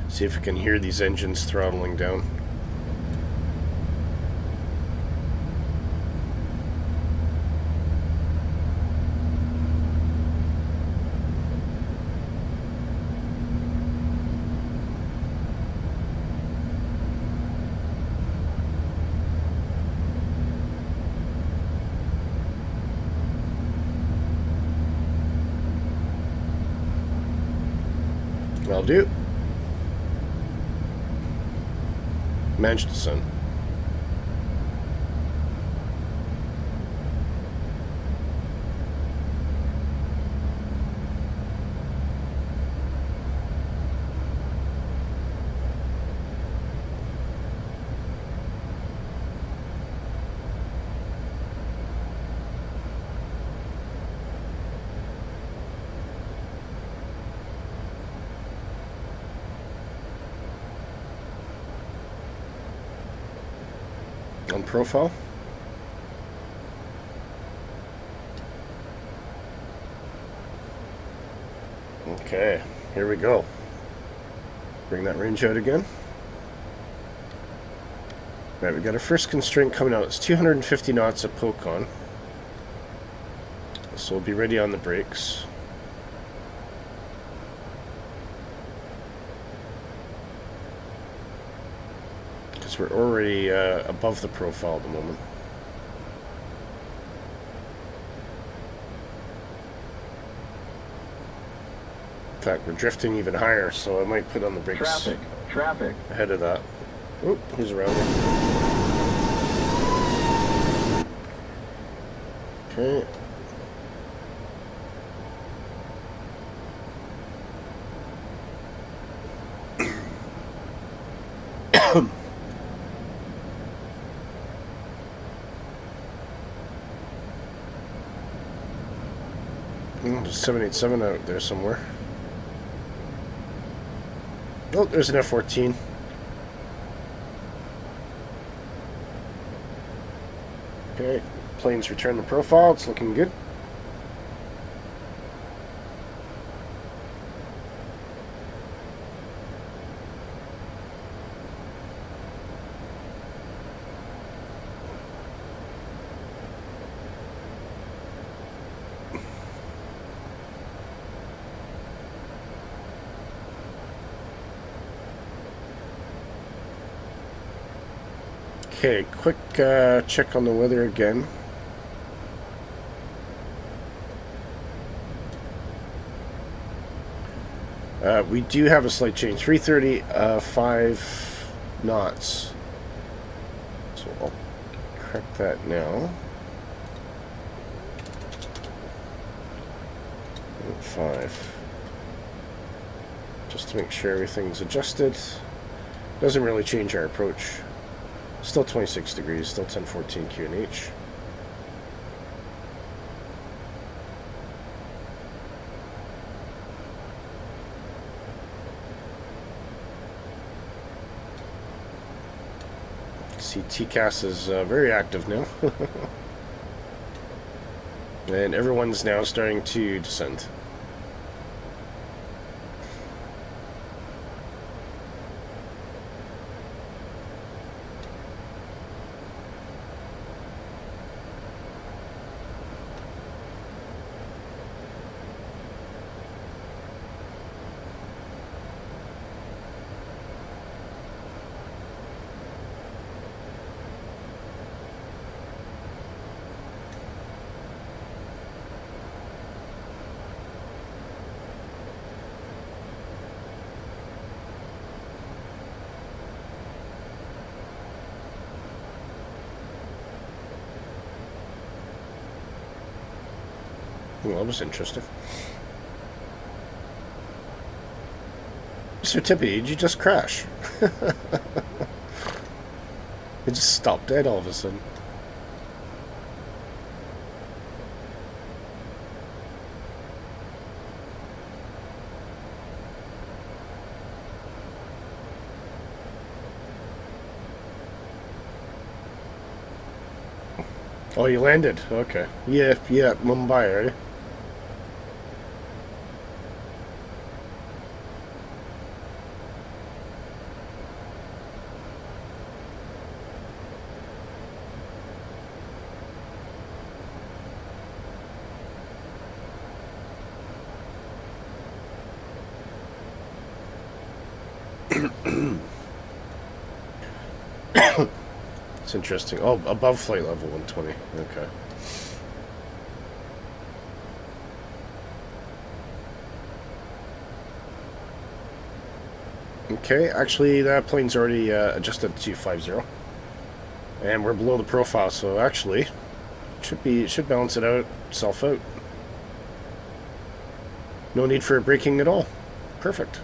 See if we can hear these engines throttling down. Will do. Manage to send. On profile. Okay, here we go. Bring that range out again. Right, we got our first constraint coming out. It's 250 knots at POCON. So we'll be ready on the brakes. We're already above the profile at the moment. In fact, we're drifting even higher, so I might put on the brakes Traffic. ahead of that. Oh, he's around it. Okay. There's 787 out there somewhere. Oh, there's an F-14. Okay, planes return the profile. It's looking good. Okay, quick check on the weather again. We do have a slight change. 330, 5 knots. So I'll correct that now. 5. Just to make sure everything's adjusted. Doesn't really change our approach. Still 26 degrees, still 1014 QNH. See, TCAS is very active now. And everyone's now starting to descend. Well, that was interesting. Mr. Tippy, did you just crash? It just stopped dead all of a sudden. Oh, you landed? Okay. Yeah, Mumbai, right? It's interesting. Oh, above flight level 120. Okay. Okay, actually that plane's already adjusted to 250. And we're below the profile, so actually should balance it out, self out. No need for braking at all. Perfect.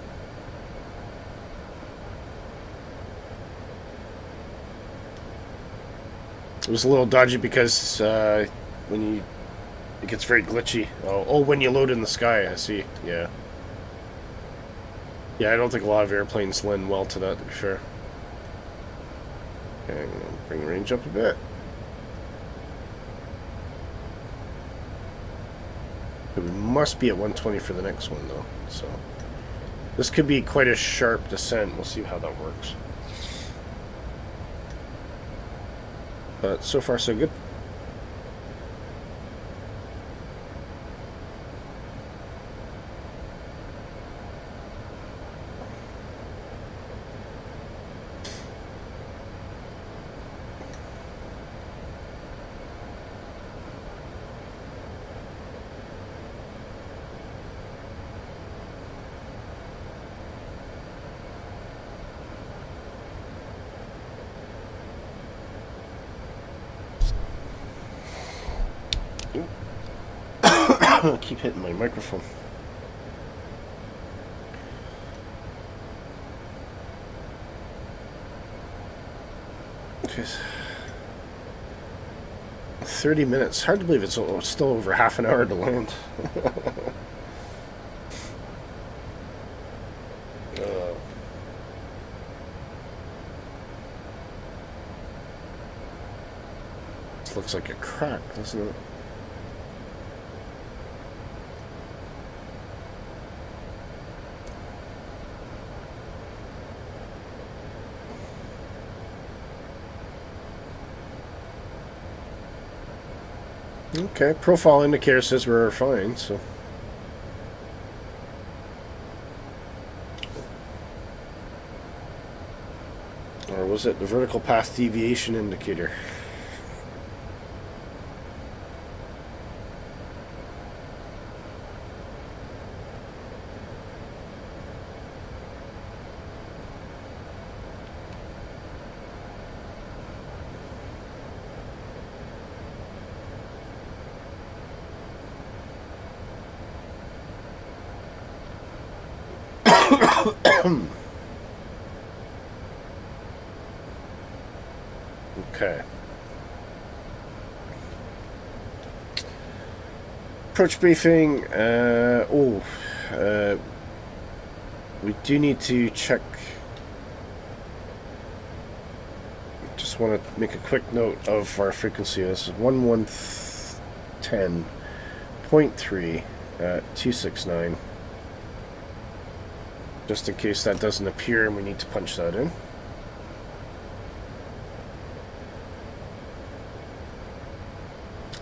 It was a little dodgy because when you it gets very glitchy. Oh, when you load in the sky, I see. Yeah. Yeah, I don't think a lot of airplanes lend well to that, to be fair. Okay, I'm gonna bring the range up a bit. We must be at 120 for the next one, though. So this could be quite a sharp descent. We'll see how that works. But so far, so good. I keep hitting my microphone. Okay. 30 minutes. Hard to believe it's still over half an hour to land. This looks like a crack, doesn't it? Okay, profile indicator says we're fine, so. Or was it the vertical path deviation indicator? Okay. Approach briefing. We do need to check. Just want to make a quick note of our frequency. This is 1110.3 at 269. Just in case that doesn't appear and we need to punch that in.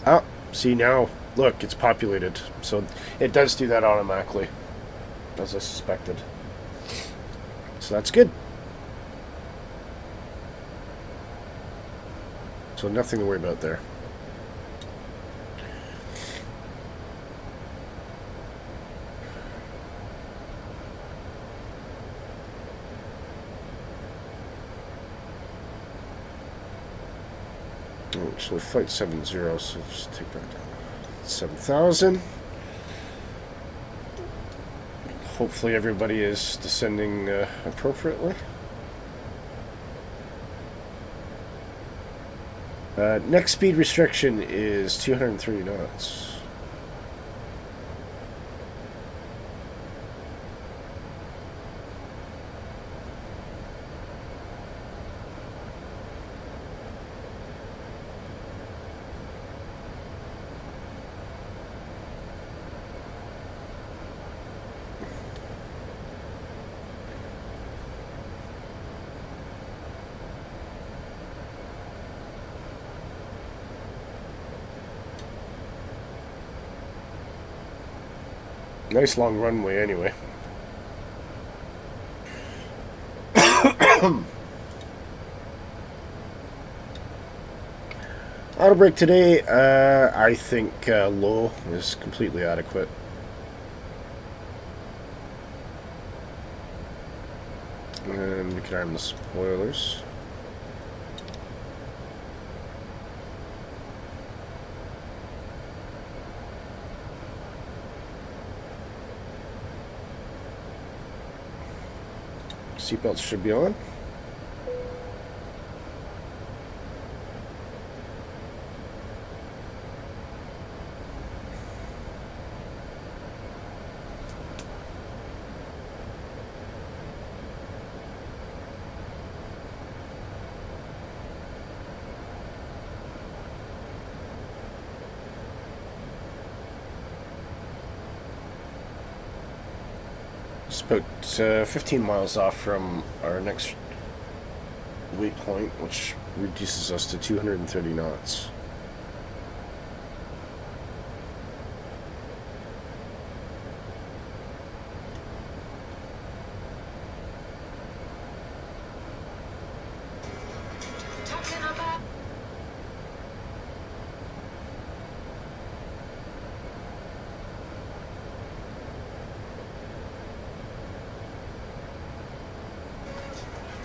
Ah, see now, look, it's populated. So it does do that automatically, as I suspected. So that's good. So nothing to worry about there. Actually, flight 70, so just take that down. 7,000. Hopefully everybody is descending appropriately. Next speed restriction is 230 knots. Nice long runway anyway. Auto brake today, I think low is completely adequate. And we can arm the spoilers. Seatbelts should be on. It's about 15 miles off from our next waypoint, which reduces us to 230 knots.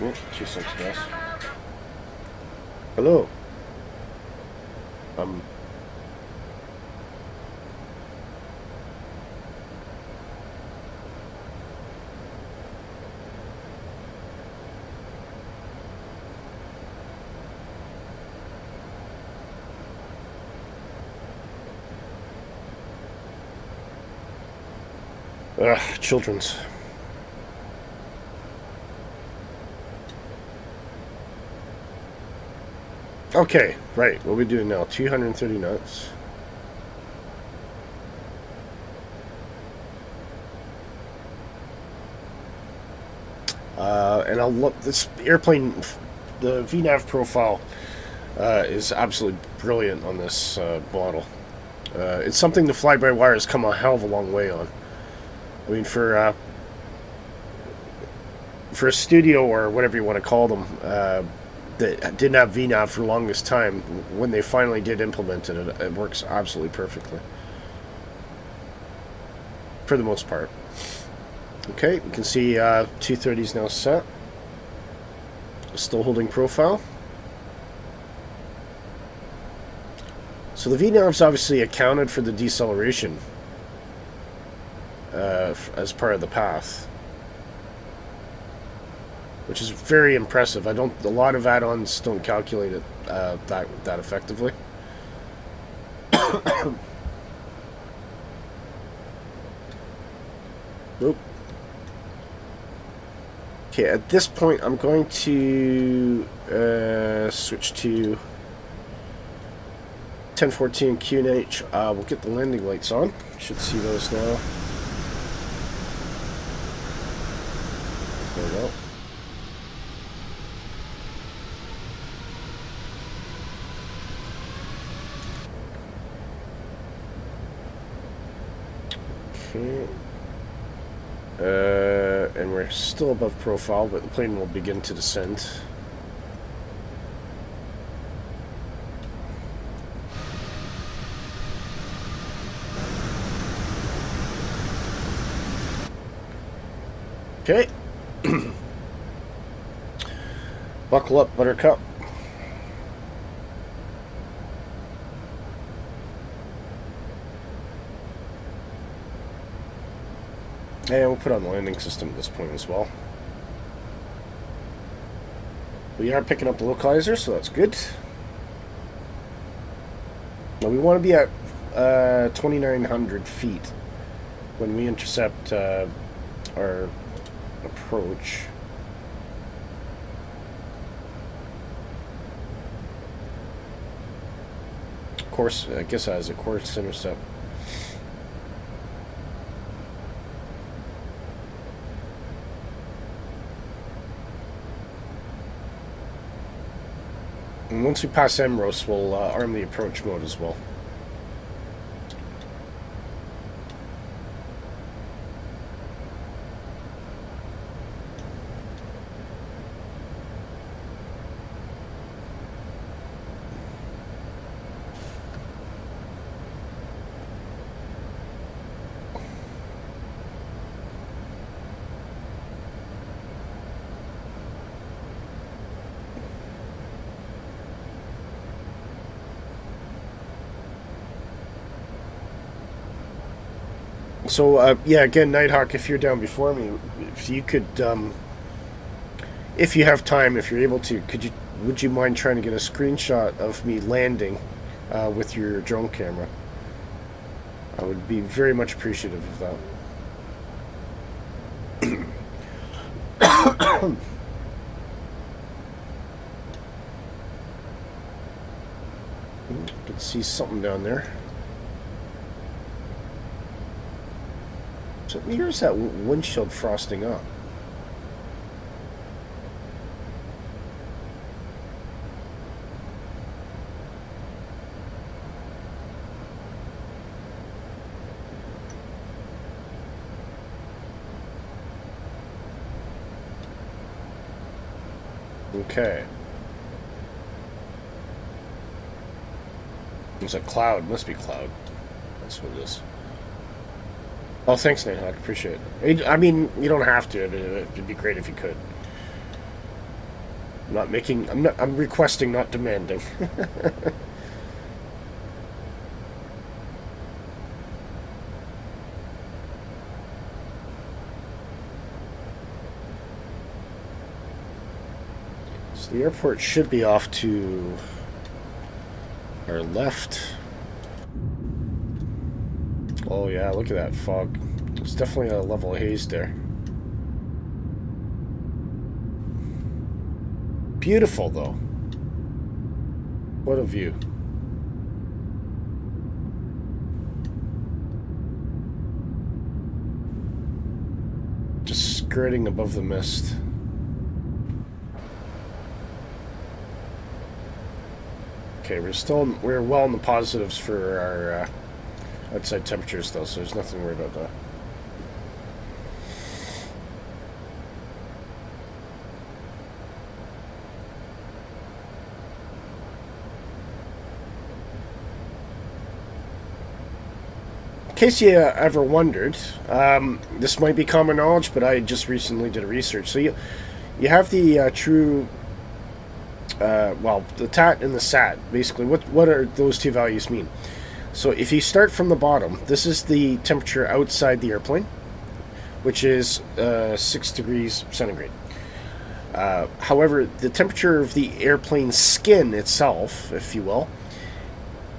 Oh, 26 guys. Hello. Children's. Okay, right. What are we doing now? 230 knots. And I'll look. This airplane, the VNAV profile, is absolutely brilliant on this model. It's something the fly-by-wire has come a hell of a long way on. I mean, for a studio or whatever you want to call them, that didn't have VNAV for the longest time, when they finally did implement it, it works absolutely perfectly. For the most part. Okay, you can see 230 is now set. Still holding profile. So the VNAV's obviously accounted for the deceleration as part of the path, which is very impressive. A lot of add-ons don't calculate it that effectively. Nope. Okay, at this point, I'm going to switch to 1014 QNH. We'll get the landing lights on. Should see those now. There we go. Okay. And we're still above profile, but the plane will begin to descend. Okay. Buckle up, Buttercup. And we'll put on the landing system at this point as well. We are picking up the localizer, so that's good. Now we want to be at 2,900 feet when we intercept our approach. Course, I guess as a course intercept. And once we pass Emros, we'll arm the approach mode as well. So yeah, again, Nighthawk, if you're down before me, if you could, if you have time, if you're able to, would you mind trying to get a screenshot of me landing with your drone camera? I would be very much appreciative of that. Can see something down there. So here's that windshield frosting up. Okay. There's a cloud. Must be cloud. That's what it is. Oh, thanks, Nighthawk. Appreciate it. I mean, you don't have to. It'd be great if you could. I'm not making. I'm requesting, not demanding. So the airport should be off to our left. Oh yeah, look at that fog. There's definitely a level of haze there. Beautiful though. What a view. Just skirting above the mist. Okay, we're well in the positives for our outside temperatures though, so there's nothing to worry about that. In case you ever wondered, this might be common knowledge, but I just recently did a research. So you have the true, well, the TAT and the SAT. Basically, what are those two values mean? So if you start from the bottom, this is the temperature outside the airplane, which is 6 degrees centigrade. However, the temperature of the airplane's skin itself, if you will,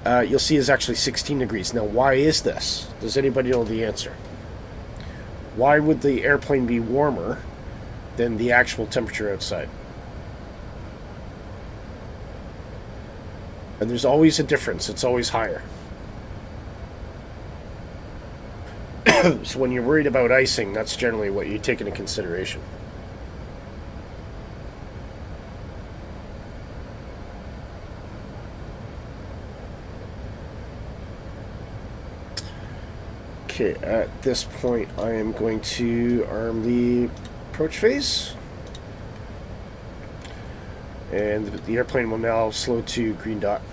you'll see is actually 16 degrees. Now, why is this? Does anybody know the answer? Why would the airplane be warmer than the actual temperature outside? And there's always a difference. It's always higher. So when you're worried about icing, that's generally what you take into consideration. Okay, at this point I am going to arm the approach phase. And the airplane will now slow to green dot.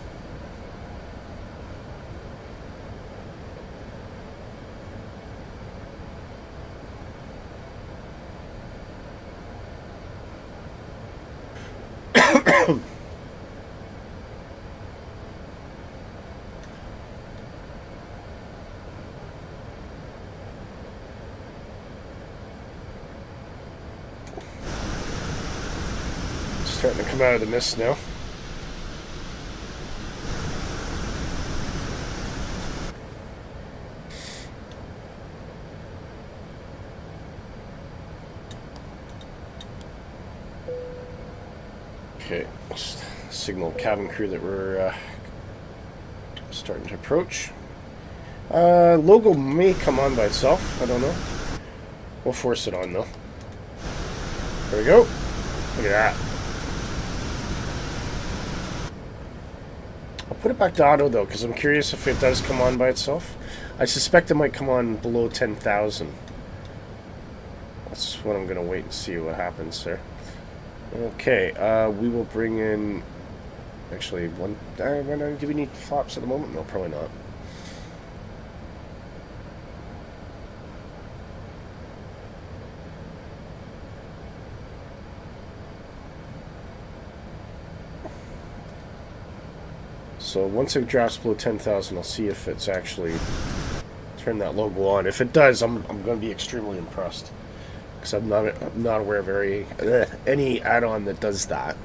Starting to come out of the mist now. Okay, just signal cabin crew that we're starting to approach. Logo may come on by itself, I don't know. We'll force it on though. There we go. Look at that. I'll put it back to auto though, because I'm curious if it does come on by itself. I suspect it might come on below 10,000. That's what I'm going to wait and see what happens there. Okay, we will bring in... Actually, do we need flaps at the moment? No, probably not. So once it drops below 10,000, I'll see if it's actually turn that logo on. If it does, I'm going to be extremely impressed, because I'm not aware of any add-on that does that.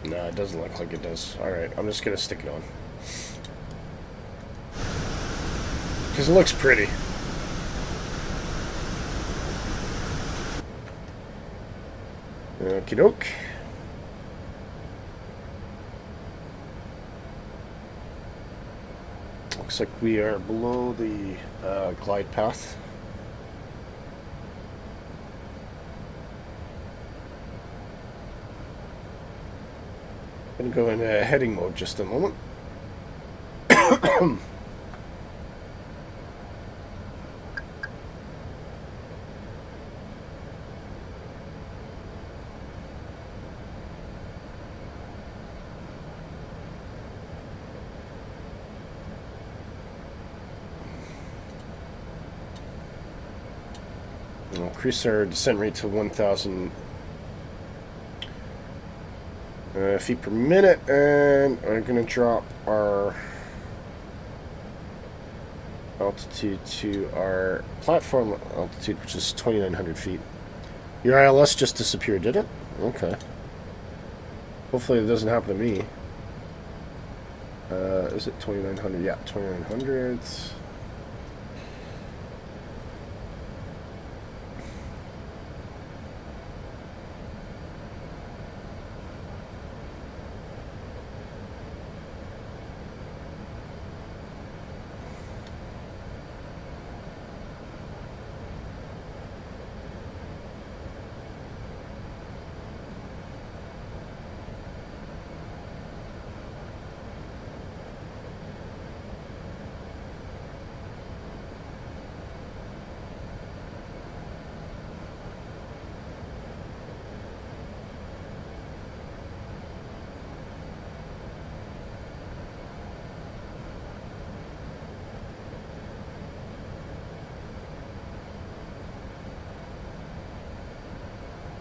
No, it doesn't look like it does. Alright, I'm just going to stick it on. Because it looks pretty. Okie doke. Looks like we are below the glide path. Gonna go in heading mode just a moment. We'll increase our descent rate to 1,000 feet per minute, and we're going to drop our altitude to our platform altitude, which is 2,900 feet. Your ILS just disappeared, did it? Okay. Hopefully it doesn't happen to me. Is it 2,900? Yeah, 2,900.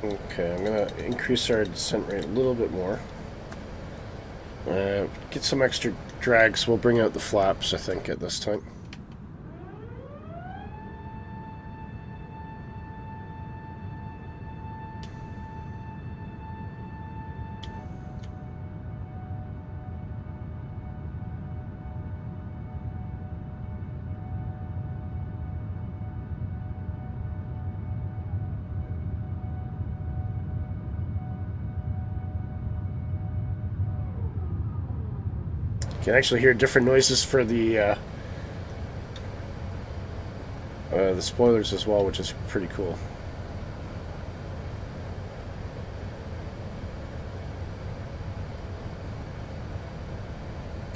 Okay, I'm going to increase our descent rate a little bit more. Get some extra drag, so we'll bring out the flaps, I think, at this time. You can actually hear different noises for the spoilers as well, which is pretty cool.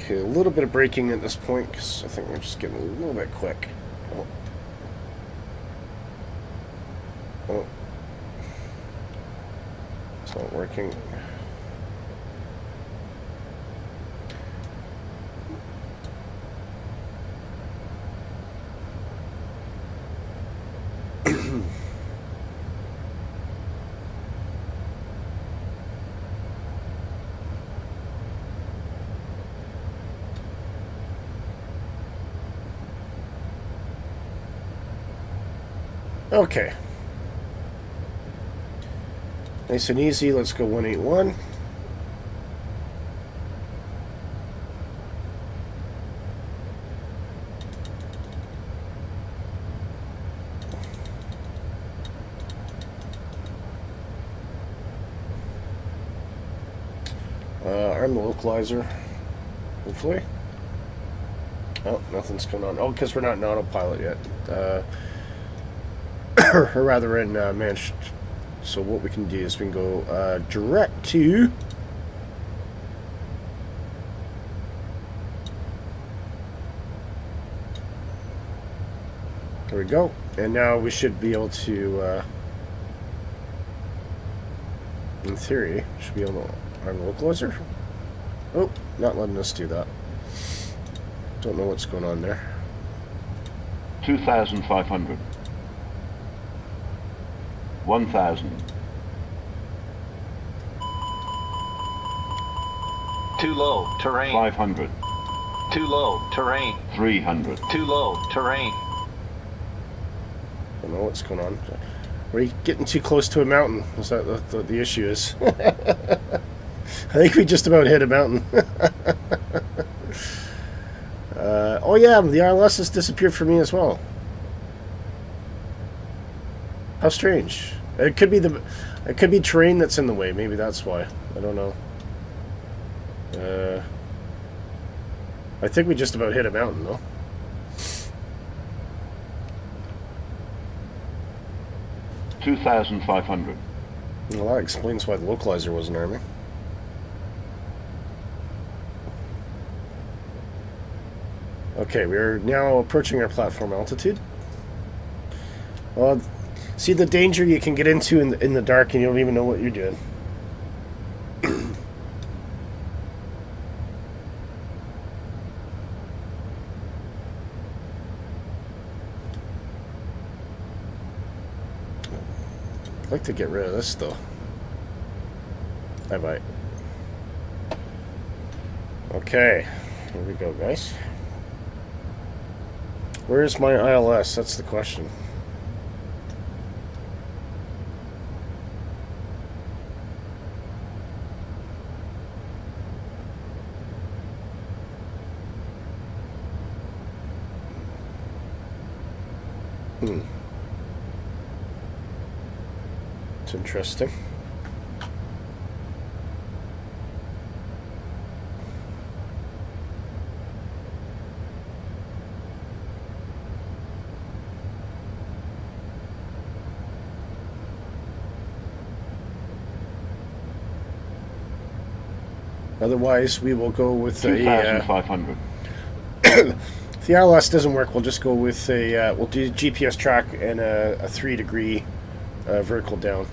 Okay, a little bit of braking at this point, because I think we're just getting a little bit quick. Oh. It's not working. Okay. Nice and easy. Let's go 181. arm the localizer. Hopefully. Oh, nothing's going on. Oh, because we're not in autopilot yet. Or rather in managed. So what we can do is we can go direct to... There we go. And now we should be able to, in theory, should be able to arm the localizer. Oh, not letting us do that. Don't know what's going on there. 2,500. 1,000. Too low, terrain. 500. Too low, terrain. 300. Too low, terrain. Don't know what's going on. We're getting too close to a mountain. Is that the issue is? I think we just about hit a mountain. Oh yeah, the RLS has disappeared for me as well. How strange. It could be terrain that's in the way. Maybe that's why. I don't know. I think we just about hit a mountain though. $2,500. Well, that explains why the localizer wasn't arming. Okay, we're now approaching our platform altitude. Well, see the danger you can get into in the dark and you don't even know what you're doing. I'd like to get rid of this though. Bye-bye. Okay, here we go, guys. Where's my ILS? That's the question. It's interesting. Otherwise, we will go with a... 2,500. If the RLS doesn't work, we'll just go with a... we'll do GPS track and a 3-degree vertical down.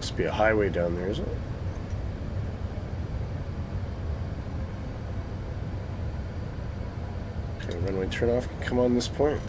Must be a highway down there, isn't it? Okay, runway turn off. Come on this point.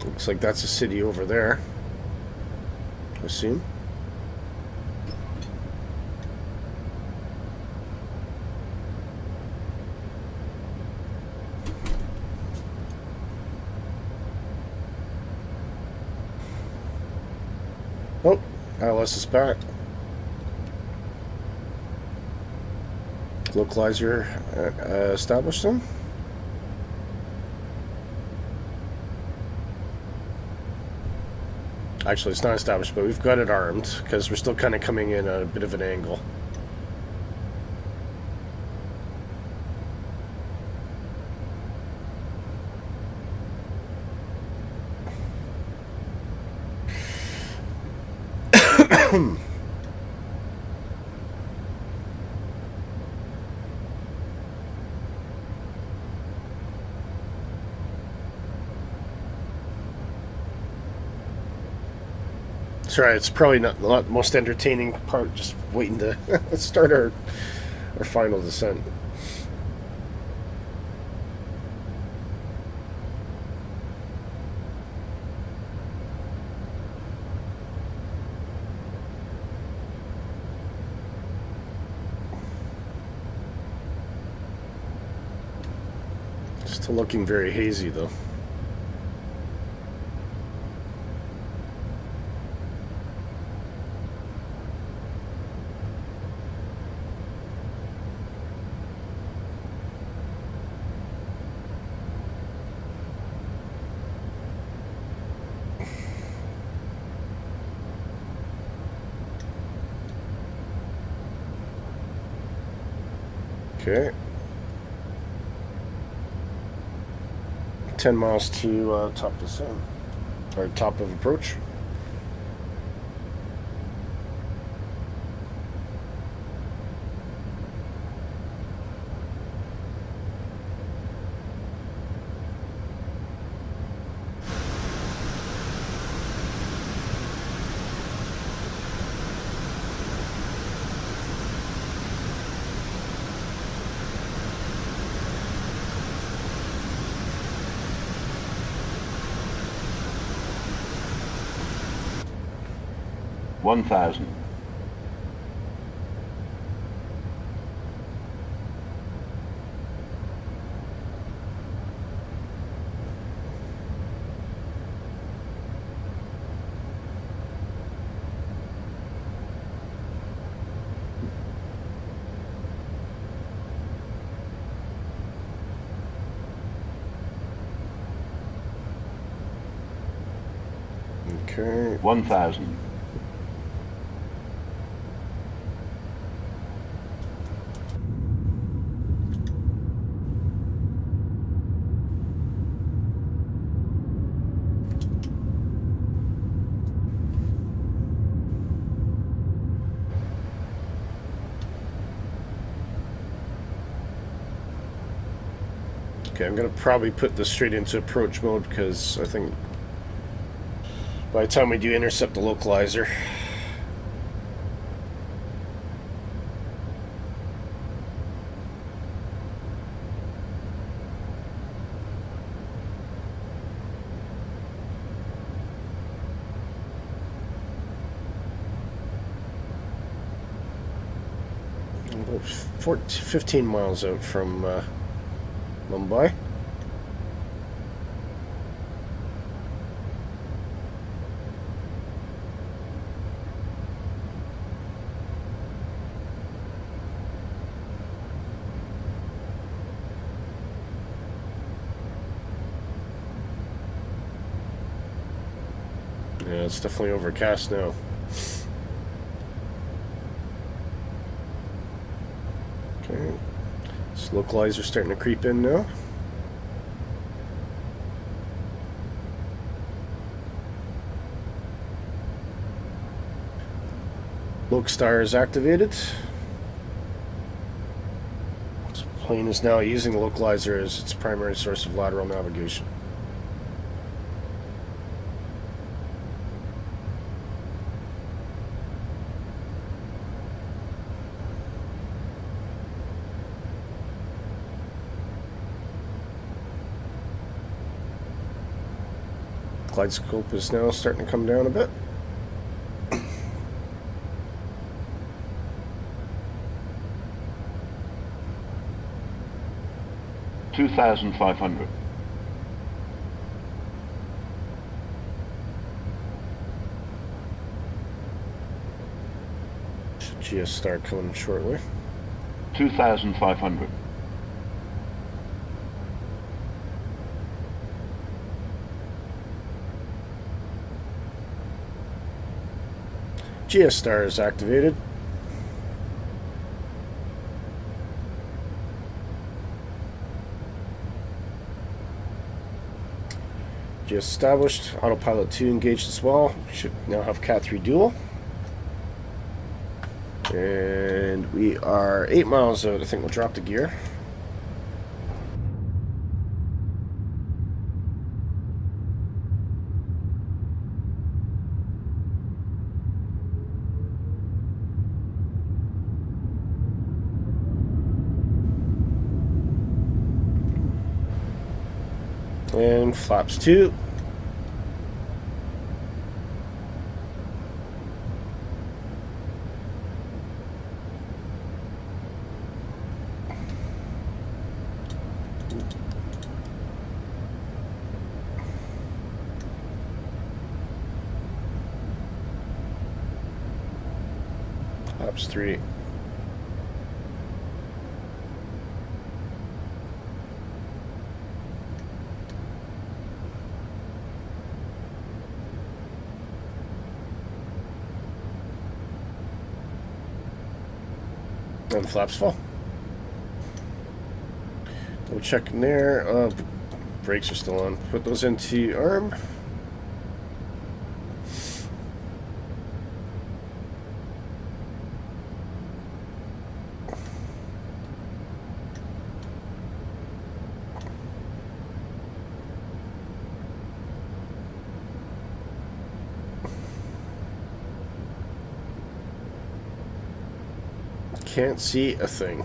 Looks like that's a city over there, I assume. Oh, ILS is back. Localizer established them. Actually, it's not established, but we've got it armed because we're still kind of coming in at a bit of an angle. Sorry, it's probably not the most entertaining part, just waiting to start our final descent. Still looking very hazy, though. Okay. 10 miles to top descent, or top of approach. One thousand. Okay. 1,000. Okay, I'm gonna probably put this straight into approach mode because I think by the time we do intercept the localizer, about 15 miles out from Mumbai. Yeah, it's definitely overcast now. Okay. This localizer starting to creep in now. Lokestar is activated. This plane is now using the localizer as its primary source of lateral navigation. Glide scope is now starting to come down a bit. $2,500. GS star coming shortly. 2,500. Geostar is activated. Just established. Autopilot 2 engaged as well. Should now have Cat 3 dual. And we are 8 miles out. I think we'll drop the gear. And flaps 2. Flaps 3. And flaps full. We'll check in there. Brakes are still on. Put those into arm. Can't see a thing.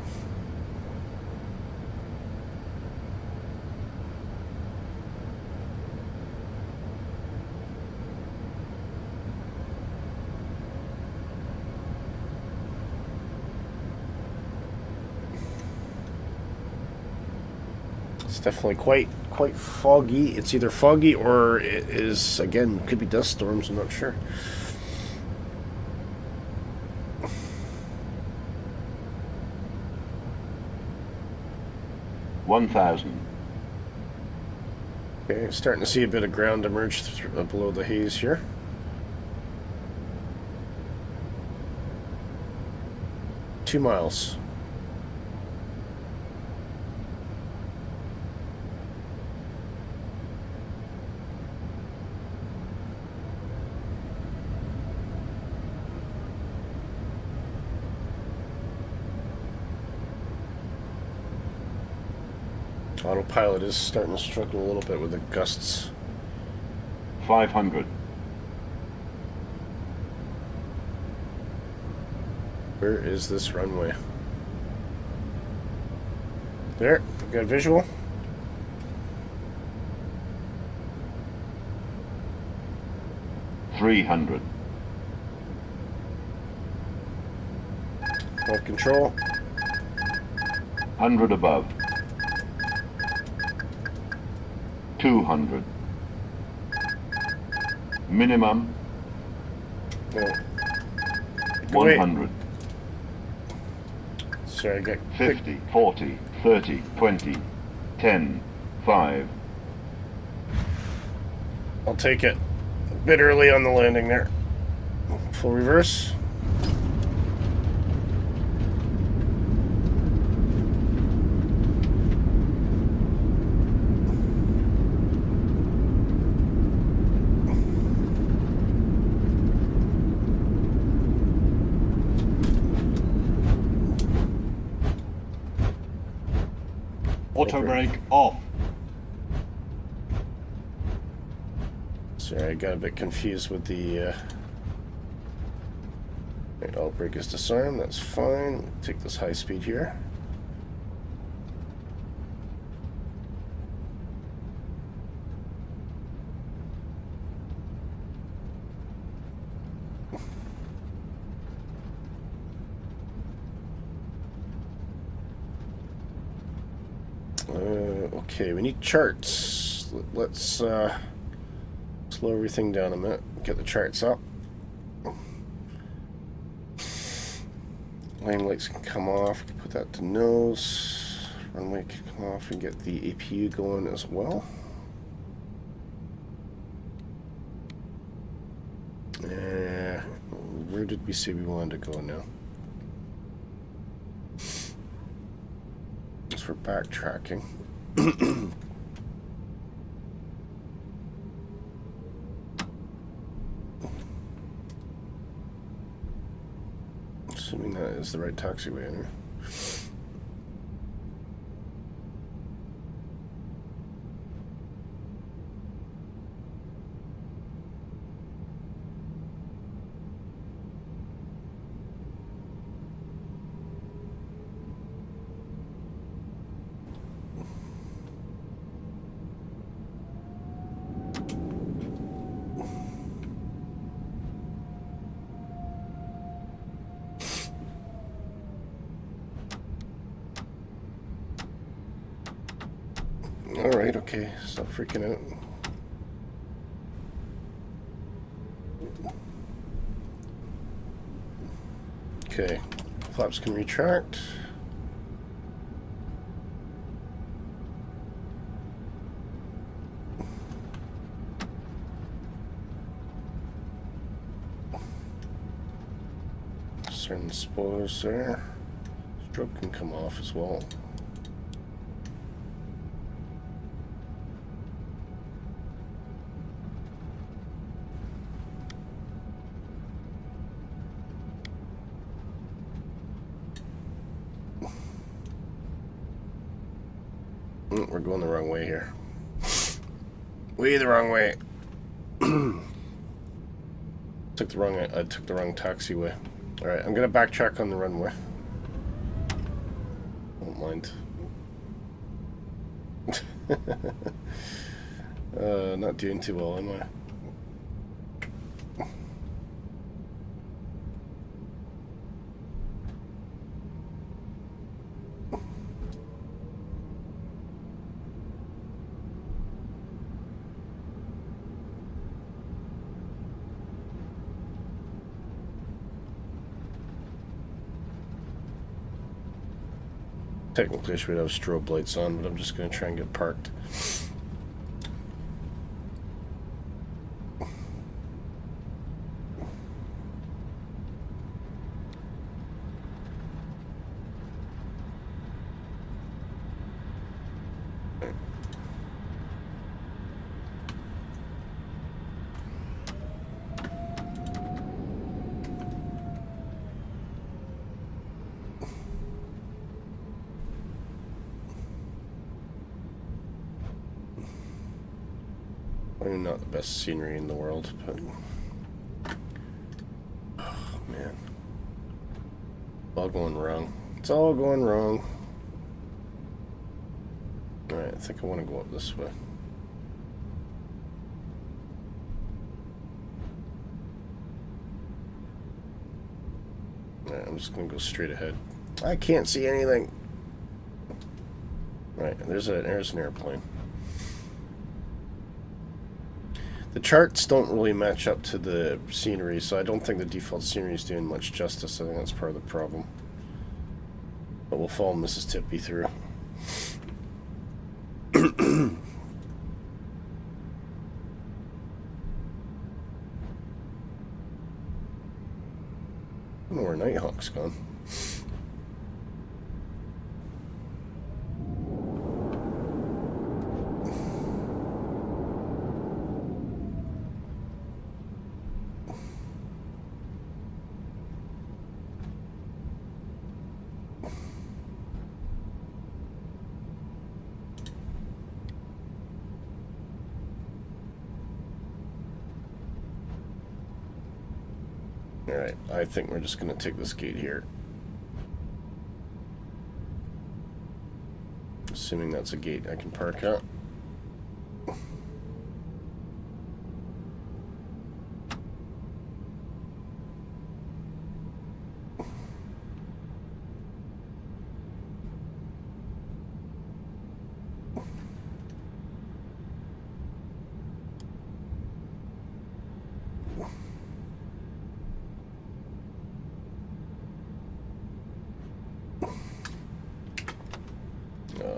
It's definitely quite foggy. It's either foggy or it is, again, could be dust storms, I'm not sure. Okay, starting to see a bit of ground emerge below the haze here. Two miles. Autopilot is starting to struggle a little bit with the gusts. 500. Where is this runway? There, we got a visual. $300. Hold control. 100 above. 200. Minimum. Oh. 100. Sorry, I got 50, 40, 30, 20, 10, 5. I'll take it. A bit early on the landing there. Full reverse. Auto brake off. Sorry, I got a bit confused with the right, all brake is disarmed, that's fine. Take this high speed here. Okay, we need charts. Let's slow everything down a minute. Get the charts up. Lane lights can come off. Put that to nose. Runway can come off and get the APU going as well. where did we say we wanted to go now? As for backtracking. Assuming that is the right taxiway anyway. Alright, okay, stop freaking out. Okay, flaps can retract. Certain spoilers there. Stroke can come off as well. We're going the wrong way here. Way the wrong way. I took the wrong taxiway. All right, I'm gonna backtrack on the runway. Don't mind. Not doing too well, am I? Technically, I should have strobe lights on, but I'm just going to try and get parked. Probably not the best scenery in the world, but oh man, it's all going wrong. It's all going wrong. All right, I think I want to go up this way. All right, I'm just gonna go straight ahead. I can't see anything. All right, there's an airplane. The charts don't really match up to the scenery, so I don't think the default scenery is doing much justice. I think that's part of the problem. But we'll follow Mississippi through. I don't know where Nighthawk's gone. Alright, I think we're just going to take this gate here. Assuming that's a gate I can park at.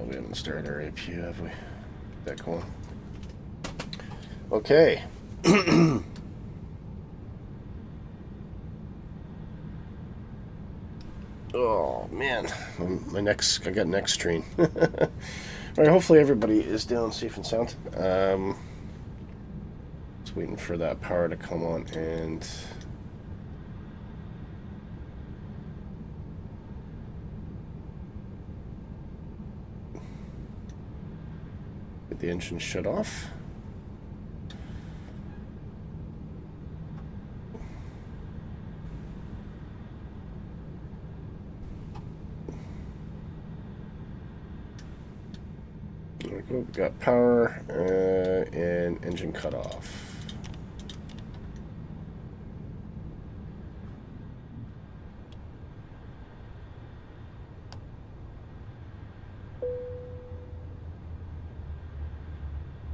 We haven't started our APU, have we? That going? Okay. Oh man, I got neck strain. All right, hopefully everybody is down safe and sound. Just waiting for that power to come on and get the engine shut off. There we go. We've got power and engine cut off.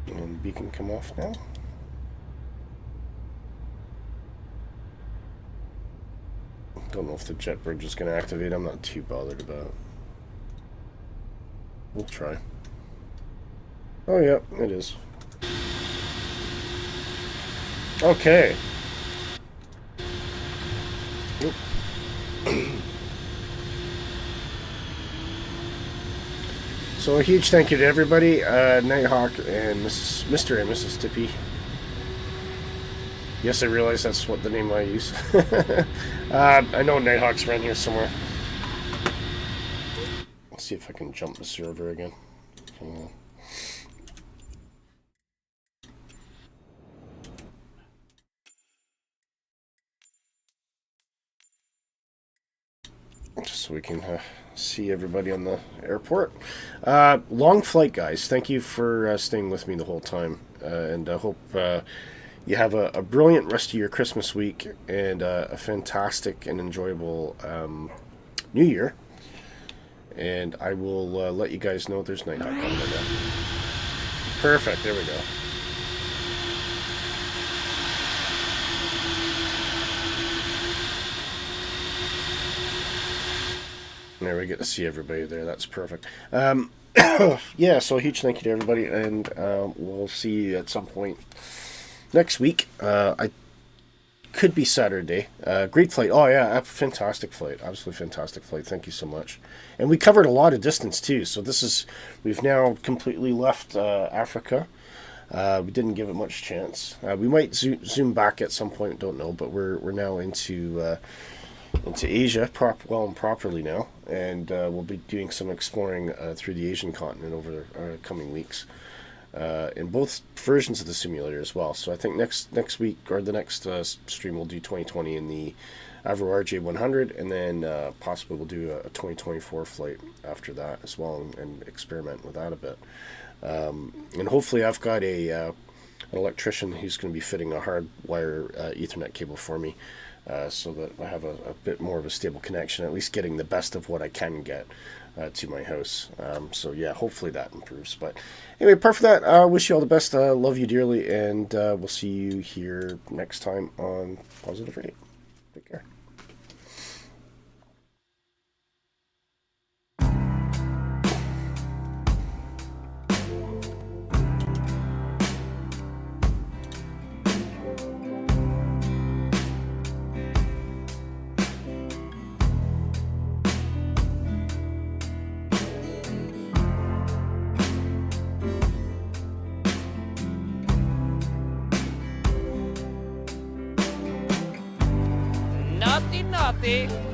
And beacon come off now. Don't know if the jet bridge is going to activate. I'm not too bothered about it. We'll try. Oh, yeah, it is. Okay. Oop. So a huge thank you to everybody, Nighthawk and Mr. and Mrs. Tippy. Yes, I realize that's what the name I use. I know Nighthawk's around here somewhere. Let's see if I can jump the server again. Just so we can see everybody on the airport. Long flight, guys. Thank you for staying with me the whole time. And I hope you have a brilliant rest of your Christmas week and a fantastic and enjoyable New Year. And I will let you guys know there's Nighthawk coming in there. Perfect. There we go. There we get to see everybody there. That's perfect. Yeah, so a huge thank you to everybody, and we'll see you at some point next week. I could be Saturday. Great flight. Oh yeah, fantastic flight. Absolutely fantastic flight. Thank you so much. And we covered a lot of distance too. So we've now completely left Africa. We didn't give it much chance. We might zoom back at some point. Don't know, but we're now into Asia well and properly now, and we'll be doing some exploring through the Asian continent over the coming weeks in both versions of the simulator as well. So I think next week or the next stream we'll do 2020 in the Avro RJ100, and then possibly we'll do a 2024 flight after that as well, and experiment with that a bit. And hopefully I've got an electrician who's going to be fitting a hard wire Ethernet cable for me. So that I have a bit more of a stable connection, at least getting the best of what I can get to my house. So yeah, hopefully that improves. But anyway, apart from that, I wish you all the best. Love you dearly, and we'll see you here next time on Positive Rate. Take care. Naughty, naughty.